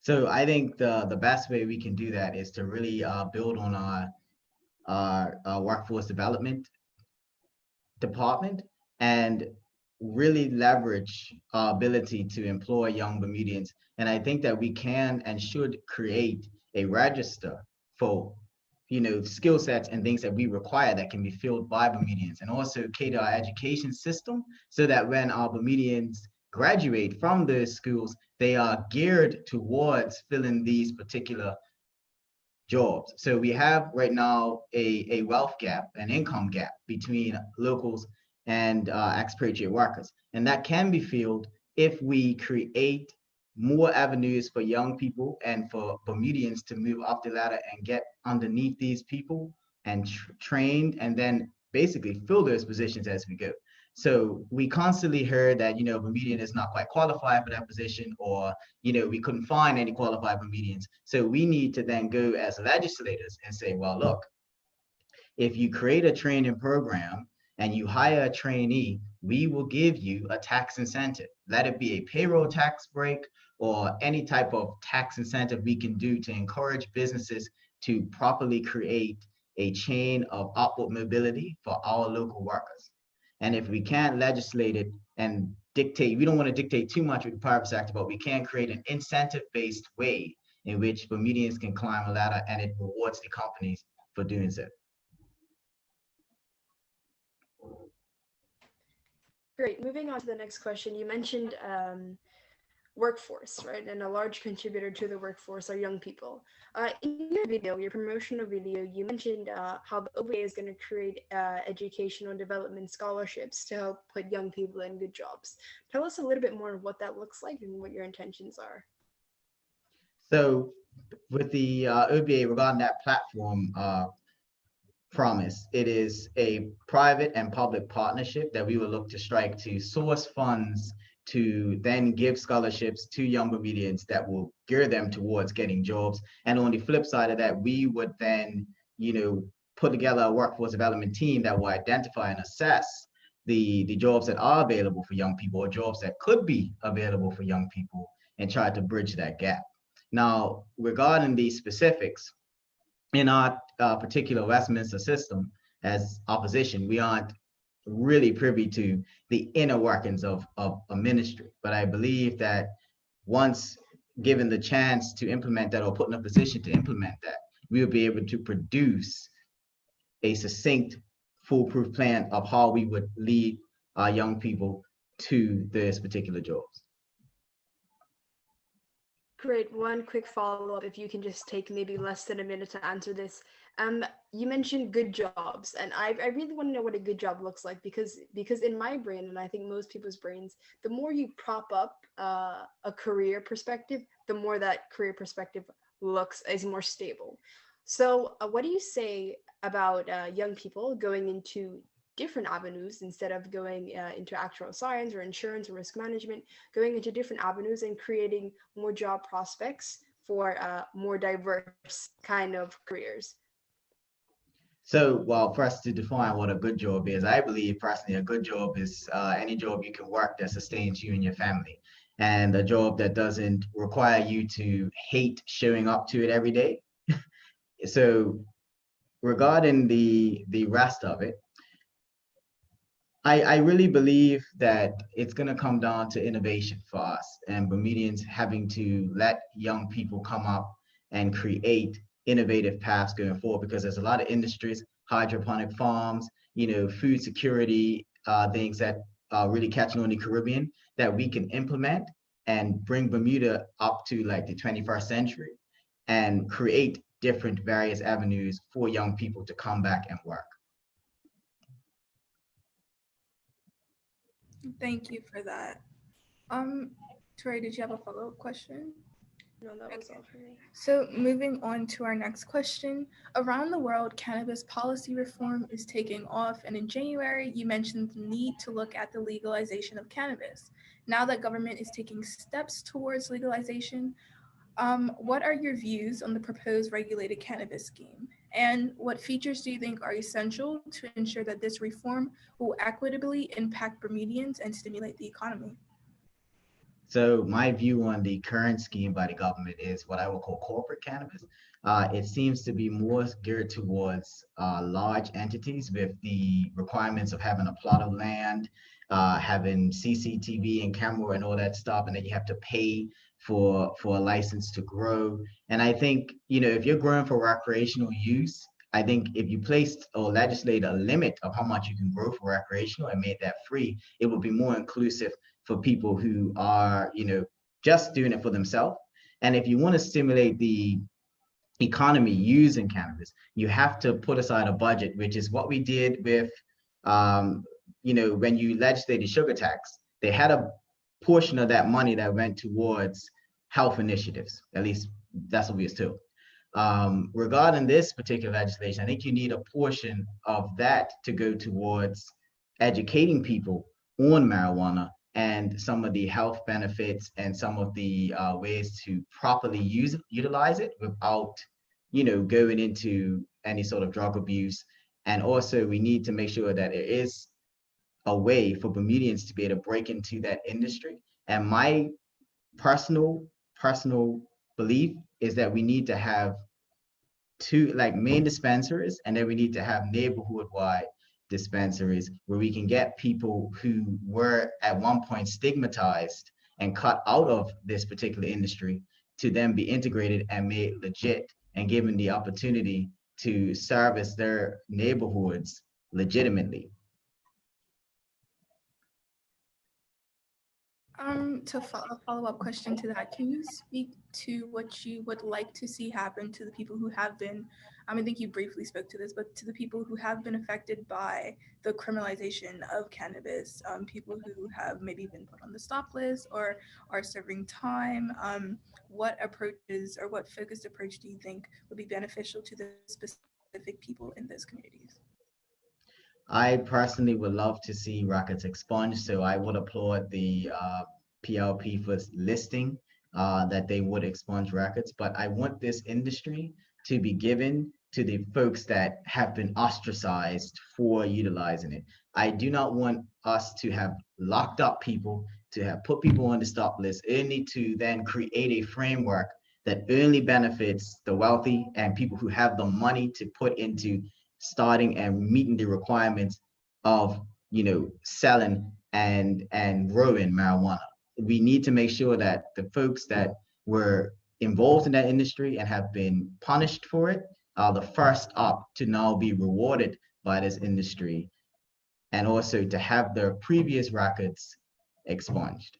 So I think the best way we can do that is to really build on our workforce development department and really leverage our ability to employ young Bermudians. And I think that we can and should create a register for, skill sets and things that we require that can be filled by Bermudians, and also cater our education system so that when our Bermudians graduate from those schools, they are geared towards filling these particular jobs. So we have right now a wealth gap, an income gap between locals and expatriate workers. And that can be filled if we create more avenues for young people and for Bermudians to move up the ladder and get underneath these people and trained, and then basically fill those positions as we go. So we constantly heard that, Bermudian is not quite qualified for that position, or, we couldn't find any qualified Bermudians. So we need to then go as legislators and say, well, look, if you create a training program and you hire a trainee, we will give you a tax incentive. Let it be a payroll tax break or any type of tax incentive we can do to encourage businesses to properly create a chain of upward mobility for our local workers. And if we can't legislate it and dictate, we don't want to dictate too much with the private sector, but we can create an incentive-based way in which Bermudians can climb a ladder, and it rewards the companies for doing so. Great. Moving on to the next question. You mentioned workforce, right? And a large contributor to the workforce are young people. In your video, your promotional video, you mentioned how the OBA is going to create educational development scholarships to help put young people in good jobs. Tell us a little bit more of what that looks like and what your intentions are. So with the OBA regarding that platform promise, it is a private and public partnership that we will look to strike to source funds to then give scholarships to young Bermudians that will gear them towards getting jobs. And on the flip side of that, we would then, put together a workforce development team that will identify and assess the jobs that are available for young people, or jobs that could be available for young people, and try to bridge that gap. Now, regarding the specifics, in our particular Westminster system as opposition, we aren't really privy to the inner workings of a ministry. But I believe that once given the chance to implement that, or put in a position to implement that, we will be able to produce a succinct, foolproof plan of how we would lead our young people to those particular jobs. Great. One quick follow-up, if you can just take maybe less than a minute to answer this. You mentioned good jobs, and I really want to know what a good job looks like, because in my brain, and I think most people's brains, the more you prop up a career perspective, the more that career perspective is more stable. So what do you say about young people going into different avenues instead of going into actual science or insurance or risk management, going into different avenues and creating more job prospects for more diverse kind of careers? So, well, for us to define what a good job is, I believe personally a good job is any job you can work that sustains you and your family, and a job that doesn't require you to hate showing up to it every day. So regarding the rest of it, I really believe that it's going to come down to innovation for us and Bermudians having to let young people come up and create innovative paths going forward because there's a lot of industries, hydroponic farms, food security, things that are really catching on in the Caribbean that we can implement and bring Bermuda up to like the 21st century and create different various avenues for young people to come back and work. Thank you for that. Tori, did you have a follow-up question? No, that was all for me. So moving on to our next question. Around the world, cannabis policy reform is taking off, and in January, you mentioned the need to look at the legalization of cannabis. Now that government is taking steps towards legalization, what are your views on the proposed regulated cannabis scheme? And what features do you think are essential to ensure that this reform will equitably impact Bermudians and stimulate the economy? So my view on the current scheme by the government is what I would call corporate cannabis. It seems to be more geared towards large entities with the requirements of having a plot of land, having CCTV and camera and all that stuff, and then you have to pay for a license to grow. And I think, if you're growing for recreational use, I think if you placed or legislate a limit of how much you can grow for recreational and made that free, it would be more inclusive for people who are, just doing it for themselves. And if you want to stimulate the economy using cannabis, you have to put aside a budget, which is what we did with, when you legislated sugar tax. They had a portion of that money that went towards health initiatives. At least that's what we was told. Regarding this particular legislation, I think you need a portion of that to go towards educating people on marijuana and some of the health benefits and some of the ways to properly utilize it without, going into any sort of drug abuse. And also we need to make sure that there is a way for Bermudians to be able to break into that industry. And my personal belief is that we need to have two like main dispensaries, and then we need to have neighborhood wide dispensaries where we can get people who were at one point stigmatized and cut out of this particular industry to then be integrated and made legit and given the opportunity to service their neighborhoods legitimately. To follow up question to that, can you speak to what you would like to see happen to the people who have been, I think you briefly spoke to this, but to the people who have been affected by the criminalization of cannabis, people who have maybe been put on the stop list or are serving time, what approaches or what focused approach do you think would be beneficial to the specific people in those communities? I personally would love to see records expunged, so I would applaud the PLP for listing that they would expunge records, but I want this industry to be given to the folks that have been ostracized for utilizing it. I do not want us to have locked up people, to have put people on the stop list, only to then create a framework that only benefits the wealthy and people who have the money to put into starting and meeting the requirements of selling and growing marijuana. We need to make sure that the folks that were involved in that industry and have been punished for it are the first up to now be rewarded by this industry, and also to have their previous records expunged.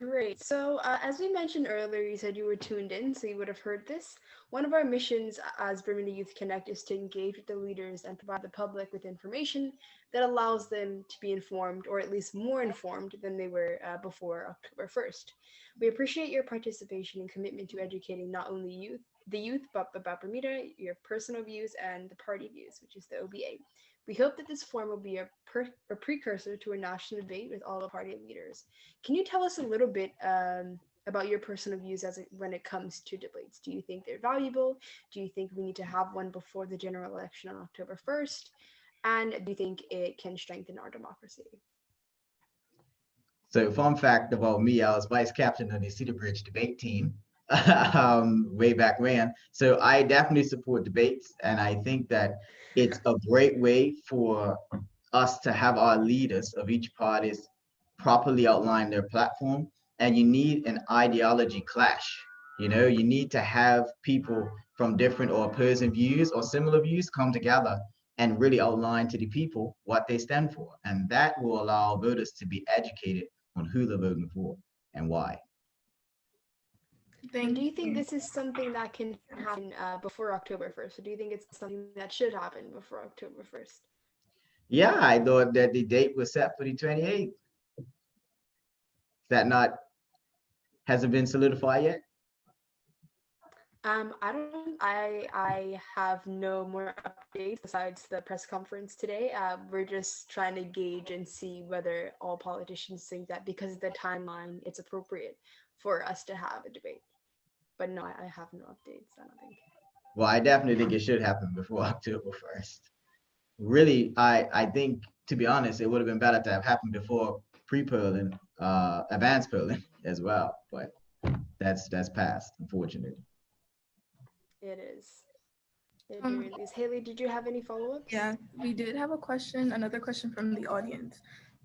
Great. So, as we mentioned earlier, you said you were tuned in, so you would have heard this. One of our missions as Bermuda Youth Connect is to engage with the leaders and provide the public with information that allows them to be informed, or at least more informed than they were before October 1st. We appreciate your participation and commitment to educating not only the youth, but about Bermuda, your personal views, and the party views, which is the OBA. We hope that this forum will be a precursor to a national debate with all the party leaders. Can you tell us a little bit about your personal views when it comes to debates? Do you think they're valuable? Do you think we need to have one before the general election on October 1st? And do you think it can strengthen our democracy? So fun fact about me, I was vice captain of the Cedar Bridge debate team way back when. So I definitely support debates, and I think that it's a great way for us to have our leaders of each party properly outline their platform. And you need an ideology clash. You know, you need to have people from different or opposing views or similar views come together and really outline to the people what they stand for. And that will allow voters to be educated on who they're voting for and why. And do you think this is something that can happen before October 1st? Or do you think it's something that should happen before October 1st? Yeah, I thought that the date was set for the 28th. That not hasn't been solidified yet? I have no more updates besides the press conference today. We're just trying to gauge and see whether all politicians think that because of the timeline, it's appropriate for us to have a debate. But no, I have no updates, I don't think. Well, I definitely think it should happen before October 1st. Really, I think, to be honest, it would have been better to have happened before pre-polling, advanced polling as well. But that's past, unfortunately. It is. It really is. Haley, did you have any follow-ups? Yeah, we did have another question from the audience.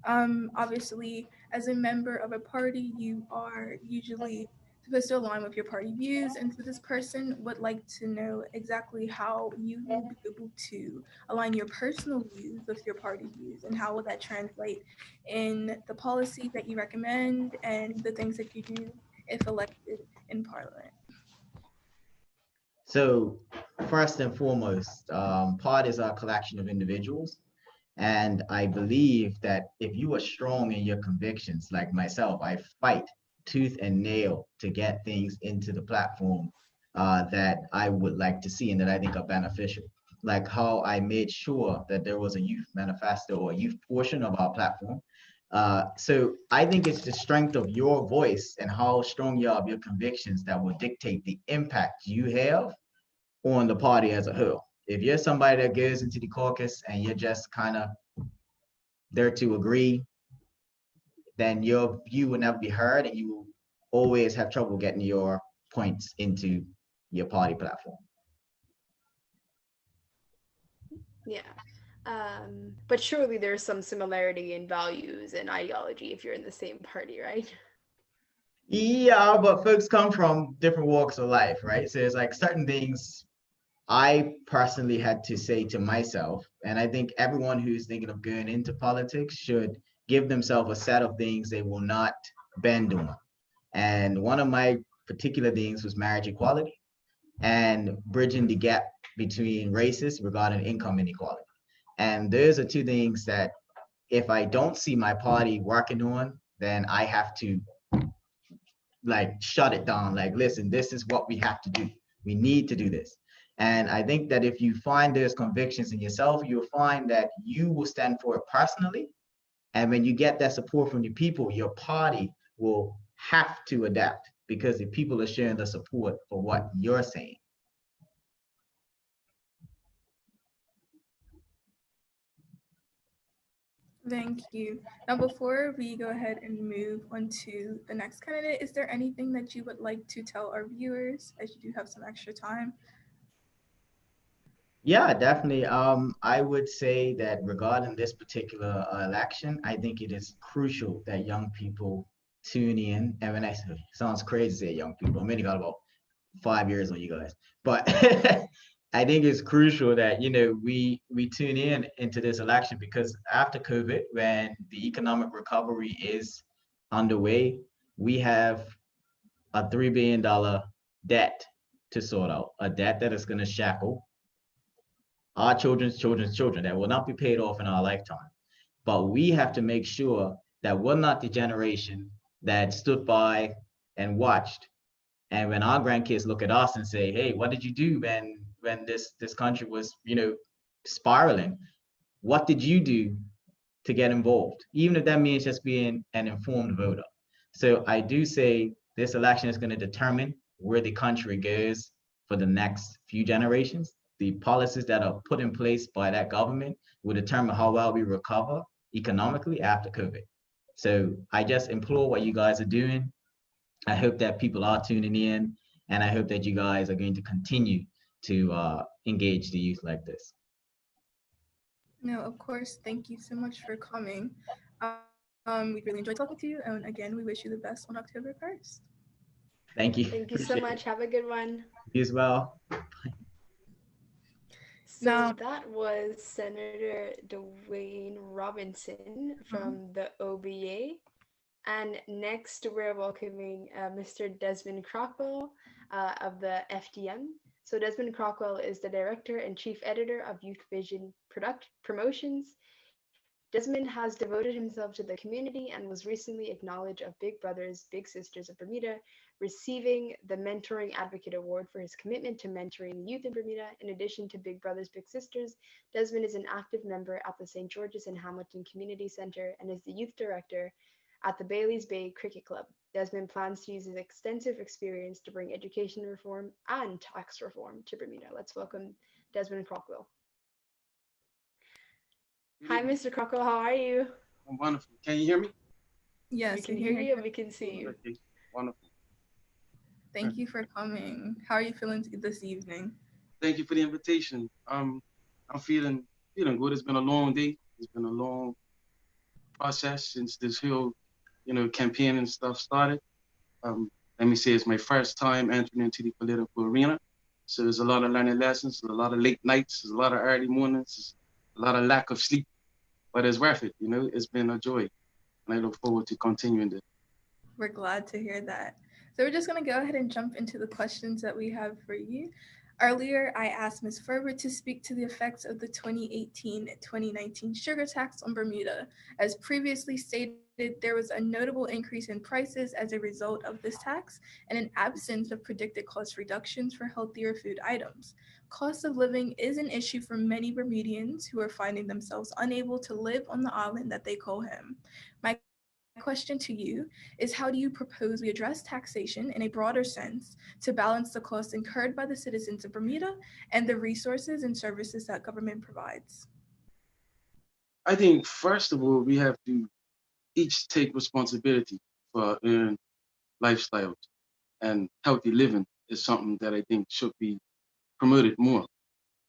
Obviously, as a member of a party, you are usually supposed to align with your party views, and so this person would like to know exactly how you will be able to align your personal views with your party views, and how will that translate in the policies that you recommend and the things that you do if elected in Parliament. So first and foremost, parties are a collection of individuals. And I believe that if you are strong in your convictions, like myself, I fight tooth and nail to get things into the platform that I would like to see and that I think are beneficial. Like how I made sure that there was a youth manifesto or youth portion of our platform. So I think it's the strength of your voice and how strong you are of your convictions that will dictate the impact you have on the party as a whole. If you're somebody that goes into the caucus and you're just kind of there to agree, then your view will never be heard and you will always have trouble getting your points into your party platform. Yeah. But surely there's some similarity in values and ideology if you're in the same party, right? Yeah, but folks come from different walks of life, right? So it's like certain things I personally had to say to myself, and I think everyone who's thinking of going into politics should give themselves a set of things they will not bend on. And one of my particular things was marriage equality and bridging the gap between races regarding income inequality. And those are two things that if I don't see my party working on, then I have to like shut it down. Like, listen, this is what we have to do. We need to do this. And I think that if you find those convictions in yourself, you'll find that you will stand for it personally. And when you get that support from the people, your party will have to adapt because the people are sharing the support for what you're saying. Thank you. Now, before we go ahead and move on to the next candidate, is there anything that you would like to tell our viewers as you do have some extra time? Yeah, definitely. I would say that regarding this particular election, I think it is crucial that young people tune in. And when I say, sounds crazy to say young people, I'm only got about 5 years on you guys, but I think it's crucial that we tune in into this election because after COVID, when the economic recovery is underway, we have a $3 billion debt to sort out, a debt that is going to shackle our children's children that will not be paid off in our lifetime. But we have to make sure that we're not the generation that stood by and watched. And when our grandkids look at us and say, hey, what did you do when this country was, spiraling? What did you do to get involved? Even if that means just being an informed voter. So I do say this election is going to determine where the country goes for the next few generations. The policies that are put in place by that government will determine how well we recover economically after COVID. So I just implore what you guys are doing. I hope that people are tuning in And I hope that you guys are going to continue to engage the youth like this. No, of course. Thank you so much for coming. We really enjoyed talking to you. And again, we wish you the best on October 1st. Thank you. Thank you so Appreciate much. it. Have a good one. You as well. So Now- that was Senator Dwayne Robinson from the OBA. And next we're welcoming Mr. Desmond Crockwell of the FDM. So Desmond Crockwell is the director and chief editor of Youth Vision Promotions. Desmond has devoted himself to the community and was recently acknowledged of Big Brothers Big Sisters of Bermuda, receiving the Mentoring Advocate Award for his commitment to mentoring youth in Bermuda. In addition to Big Brothers Big Sisters, Desmond is an active member at the St. George's and Hamilton Community Center and is the youth director at the Bailey's Bay Cricket Club. Desmond plans to use his extensive experience to bring education reform and tax reform to Bermuda. Let's welcome Desmond Crockwell. Hi, Mr. Crockwell. How are you? I'm wonderful. Can you hear me? Yes, we can hear you and we can see you. Okay, wonderful. Thank you for coming. How are you feeling this evening? Thank you for the invitation. I'm feeling good. It's been a long day. It's been a long process since this whole, campaign and stuff started. Let me say it's my first time entering into the political arena. So there's a lot of learning lessons, a lot of late nights, there's a lot of early mornings, a lot of lack of sleep, but it's worth it. It's been a joy, and I look forward to continuing this. We're glad to hear that. So we're just going to go ahead and jump into the questions that we have for you. Earlier, I asked Ms. Ferber to speak to the effects of the 2018-2019 sugar tax on Bermuda. As previously stated, there was a notable increase in prices as a result of this tax and an absence of predicted cost reductions for healthier food items. Cost of living is an issue for many Bermudians who are finding themselves unable to live on the island that they call home. My question to you is, how do you propose we address taxation in a broader sense to balance the costs incurred by the citizens of Bermuda and the resources and services that government provides? I think, first of all, we have to each take responsibility for our own lifestyles, and healthy living is something that I think should be promoted more,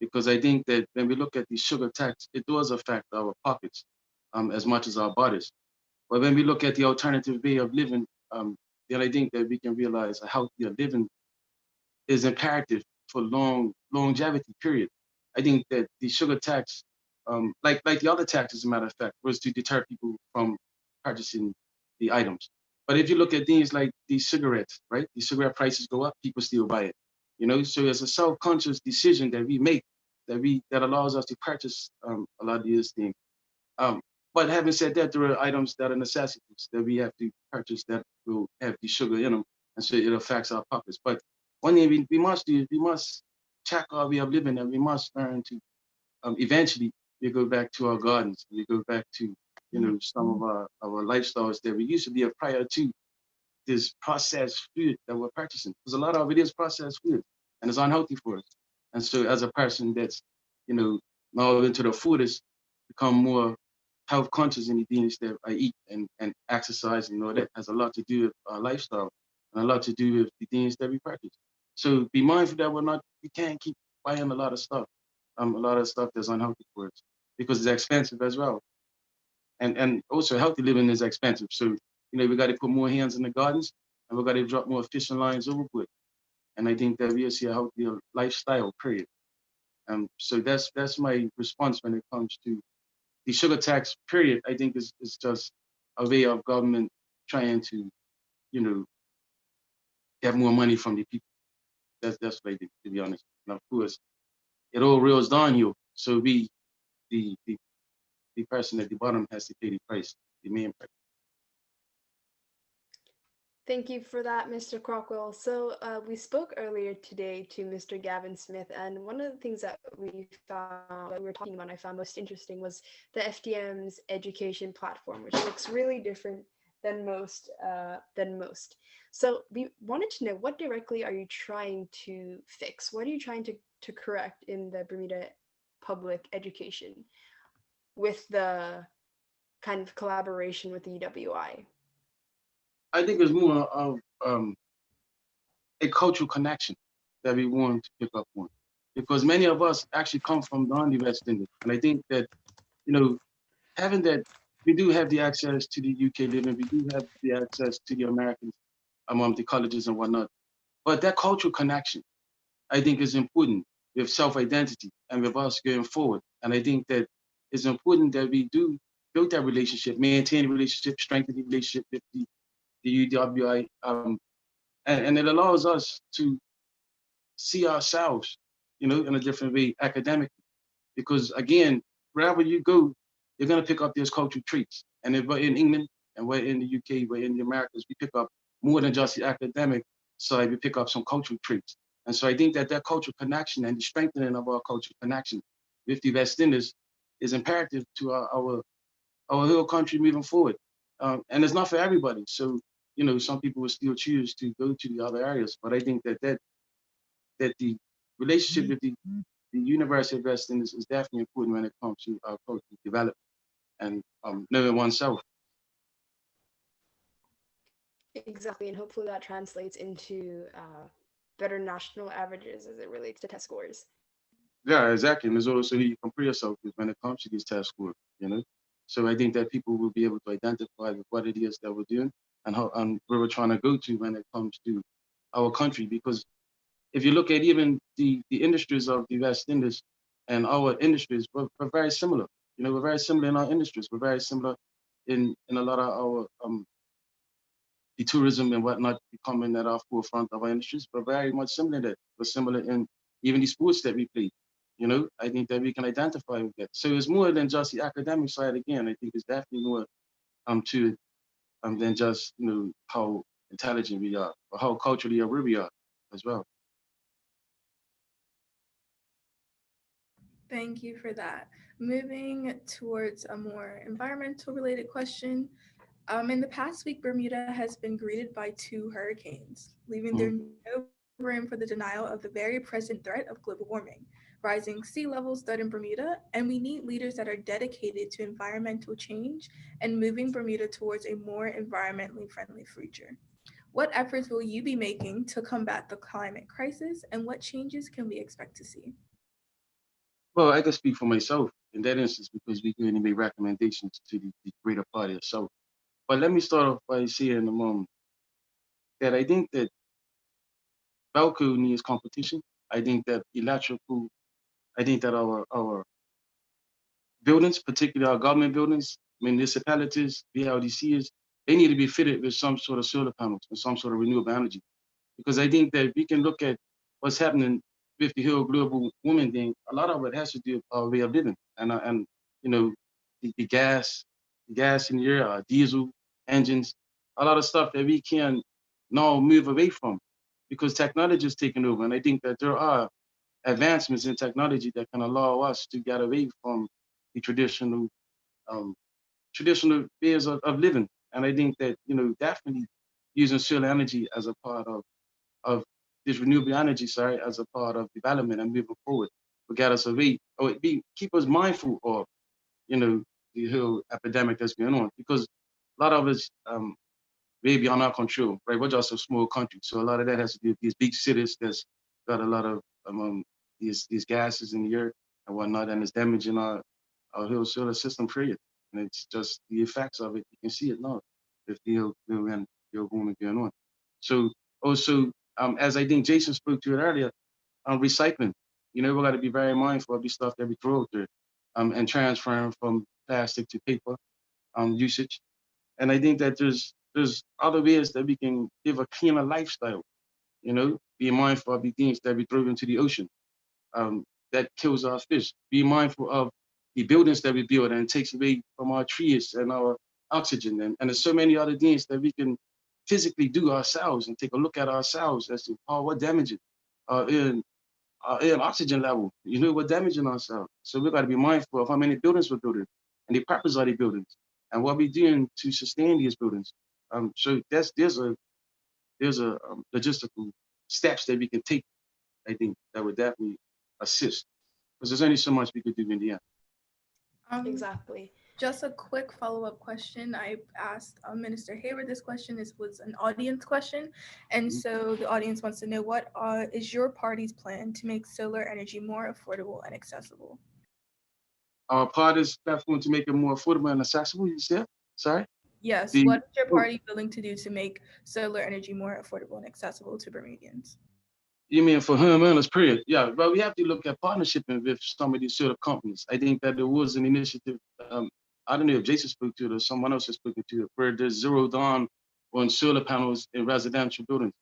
because I think that when we look at the sugar tax, it does affect our pockets as much as our bodies. But when we look at the alternative way of living, then I think that we can realize a healthier living is imperative for longevity, period. I think that the sugar tax, like the other taxes, as a matter of fact, was to deter people from purchasing the items. But if you look at things like the cigarettes, right? The cigarette prices go up, people still buy it. So it's a self-conscious decision that we make that allows us to purchase a lot of these things. But having said that, there are items that are necessities that we have to purchase that will have the sugar in them, and so it affects our pockets. But one thing we must do is we must check our way of living, and we must learn to eventually we go back to our gardens, we go back to some of our lifestyles that we used to live prior to this processed food that we're purchasing. Because a lot of it is processed food, and it's unhealthy for us. And so as a person that's now into the food is become more health conscious in the things that I eat and exercise, that has a lot to do with our lifestyle and a lot to do with the things that we practice. So be mindful that we can't keep buying a lot of stuff that's unhealthy for us, because it's expensive as well. And also healthy living is expensive. So, we got to put more hands in the gardens, and we got to drop more fishing lines overboard. And I think that we'll see a healthier lifestyle, period. So that's my response when it comes to the sugar tax, period. I think is just a way of government trying to, get more money from the people. That's what I think, to be honest. And of course, it all reels downhill. So the person at the bottom has to pay the price, the main price. Thank you for that, Mr. Crockwell. So we spoke earlier today to Mr. Gavin Smith, and one of the things that we were talking about, I found most interesting, was the FDM's education platform, which looks really different than most. So we wanted to know, what directly are you trying to fix? What are you trying to correct in the Bermuda public education with the kind of collaboration with the UWI? I think it's more of a cultural connection that we want to pick up on. Because many of us actually come from non-West Indian. And I think that, you know, having that, we do have the access to the UK living, we do have the access to the Americans among the colleges and whatnot. But that cultural connection, I think, is important with self-identity and with us going forward. And I think that it's important that we do build that relationship, maintain the relationship, strengthen the relationship with the UWI, and it allows us to see ourselves, you know, in a different way academically. Because again, wherever you go, you're gonna pick up these cultural traits. And if we're in England and we're in the UK, we're in the Americas, we pick up more than just the academic side, we pick up some cultural traits. And so I think that that cultural connection and the strengthening of our cultural connection with the West Indies is imperative to our whole country moving forward. And it's not for everybody. So, you know, some people will still choose to go to the other areas, but I think that the relationship with the University of West Indies is definitely important when it comes to our cultural development and knowing oneself. Exactly, and hopefully that translates into better national averages as it relates to test scores. Yeah, exactly. And there's also who you compare yourself with when it comes to these test scores, you know? So I think that people will be able to identify with what it is that we're doing and how and where we're trying to go to when it comes to our country. Because if you look at even the industries of the West Indies and our industries, we're very similar. You know, we're very similar in our industries. We're very similar in a lot of our the tourism and whatnot becoming at our forefront of our industries, but very much similar that we're similar in even the sports that we play. You know, I think that we can identify with that. So it's more than just the academic side again. I think it's definitely more to than just, you know, how intelligent we are or how culturally aware we are as well. Thank you for that. Moving towards a more environmental related question. In the past week, Bermuda has been greeted by two hurricanes, leaving there no room for the denial of the very present threat of global warming. Rising sea levels threaten Bermuda, and we need leaders that are dedicated to environmental change and moving Bermuda towards a more environmentally friendly future. What efforts will you be making to combat the climate crisis, and what changes can we expect to see? Well, I can speak for myself in that instance because we can only make recommendations to the greater party itself. But let me start off by saying that I think that Belco needs competition. I think that electrical, I think that our buildings, particularly our government buildings, municipalities, BLDCs, they need to be fitted with some sort of solar panels and some sort of renewable energy. Because I think that we can look at what's happening with the whole global warming thing. A lot of it has to do with our way of living and you know the gas in the air, diesel engines, a lot of stuff that we can now move away from because technology is taking over. And I think that there are advancements in technology that can allow us to get away from the um, traditional ways of living. And I think that, you know, definitely using solar energy as a part of this renewable energy, sorry, as a part of development and moving forward will get us away or keep us mindful of, you know, the whole epidemic that's going on because a lot of us way beyond our control, right? We're just a small country, so a lot of that has to do with these big cities that's got a lot of these gases in the air and whatnot, and it's damaging our whole solar system period. And it's just the effects of it. You can see it now with the boom going on. So also, as I think Jason spoke to it earlier, recycling. You know, we got to be very mindful of the stuff that we throw out there, and transferring from plastic to paper usage. And I think that there's other ways that we can live a cleaner lifestyle. You know, be mindful of the things that we throw into the ocean that kills our fish. Be mindful of the buildings that we build and it takes away from our trees and our oxygen. And there's so many other things that we can physically do ourselves and take a look at ourselves as to how we're damaging in oxygen level. You know, we're damaging ourselves. So we got to be mindful of how many buildings we're building and the purpose of the buildings and what we're doing to sustain these buildings. So there's a logistical steps that we can take, I think, that would definitely assist because there's only so much we could do in the end. Exactly. Just a quick follow-up question. I asked Minister Hayward this question. This was an audience question. And so the audience wants to know, what is your party's plan to make solar energy more affordable and accessible? Our party's platform to make it more affordable and accessible, you said? Sorry? Yes, what is your party willing to do to make solar energy more affordable and accessible to Bermudians? You mean for homeowners, period? Yeah, but we have to look at partnershiping with some of these sort of companies. I think that there was an initiative, I don't know if Jason spoke to it or someone else has spoken to it, where there's zeroed on solar panels in residential buildings.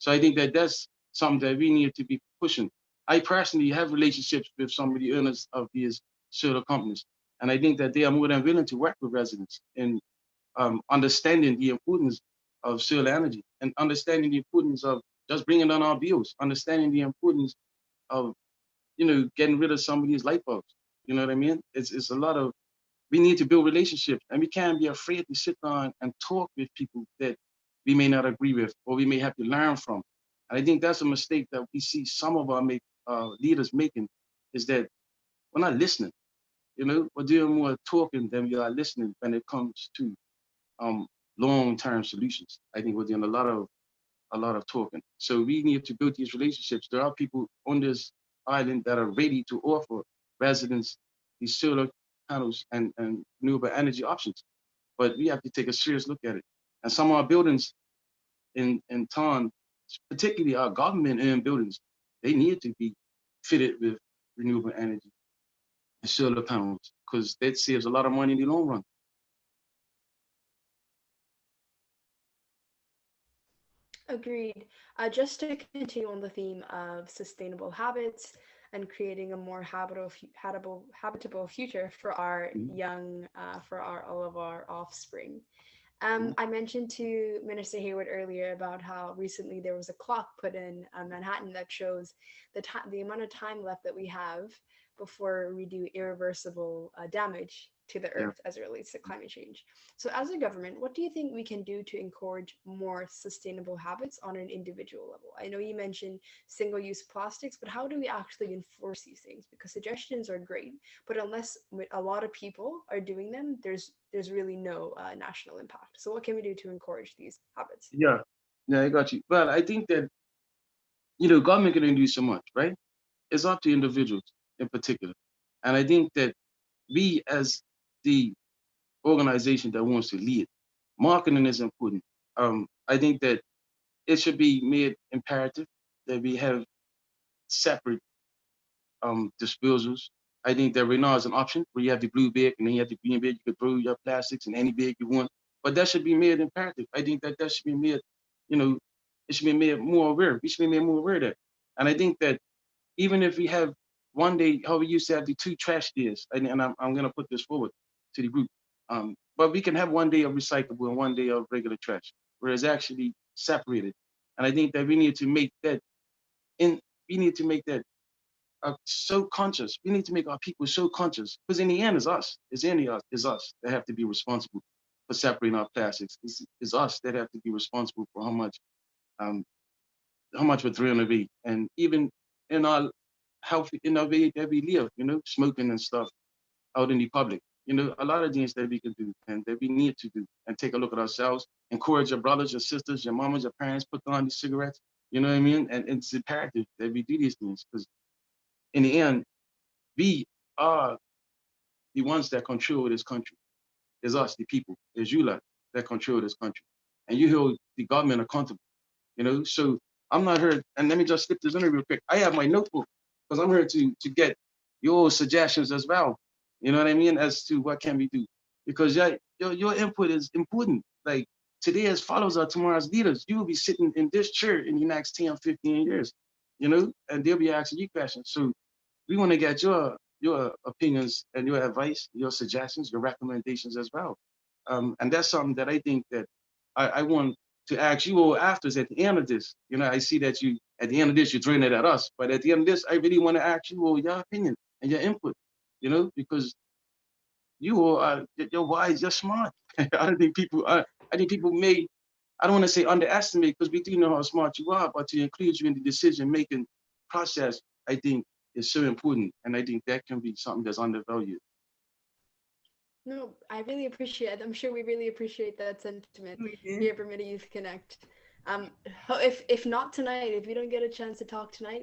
So I think that that's something that we need to be pushing. I personally have relationships with some of the owners of these solar companies, and I think that they are more than willing to work with residents in understanding the importance of solar energy and understanding the importance of just bringing down our bills, understanding the importance of, getting rid of some of these light bulbs. You know what I mean? It's a lot of, we need to build relationships, and we can't be afraid to sit down and talk with people that we may not agree with or we may have to learn from. And I think that's a mistake that we see some of our leaders making, is that we're not listening. We're doing more talking than we are listening when it comes to long-term solutions. I think we're doing a lot of talking. So we need to build these relationships. There are people on this island that are ready to offer residents these solar panels and renewable energy options. But we have to take a serious look at it. And some of our buildings in town, particularly our government-owned buildings, they need to be fitted with renewable energy and solar panels, because that saves a lot of money in the long run. Agreed. Just to continue on the theme of sustainable habits and creating a more habitable future for our young, for all of our offspring. I mentioned to Minister Hayward earlier about how recently there was a clock put in Manhattan that shows the amount of time left that we have before we do irreversible damage to the earth as it relates to climate change. So as a government, what do you think we can do to encourage more sustainable habits on an individual level? I know you mentioned single-use plastics, but how do we actually enforce these things? Because suggestions are great, but unless a lot of people are doing them, there's really no national impact. So what can we do to encourage these habits? Yeah, I got you. Well, I think that, government can only do so much, right? It's up to individuals in particular. And I think that we, as the organization that wants to lead, marketing is important. I think that it should be made imperative that we have separate disposals. I think that right now is an option where you have the blue bag and then you have the green bag. You can throw your plastics in any bag you want, but that should be made imperative. I think that should be made, it should be made more aware. We should be made more aware of that. And I think that even if we have one day, how we used to have the 2 trash days, and I'm going to put this forward to the group, but we can have one day of recyclable and one day of regular trash, where it's actually separated. And I think that we need to make that so conscious. We need to make our people so conscious, because in the end, it's us. It's us that have to be responsible for separating our plastics. It's us that have to be responsible for how much we're throwing away, and even in our health, in our way that we live, smoking and stuff out in the public. A lot of things that we can do and that we need to do, and take a look at ourselves. Encourage your brothers, your sisters, your mamas, your parents, put on these cigarettes. You know what I mean? And it's imperative that we do these things, because in the end, we are the ones that control this country. It's us, the people. It's you lot that control this country. And you hold the government accountable. So I'm not here, and let me just slip this in real quick. I have my notebook, because I'm here to get your suggestions as well. You know what I mean? As to what can we do. Because your input is important. Like, today as followers are tomorrow's leaders. You will be sitting in this chair in the next 10, 15 years, and they'll be asking you questions. So we want to get your opinions and your advice, your suggestions, your recommendations as well. And that's something that I think that I want to ask you all after, is at the end of this. I see that you, at the end of this, you're throwing it at us. But at the end of this, I really want to ask you all your opinion and your input, because you all are, you're wise, you're smart. I think people may, I don't want to say underestimate, because we do know how smart you are, but to include you in the decision-making process, I think is so important. And I think that can be something that's undervalued. No, I really appreciate it. I'm sure we really appreciate that sentiment here at Bermuda Youth Connect. If not tonight, if we don't get a chance to talk tonight,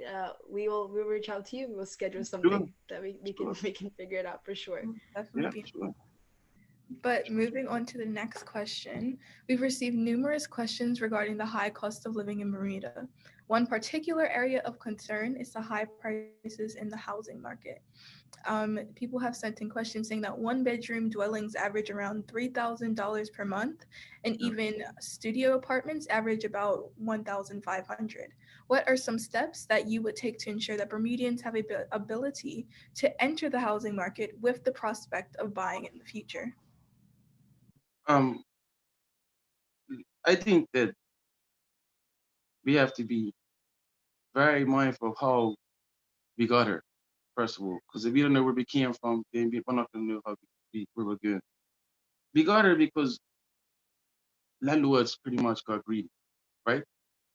we'll reach out to you. We'll schedule something that we can figure it out for sure. Definitely. But moving on to the next question, we've received numerous questions regarding the high cost of living in Bermuda. One particular area of concern is the high prices in the housing market. People have sent in questions saying that one-bedroom dwellings average around $3,000 per month, and even studio apartments average about $1,500. What are some steps that you would take to ensure that Bermudians have a ability to enter the housing market with the prospect of buying in the future? I think that we have to be very mindful of how we got here, first of all, because if we don't know where we came from, then we're not going to know how where we're going. We got here because landlords pretty much got greedy, right?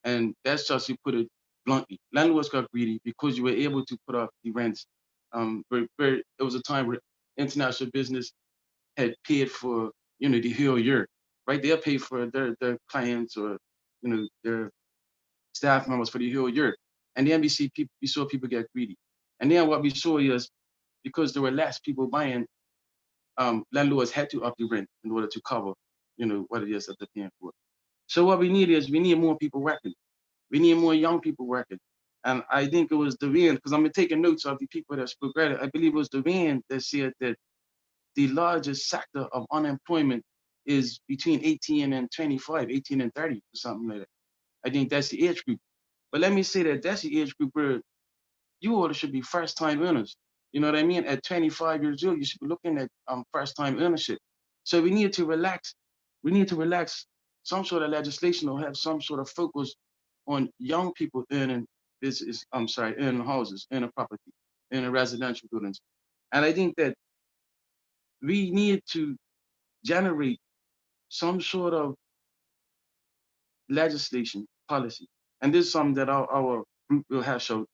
And that's just, you put it bluntly. Landlords got greedy because you were able to put up the rents. It was a time where international business had paid for, the whole year, right? They'll pay for their clients or, their staff members for the whole year. And then we saw people get greedy. And then what we saw is, because there were less people buying, landlords had to up the rent in order to cover, what it is that they're paying for. So what we need more people working. We need more young people working. And I think it was Devan, because I'm taking notes of the people that spoke earlier. I believe it was Devan that said that the largest sector of unemployment is between 18 and 25, 18 and 30, or something like that. I think that's the age group. But let me say that that's the age group where you all should be first-time earners. You know what I mean? At 25 years old, you should be looking at first-time ownership. So we need to relax. We need to relax some sort of legislation or have some sort of focus on young people earning earning houses, earning property, earning residential buildings. And I think that we need to generate some sort of legislation policy. And this is something that our group will have shown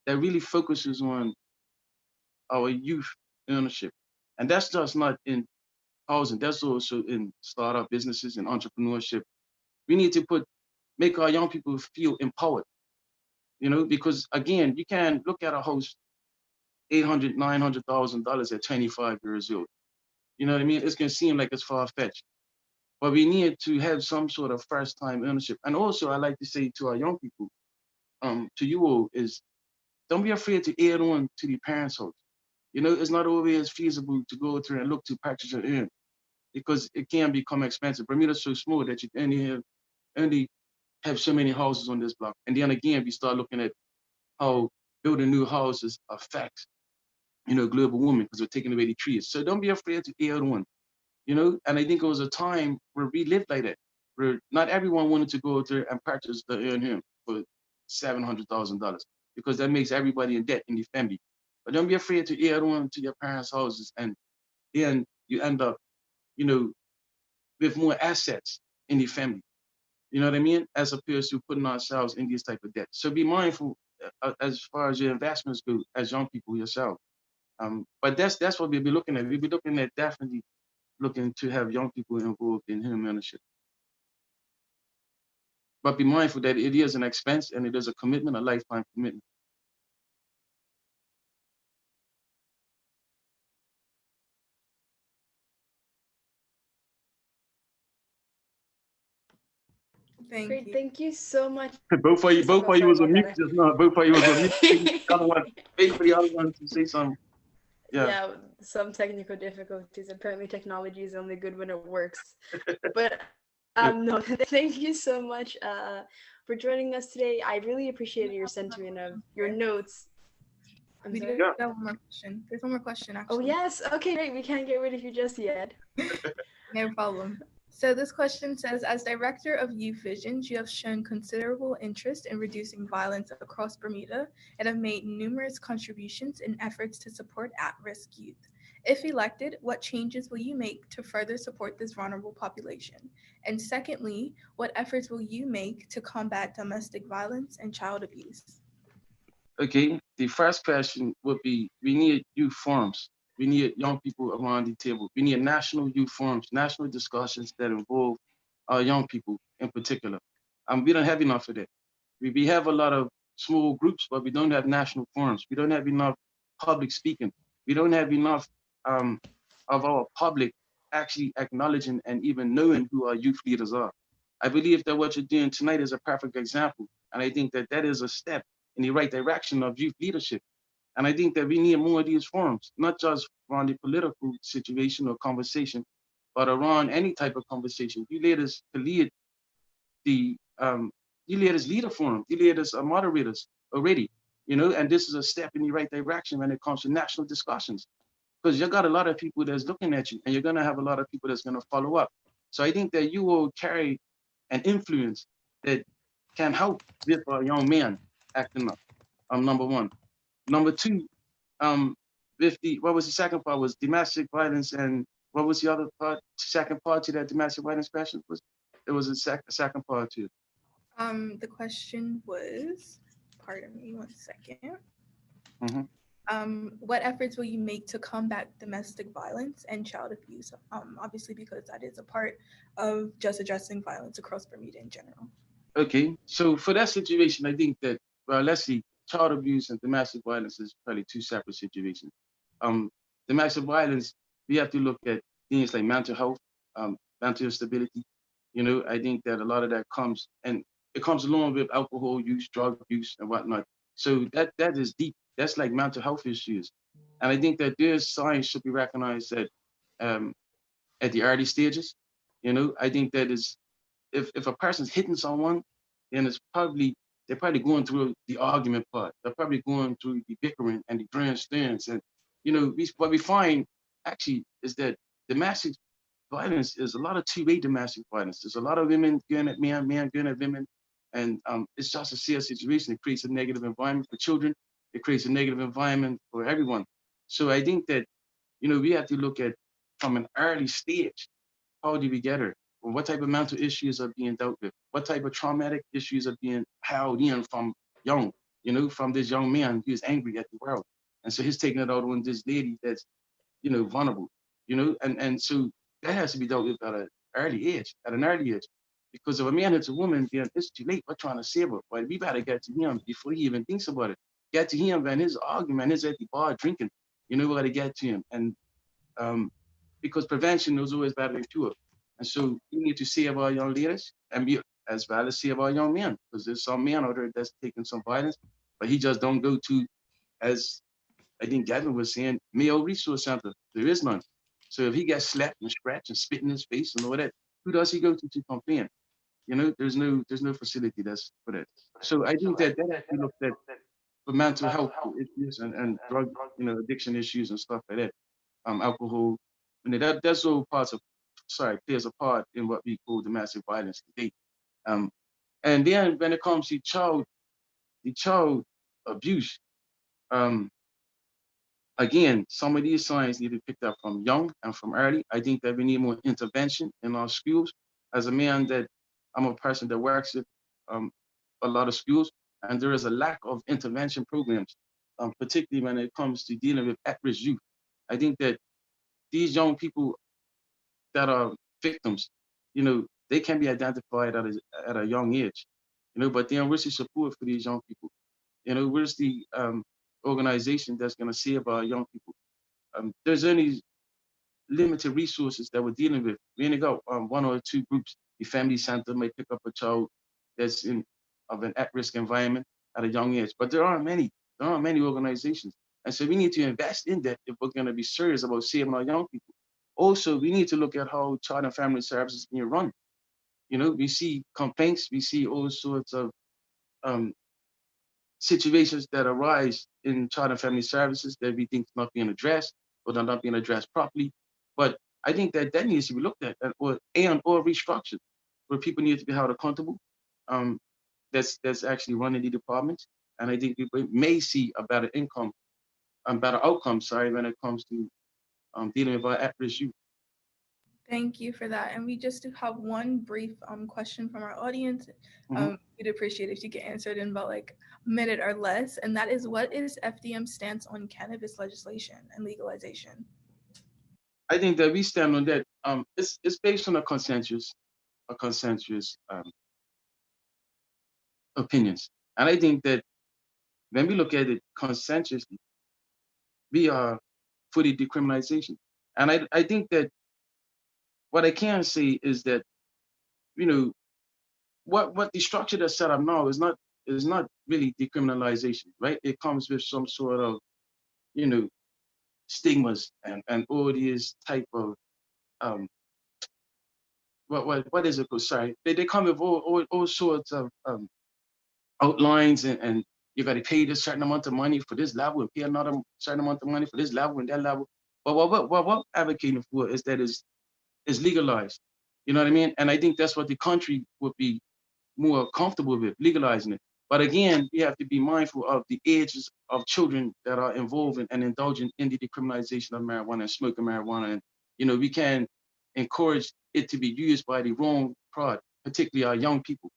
that really focuses on our youth ownership. And that's just not in housing, that's also in startup businesses and entrepreneurship. We need to make our young people feel empowered, because again, you can't look at a house $800,000, $900,000 at 25 years old. You know what I mean? It's gonna seem like it's far-fetched. But we need to have some sort of first-time ownership. And also, I like to say to our young people, to you all, is don't be afraid to add on to the parents' house. It's not always feasible to go through and look to purchase your own because it can become expensive. Bermuda's so small that you only have so many houses on this block. And then again, we start looking at how building new houses affects, global warming because we're taking away the trees. So don't be afraid to add on, And I think it was a time where we lived like that, where not everyone wanted to go there and purchase the earn home for $700,000 because that makes everybody in debt in the family. But don't be afraid to add on to your parents' houses, and then you end up, with more assets in the family. You know what I mean? As opposed to putting ourselves in these type of debt. So be mindful as far as your investments go as young people yourself. But that's what we'll be looking at. We'll be looking at definitely looking to have young people involved in home ownership. But be mindful that it is an expense and it is a commitment, a lifetime commitment. Great, thank you so much. Both of you was on mute just now. Both of you was on mute. The other one, wait for the other one to say something. Yeah, some technical difficulties. Apparently technology is only good when it works. But no, thank you so much for joining us today. I really appreciated your sentiment of your notes. We do have one more question. There's one more question, actually. Oh, yes. Okay, great. We can't get rid of you just yet. No problem. So this question says, as Director of Youth Visions, you have shown considerable interest in reducing violence across Bermuda and have made numerous contributions in efforts to support at-risk youth. If elected, what changes will you make to further support this vulnerable population? And secondly, what efforts will you make to combat domestic violence and child abuse? Okay, the first question would be, we need youth forums. We need young people around the table. We need national youth forums, national discussions that involve our young people in particular. We don't have enough of that. We have a lot of small groups, but we don't have national forums. We don't have enough public speaking. We don't have enough of our public actually acknowledging and even knowing who our youth leaders are. I believe that what you're doing tonight is a perfect example. And I think that that is a step in the right direction of youth leadership. And I think that we need more of these forums, not just around the political situation or conversation, but around any type of conversation. You leaders to lead the you leaders lead a forum, you leaders are moderators already, you know, and this is a step in the right direction when it comes to national discussions. Because you got a lot of people that's looking at you, and you're gonna have a lot of people that's gonna follow up. So I think that you will carry an influence that can help with a young man acting up. Number one. Number two, with the what was the second part was domestic violence, and what was the other part? Second part to that domestic violence question was there was a second part to it. The question was, pardon me, one second. Mhm. What efforts will you make to combat domestic violence and child abuse? Obviously, because that is a part of just addressing violence across Bermuda in general. Okay, so for that situation, I think that, well, let's see, child abuse and domestic violence is probably two separate situations. Domestic violence, we have to look at things like mental health, mental stability. You know, I think that a lot of that comes, and it comes along with alcohol use, drug use, and whatnot. So that is deep. That's like mental health issues. And I think that there's science should be recognized um, at the early stages. You know, I think that is if a person's hitting someone, then they're probably going through the argument part. They're probably going through the bickering and the grandstands. And you know, what we find actually is that domestic violence is a lot of two-way domestic violence. There's a lot of women going at men, men going at women, and it's just a serious situation. It creates a negative environment for children. It creates a negative environment for everyone. So I think that we have to look at from an early stage. How do we get her? Or what type of mental issues are being dealt with? What type of traumatic issues are being held in from young, from this young man who is angry at the world. And so he's taking it out on this lady that's, vulnerable, and so that has to be dealt with at an early age, Because if a man hits a woman, then it's too late. We're trying to save her. But we better get to him before he even thinks about it. Get to him when his argument is at the bar drinking. We got to get to him. And because prevention is always better than cure. And so we need to save our young ladies and be as well as save our young men. Because there's some men out there that's taking some violence, but he just don't go to, as I think Gavin was saying, male resource center. There is none. So if he gets slapped and scratched and spit in his face and all that, who does he go to complain? There's no facility that's for that. So I think that has to be looked at for mental health issues and drug, addiction issues and stuff like that. Alcohol, that's all plays a part in what we call domestic violence today. And then when it comes to the child abuse, again, some of these signs need to be picked up from young and from early. I think that we need more intervention in our schools. As a man I'm a person that works at a lot of schools, and there is a lack of intervention programs, particularly when it comes to dealing with at-risk youth. I think that these young people that are victims, they can be identified at a young age, but then where's the support for these young people? Where's the organization that's going to save our young people? There's only limited resources that we're dealing with. We only got one or two groups. The family center may pick up a child that's of an at-risk environment at a young age, but there aren't many. There aren't many organizations, and so we need to invest in that if we're going to be serious about saving our young people. Also, we need to look at how child and family services being run. We see complaints, we see all sorts of situations that arise in child and family services that we think not being addressed or they're not being addressed properly. But I think that needs to be looked at or restructured, where people need to be held accountable. That's actually running the departments, and I think people may see a better better outcome. Sorry, when it comes to dealing with our at-risk youth. Thank you for that. And we just do have one brief question from our audience. We'd appreciate if you could answer it in about like a minute or less. And that is, what is FDM's stance on cannabis legislation and legalization? I think that we stand on that. It's based on a consensus opinions. And I think that when we look at it consensuously, we are for the decriminalization. And I think that what I can say is that, you know, what the structure that's set up now is not really decriminalization, right? It comes with some sort of, you know, stigmas and all these type of what is it called? Sorry. They come with all sorts of outlines and you got to pay this certain amount of money for this level and pay another certain amount of money for this level and that level. But what I'm advocating for is that is legalized. You know what I mean? And I think that's what the country would be more comfortable with, legalizing it. But again, we have to be mindful of the ages of children that are involved in and indulging in the decriminalization of marijuana and smoking marijuana. And, you know, we can encourage it to be used by the wrong crowd, particularly our young people.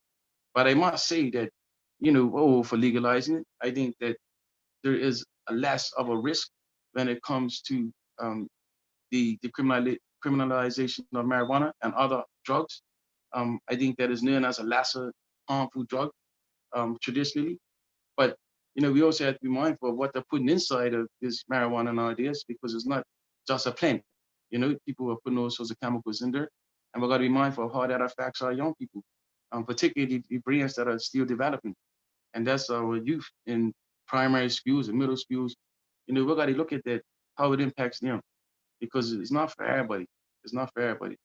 But I must say that, you know, for legalizing it, I think that there is a less of a risk when it comes to the criminalization of marijuana and other drugs. I think that is known as a lesser harmful drug traditionally. But, you know, we also have to be mindful of what they're putting inside of this marijuana nowadays, because it's not just a plant. You know, people are putting all sorts of chemicals in there. And we've got to be mindful of how that affects our young people, particularly the brains that are still developing. And that's our youth in primary schools and middle schools. You know, we've got to look at that, how it impacts them, because it's not for everybody. It's not for everybody.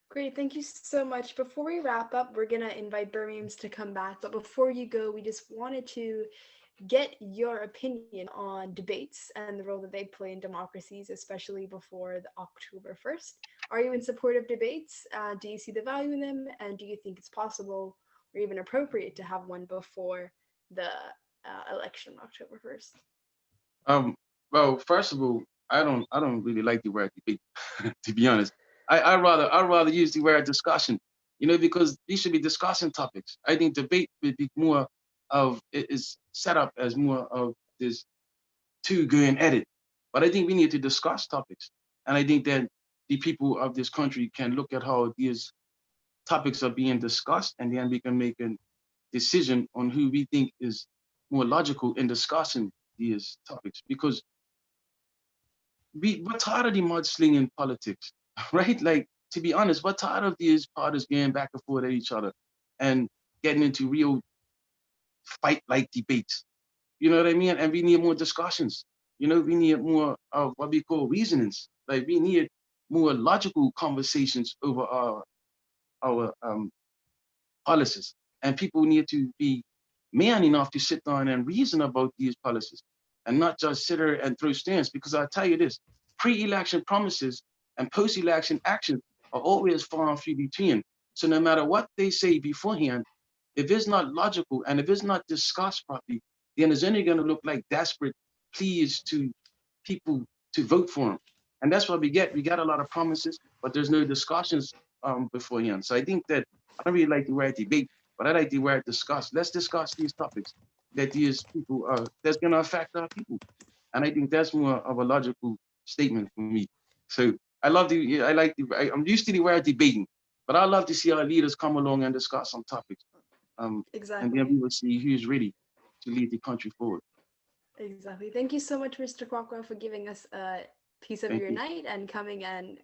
Great, thank you so much. Before we wrap up, we're gonna invite Birminghams to come back. But before you go, we just wanted to get your opinion on debates and the role that they play in democracies, especially before the October 1st. Are you in support of debates? Do you see the value in them? And do you think it's possible or even appropriate to have one before the election on October 1st? Well, first of all, I don't really like the word debate, to be honest. I'd rather use the word discussion, you know, because these should be discussing topics. I think debate would be more of, it is set up as more of this two going at it. But I think we need to discuss topics. And I think that the people of this country can look at how these topics are being discussed, and then we can make a decision on who we think is more logical in discussing these topics. Because we're tired of the mudslinging politics, right? Like, to be honest, we're tired of these parties going back and forth at each other and getting into real fight-like debates. You know what I mean? And we need more discussions. You know, we need more of what we call reasonings. Like, we need more logical conversations over our policies. And people need to be man enough to sit down and reason about these policies and not just sit there and throw stones. Because I'll tell you this, pre-election promises and post-election action are always far and few between. So no matter what they say beforehand, if it's not logical and if it's not discussed properly, then it's only going to look like desperate pleas to people to vote for them. And that's what we get. We got a lot of promises, but there's no discussions beforehand. So I think that I don't really like the word debate, but I like the word discuss. Let's discuss these topics that these people are, that's going to affect our people. And I think that's more of a logical statement for me. So I'm used to the word debating, but I love to see our leaders come along and discuss some topics. Exactly. And then we will see who's ready to lead the country forward. Exactly. Thank you so much, Mr. Kwakwa, for giving us a piece of your night and coming and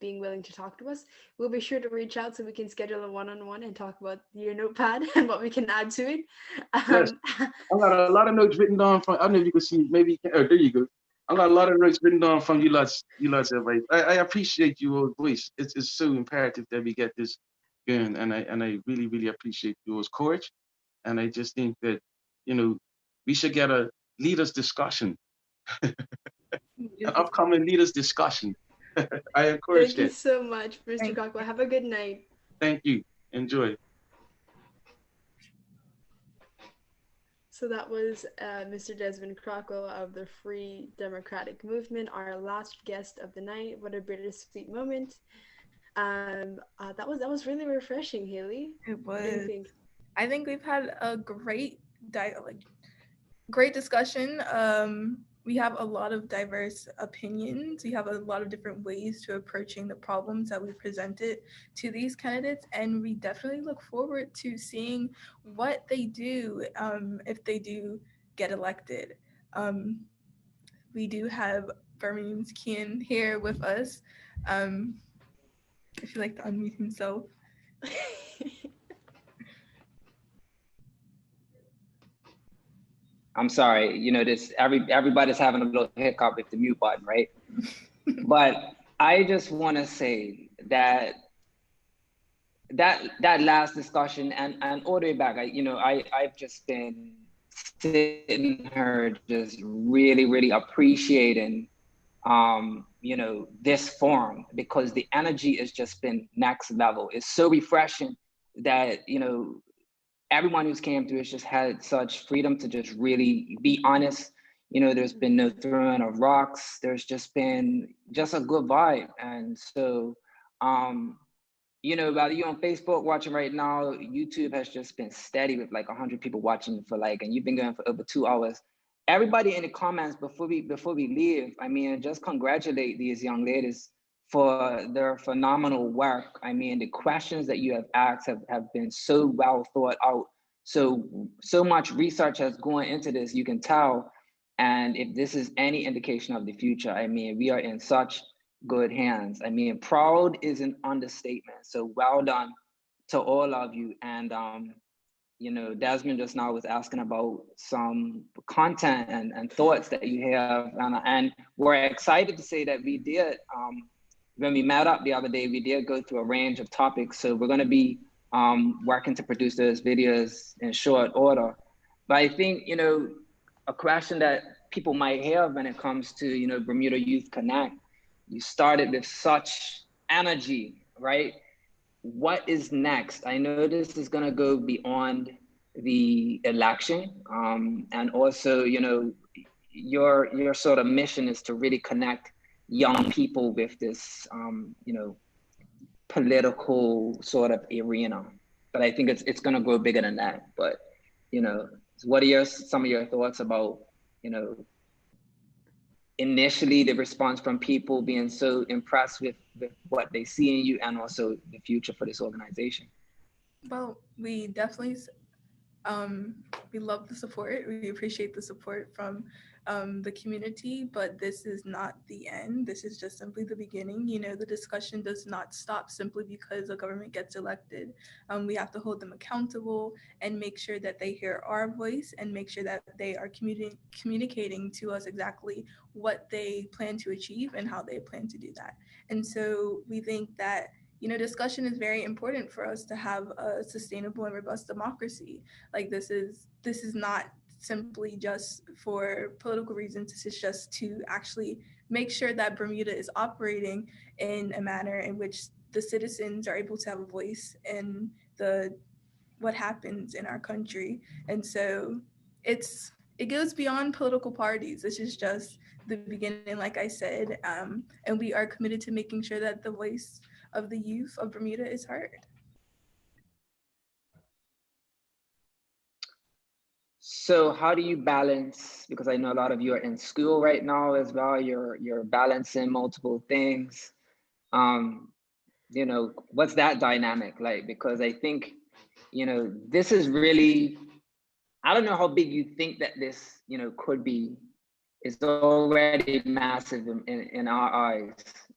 being willing to talk to us. We'll be sure to reach out so we can schedule a one-on-one and talk about your notepad and what we can add to it. Yes. I got a lot of notes written down from, I don't know if you can see, maybe you can, oh, there you go. I got a lot of notes written down from you lots, everybody. I appreciate your voice. It's so imperative that we get this going, and I really, really appreciate your courage. And I just think that, you know, we should get a leaders discussion, an upcoming leaders discussion. I encourage that. Thank you so much, Mr. Kwakwa. Have a good night. Thank you. Enjoy. So that was Mr. Desmond Crockle of the Free Democratic Movement, our last guest of the night. What a bittersweet moment. That was really refreshing, Haley. It What do you was. think? I think we've had a great discussion. We have a lot of diverse opinions. We have a lot of different ways to approaching the problems that we presented to these candidates, and we definitely look forward to seeing what they do if they do get elected. Um, we do have Birmingham's Kian here with us. If you'd like to unmute himself. I'm sorry, this everybody's having a little hiccup with the mute button, right? But I just want to say that last discussion and all the way back, I've just been sitting here just really appreciating this forum, because the energy has just been next level. It's so refreshing that everyone who's came through has just had such freedom to just really be honest. There's been no throwing of rocks. There's just been just a good vibe. And so, whether you're on Facebook watching right now, YouTube has just been steady with like 100 people watching for and you've been going for over 2 hours. Everybody in the comments before we leave, just congratulate these young ladies for their phenomenal work. The questions that you have asked have been so well thought out. So much research has gone into this, you can tell. And if this is any indication of the future, we are in such good hands. Proud is an understatement. So well done to all of you. And Desmond just now was asking about some content and thoughts that you have, and we're excited to say that we did. When we met up the other day, we did go through a range of topics. So we're going to be working to produce those videos in short order. But I think a question that people might have when it comes to Bermuda Youth Connect. You started with such energy, right? What is next? I know this is going to go beyond the election, and also, your sort of mission is to really connect young people with this, political sort of arena. But I think it's going to grow bigger than that. But what are some of your thoughts about initially the response from people being so impressed with what they see in you, and also the future for this organization? Well, we definitely we love the support. We appreciate the support from the community, but this is not the end. This is just simply the beginning. The discussion does not stop simply because a government gets elected. We have to hold them accountable and make sure that they hear our voice, and make sure that they are communicating to us exactly what they plan to achieve and how they plan to do that. And so we think that discussion is very important for us to have a sustainable and robust democracy. Like this is not simply just for political reasons. This is just to actually make sure that Bermuda is operating in a manner in which the citizens are able to have a voice in what happens in our country. And so it goes beyond political parties. This is just the beginning, like I said, and we are committed to making sure that the voice of the youth of Bermuda is heard. So how do you balance, because I know a lot of you are in school right now as well, you're balancing multiple things. What's that dynamic like? Because I think, this is really, I don't know how big you think that this, could be. It's already massive in our eyes,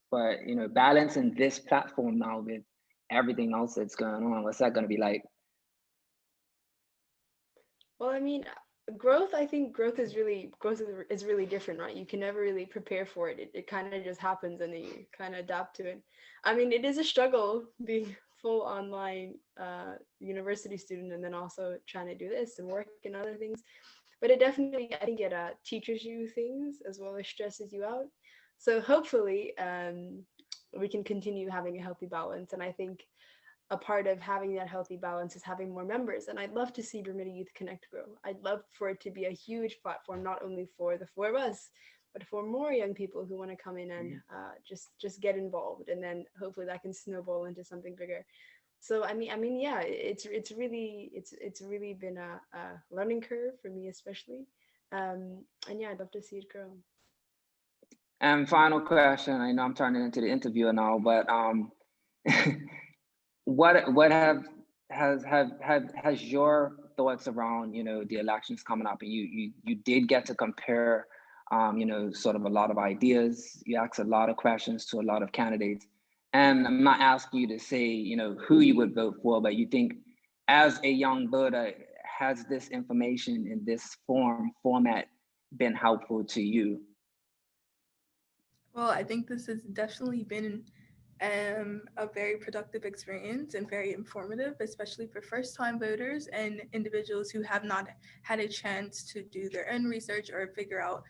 but balancing this platform now with everything else that's going on, what's that going to be like? Well, growth. I think growth is really different, right? You can never really prepare for it. It kind of just happens, and then you kind of adapt to it. It is a struggle being full online university student, and then also trying to do this and work and other things. But it definitely, I think it teaches you things as well as stresses you out. So hopefully, we can continue having a healthy balance. And I think a part of having that healthy balance is having more members. And I'd love to see Bermuda Youth Connect grow. I'd love for it to be a huge platform, not only for the four of us, but for more young people who want to come in and just get involved, and then hopefully that can snowball into something bigger. So yeah, it's really been a learning curve for me especially, and yeah, I'd love to see it grow. And final question, I know I'm turning into the interviewer now, but what has your thoughts around, you know, the elections coming up, and you did get to compare, you know, sort of a lot of ideas. You asked a lot of questions to a lot of candidates, and I'm not asking you to say, you know, who you would vote for, but you think as a young voter, has this information in this format been helpful to you? Well, I think this has definitely been a very productive experience and very informative, especially for first-time voters and individuals who have not had a chance to do their own research or figure out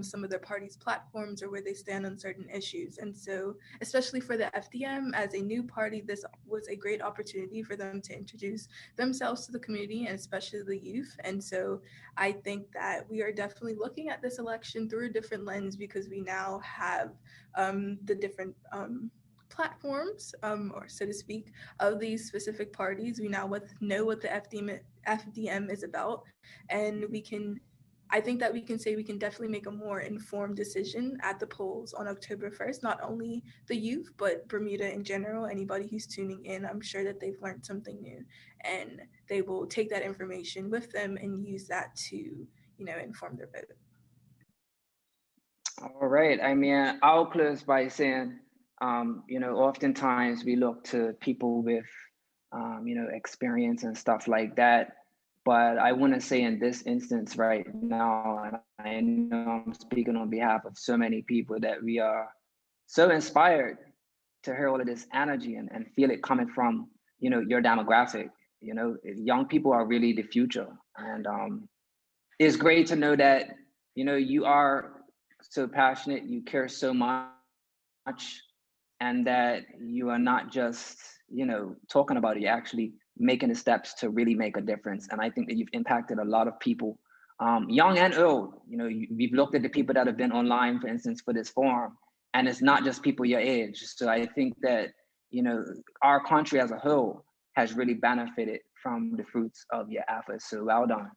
some of their party's platforms or where they stand on certain issues. And so, especially for the FDM as a new party, this was a great opportunity for them to introduce themselves to the community and especially the youth. And so I think that we are definitely looking at this election through a different lens because we now have the different platforms, or so to speak, of these specific parties. We now know what the FDM is about, and I think that we can say we can definitely make a more informed decision at the polls on October 1st, not only the youth, but Bermuda in general. Anybody who's tuning in, I'm sure that they've learned something new, and they will take that information with them and use that to, you know, inform their vote. All right. I mean, I'll close by saying, you know, oftentimes we look to people with, you know, experience and stuff like that. But I want to say in this instance right now, and I know I'm speaking on behalf of so many people, that we are so inspired to hear all of this energy and feel it coming from, you know, your demographic. You know, young people are really the future. And it's great to know that, you know, you are so passionate, you care so much, and that you are not just, you know, talking about it, you're actually making the steps to really make a difference. And I think that you've impacted a lot of people, young and old. You know, we've looked at the people that have been online, for instance, for this forum, and it's not just people your age. So I think that, you know, our country as a whole has really benefited from the fruits of your efforts. So well done.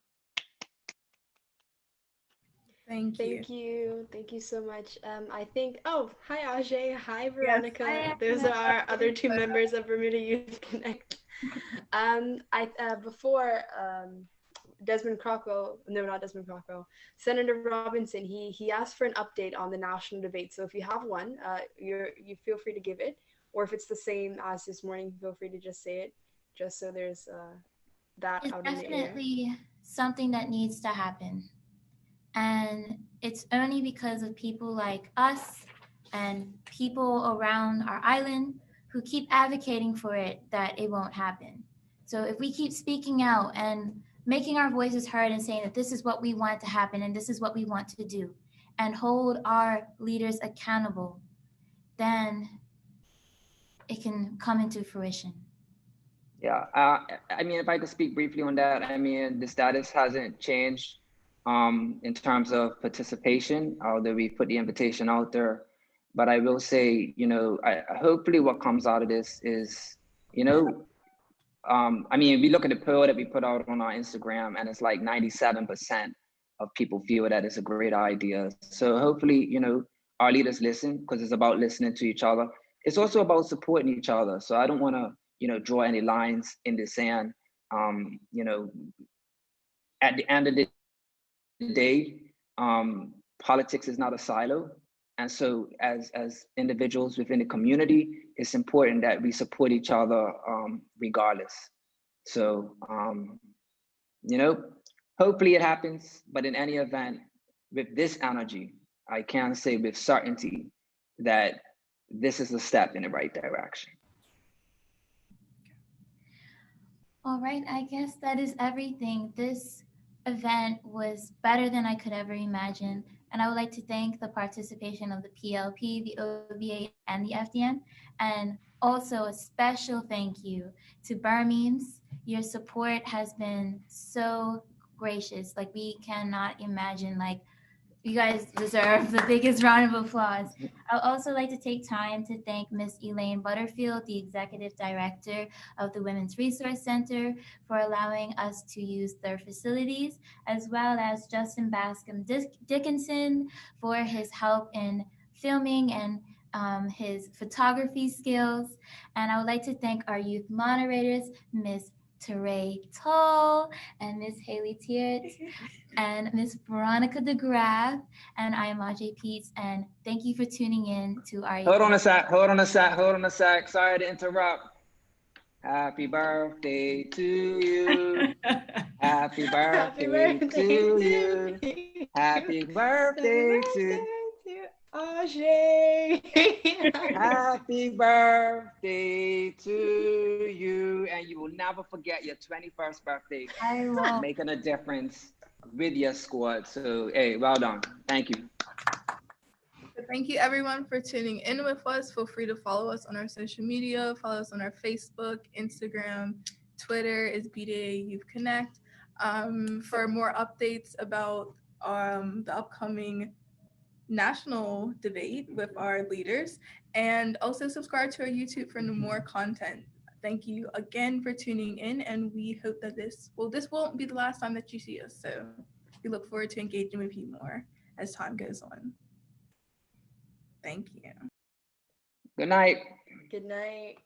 Thank you. Thank you so much. I think, oh, hi Ajay, hi Veronica. Yes, hi. Those are our other two members of Bermuda Youth Connect. Before Desmond Crockwell, no, not Desmond Crockwell, Senator Robinson, he asked for an update on the national debate. So if you have one, you feel free to give it, or if it's the same as this morning, feel free to just say it, just so there's that it's out in the air. Definitely something that needs to happen. And it's only because of people like us and people around our island who keep advocating for it that it won't happen. So if we keep speaking out and making our voices heard and saying that this is what we want to happen and this is what we want to do, and hold our leaders accountable, then it can come into fruition. Yeah, I mean, if I could speak briefly on that, I mean, the status hasn't changed in terms of participation, although we put the invitation out there. But I will say, you know, hopefully what comes out of this is, you know, I mean, we look at the poll that we put out on our Instagram, and it's like 97% of people feel that it's a great idea. So hopefully, you know, our leaders listen, because it's about listening to each other. It's also about supporting each other. So I don't want to, you know, draw any lines in the sand. You know, at the end of the day, politics is not a silo. And so as individuals within the community, it's important that we support each other regardless. So, you know, hopefully it happens, but in any event, with this energy, I can say with certainty that this is a step in the right direction. All right, I guess that is everything. This event was better than I could ever imagine. And I would like to thank the participation of the PLP, the OVA, and the FDN. And also a special thank you to Burmemes. Your support has been so gracious. Like, we cannot imagine, like, you guys deserve the biggest round of applause. I'd also like to take time to thank Miss Elaine Butterfield, the Executive Director of the Women's Resource Center, for allowing us to use their facilities, as well as Justin Bascom Dickinson for his help in filming and his photography skills. And I would like to thank our youth moderators, Miss Teray Toll and Miss Haley Tiert and Miss Veronica DeGraff, and I am Ajay Peets, and thank you for tuning in to our Hold on a sec. Sorry to interrupt. Happy birthday to you. Happy birthday to you. Happy birthday to Ajay. Happy birthday to you. And you will never forget your 21st birthday. I will. Making a difference with your squad. So, hey, well done. Thank you. Thank you everyone for tuning in with us. Feel free to follow us on our social media. Follow us on our Facebook, Instagram, Twitter is BDA Youth Connect. For more updates about the upcoming national debate with our leaders, and also subscribe to our YouTube for more content. Thank you again for tuning in, and we hope that this won't be the last time that you see us. So we look forward to engaging with you more as time goes on. Thank you. Good night. Good night.